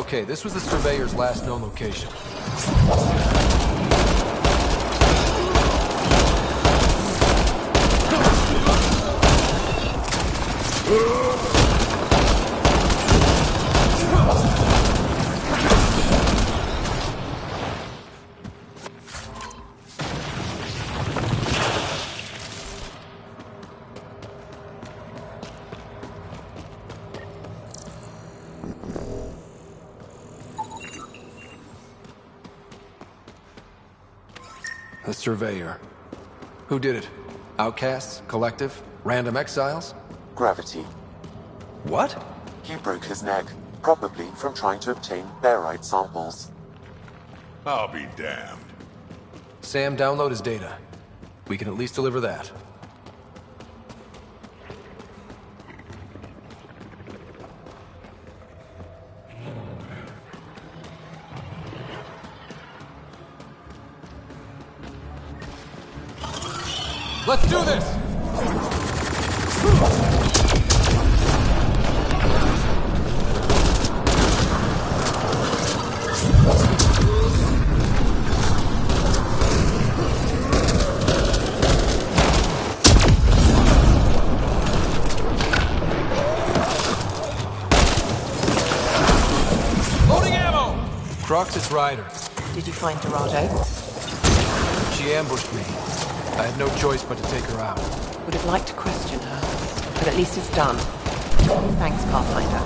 C: Okay, this was the Surveyor's last known location. The Surveyor. Who did it? Outcasts? Collective? Random exiles?
D: Gravity.
C: What?
D: He broke his neck, probably from trying to obtain barite samples.
B: I'll be damned.
C: Sam, download his data. We can at least deliver that. Let's do this! Loading ammo! Crux, it's Ryder.
U: Did you find Dorado?
C: She ambushed me. I had no choice but to take her out.
U: Would have liked to question her, but at least it's done. Thanks, Pathfinder.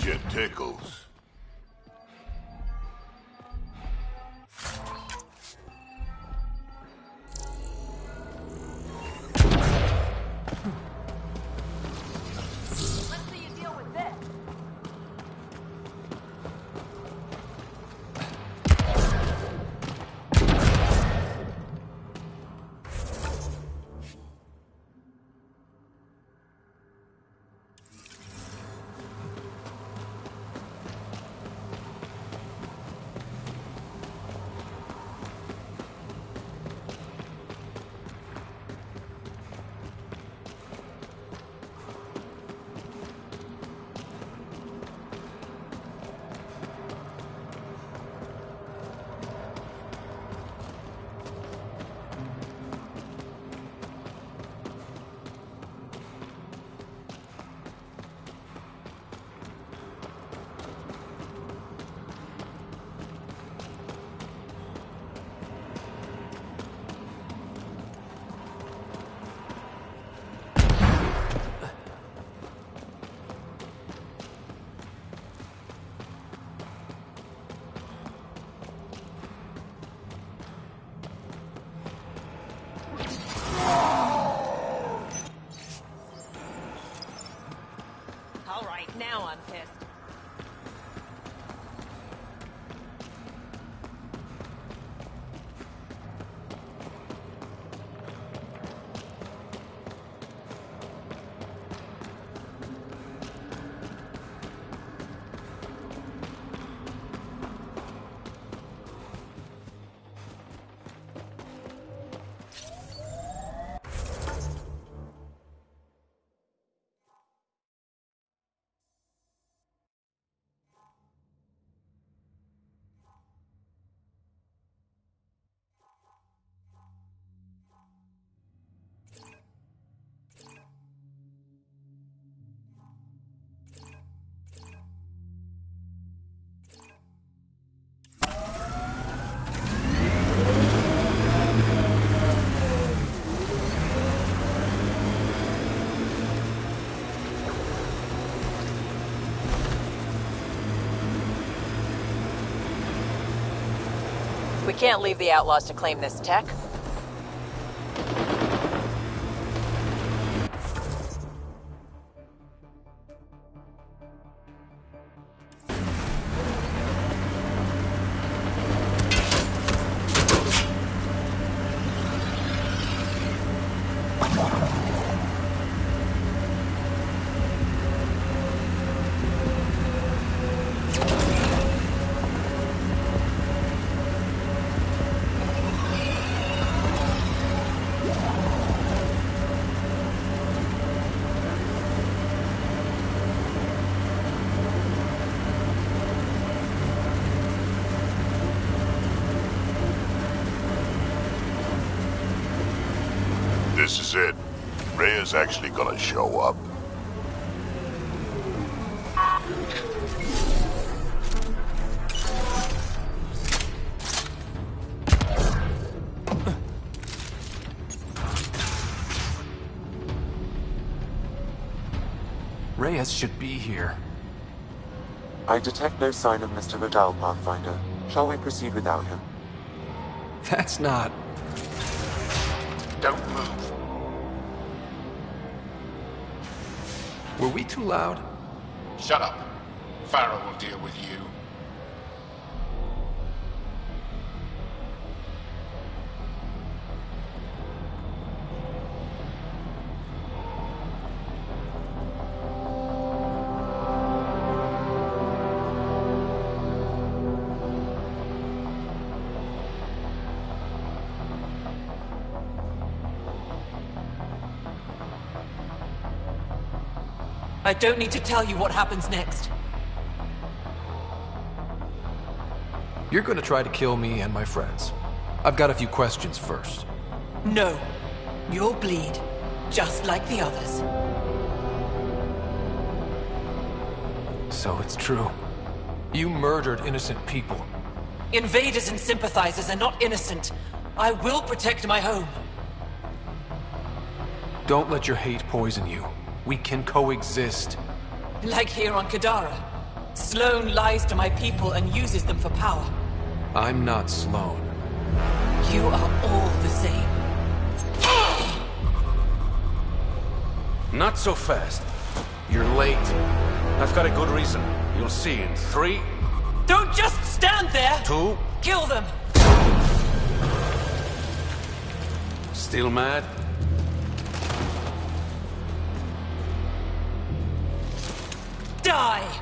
B: Shit tickles.
N: Now I'm pissed.
A: We can't leave the outlaws to claim this tech.
B: This is it. Rhea's actually gonna show up.
C: Reyes should be here.
D: I detect no sign of Mr. Vidal, Pathfinder. Shall we proceed without him?
C: That's not...
K: Don't move.
C: Were we too loud?
K: Shut up. Farrow will deal with you.
G: I don't need to tell you what happens next.
C: You're gonna try to kill me and my friends. I've got a few questions first.
G: No. You'll bleed, just like the others.
C: So it's true. You murdered innocent people.
G: Invaders and sympathizers are not innocent. I will protect my home.
C: Don't let your hate poison you. We can coexist.
G: Like here on Kadara. Sloane lies to my people and uses them for power.
C: I'm not Sloane.
G: You are all the same.
T: Not so fast. You're late. I've got a good reason. You'll see in 3...
G: Don't just stand there!
T: 2...
G: Kill them!
T: Still mad?
G: Die!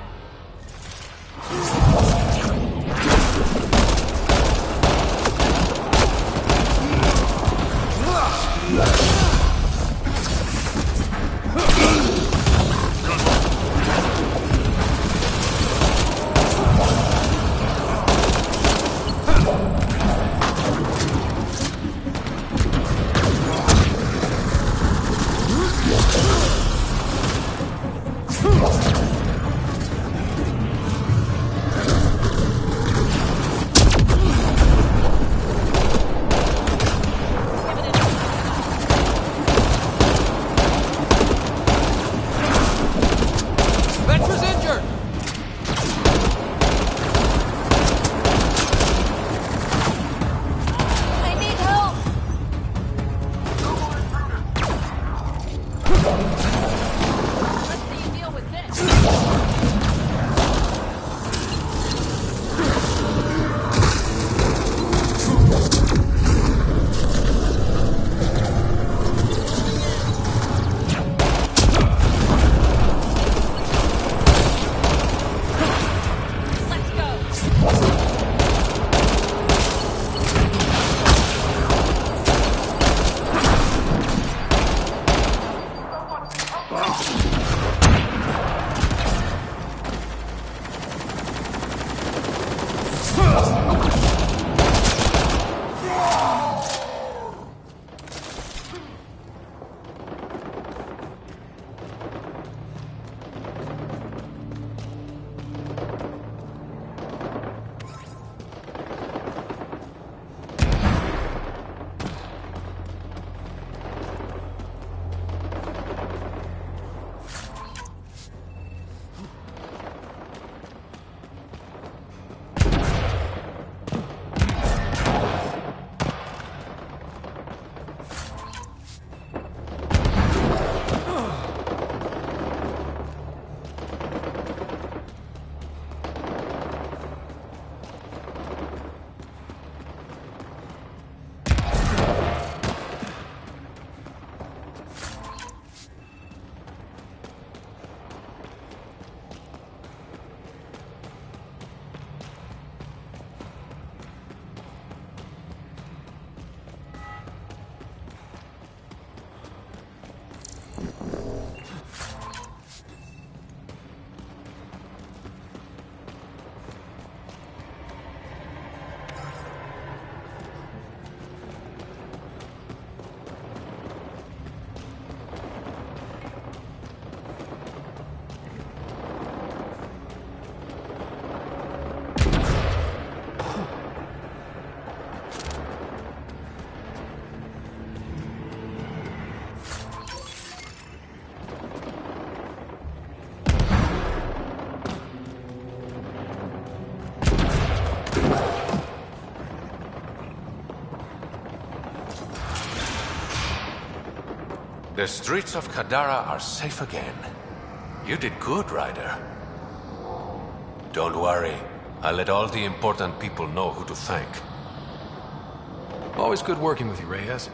T: The streets of Kadara are safe again. You did good, Ryder. Don't worry. I'll let all the important people know who to thank.
C: Always good working with you, Reyes.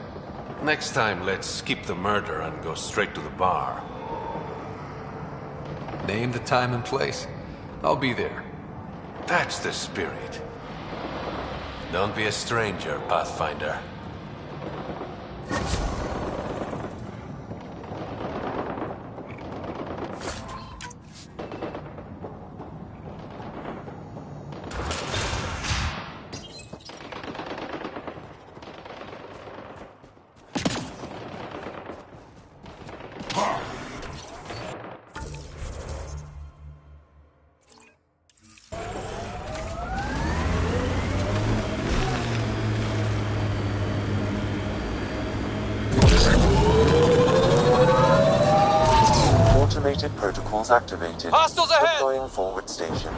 T: Next time, let's skip the murder and go straight to the bar.
C: Name the time and place. I'll be there.
T: That's the spirit. Don't be a stranger, Pathfinder.
D: Automated protocols activated.
I: Hostiles ahead!
D: Deploying forward station.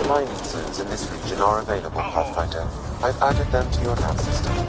D: Mining zones in this region are available, Pathfinder. I've added them to your nav system.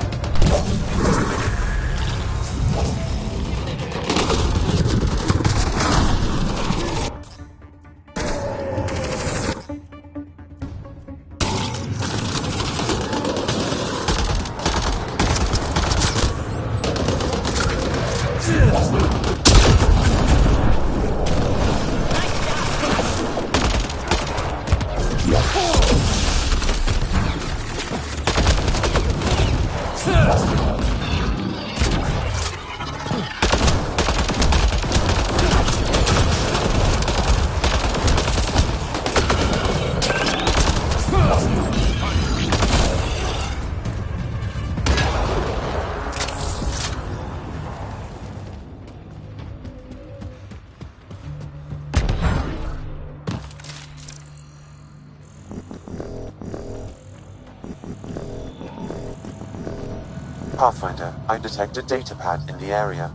D: Pathfinder, I detect a data pad in the area.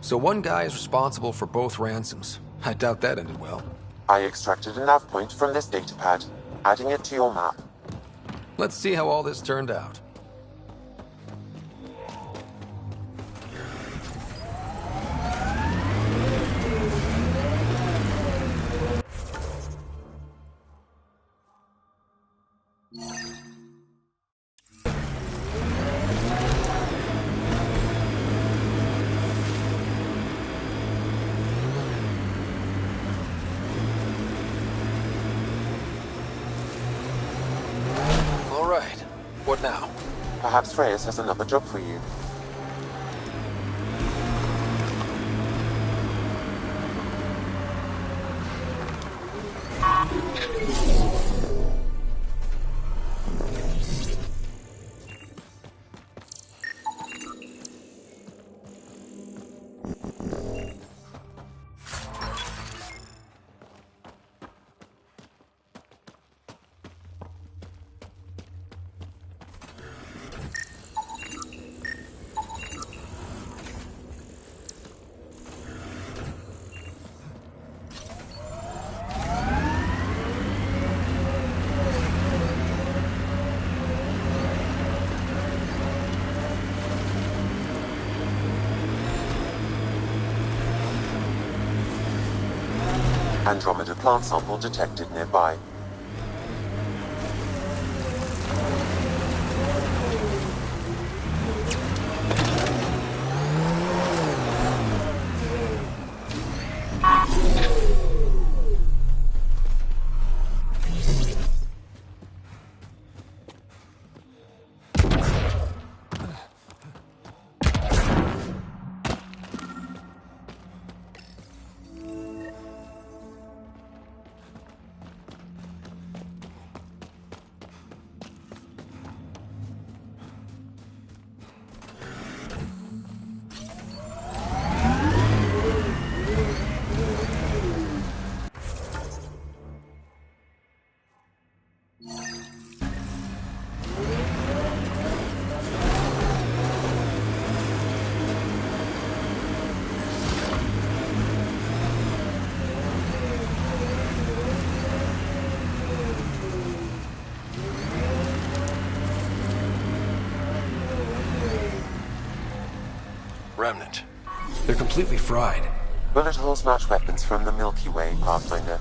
C: So one guy is responsible for both ransoms. I doubt that ended well.
D: I extracted a nav point from this data pad, adding it to your map.
C: Let's see how all this turned out. What now?
D: Perhaps Reyes has another job for you. Andromeda plant sample detected nearby.
C: remnant. They're completely fried.
D: Bullet holes match weapons from the Milky Way, Pathfinder.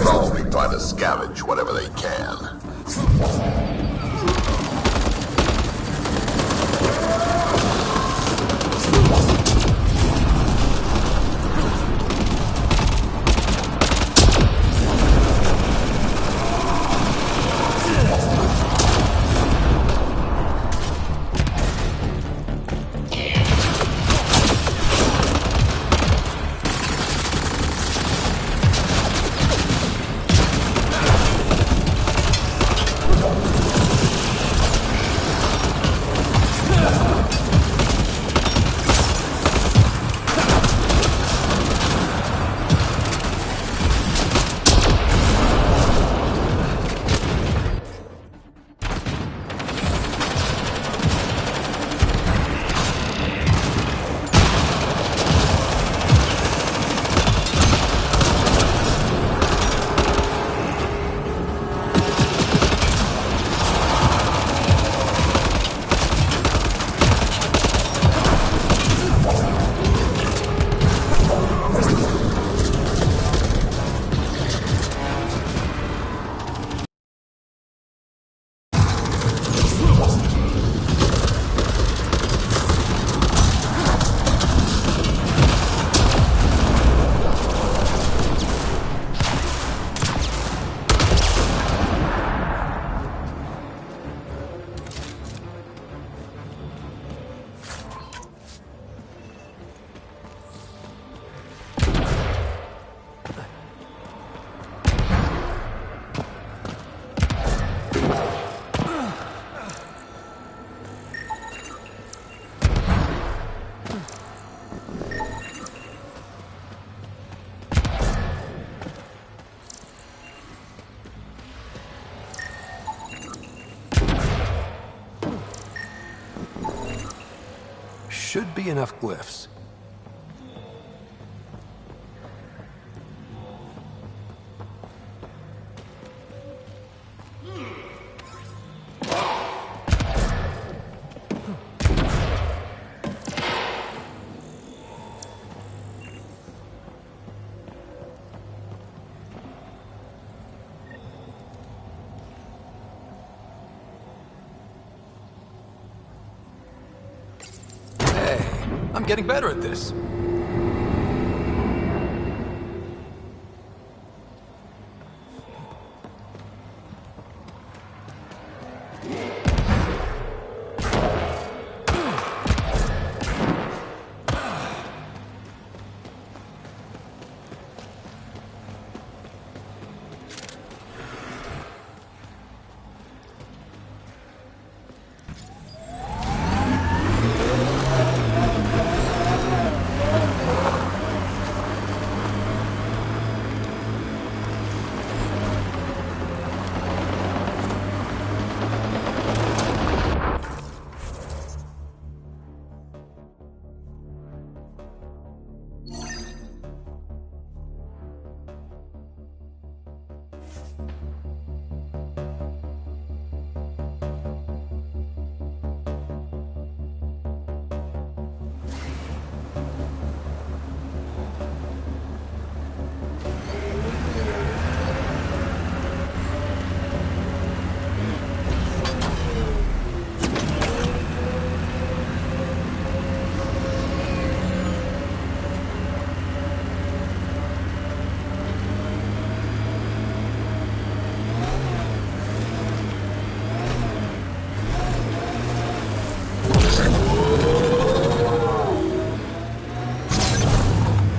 B: Probably trying to scavenge whatever they can.
C: Should be enough glyphs. I'm getting better at this.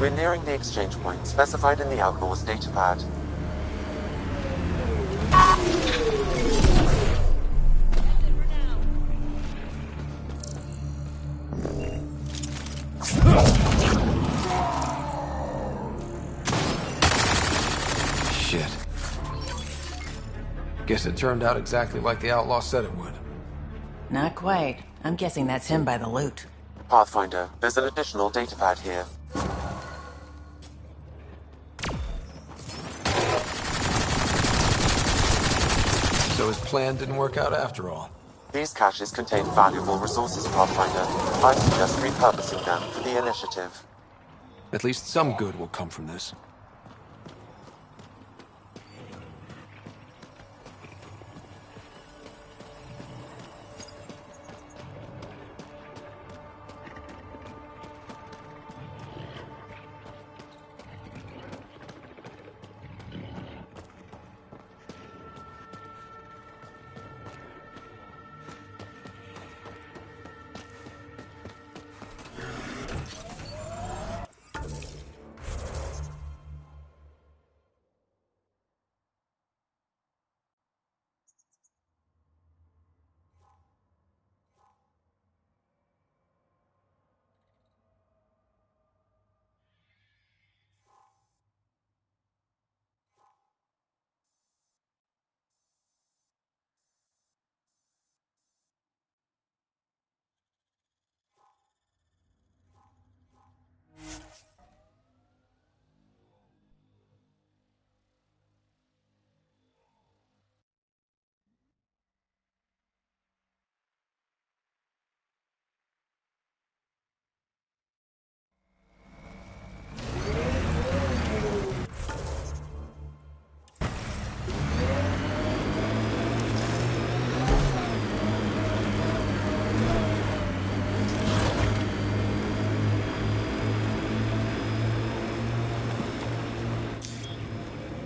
D: We're nearing the exchange point specified in the Outlaw's datapad.
C: Shit. Guess it turned out exactly like the outlaw said it would.
A: Not quite. I'm guessing that's him by the loot.
D: Pathfinder, there's an additional datapad here.
C: So his plan didn't work out after all.
D: These caches contain valuable resources, Pathfinder. I suggest repurposing them for the initiative.
C: At least some good will come from this.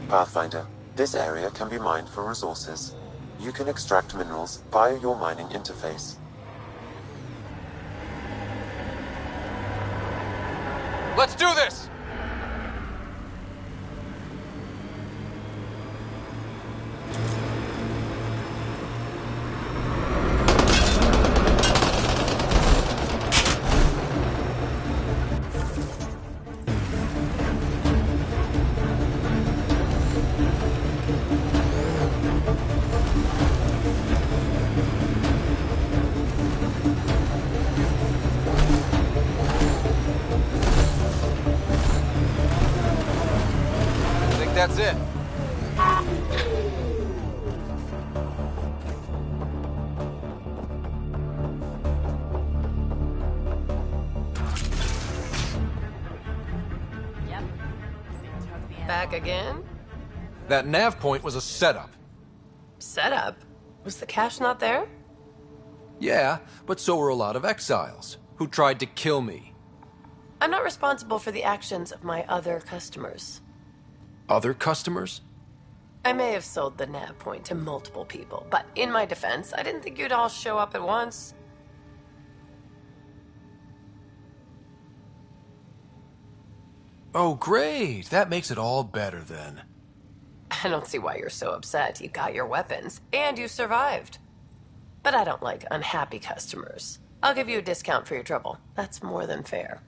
D: Pathfinder, this area can be mined for resources. You can extract minerals via your mining interface.
C: Let's do this! That's it.
U: Back again?
C: That nav point was a setup.
U: Setup? Was the cache not there?
C: Yeah, but so were a lot of exiles who tried to kill me.
U: I'm not responsible for the actions of my other customers.
C: Other customers?
U: I may have sold the nav point to multiple people, but in my defense, I didn't think you'd all show up at once.
C: Oh, great. That makes it all better then.
U: I don't see why you're so upset. You got your weapons, and you survived. But I don't like unhappy customers. I'll give you a discount for your trouble. That's more than fair.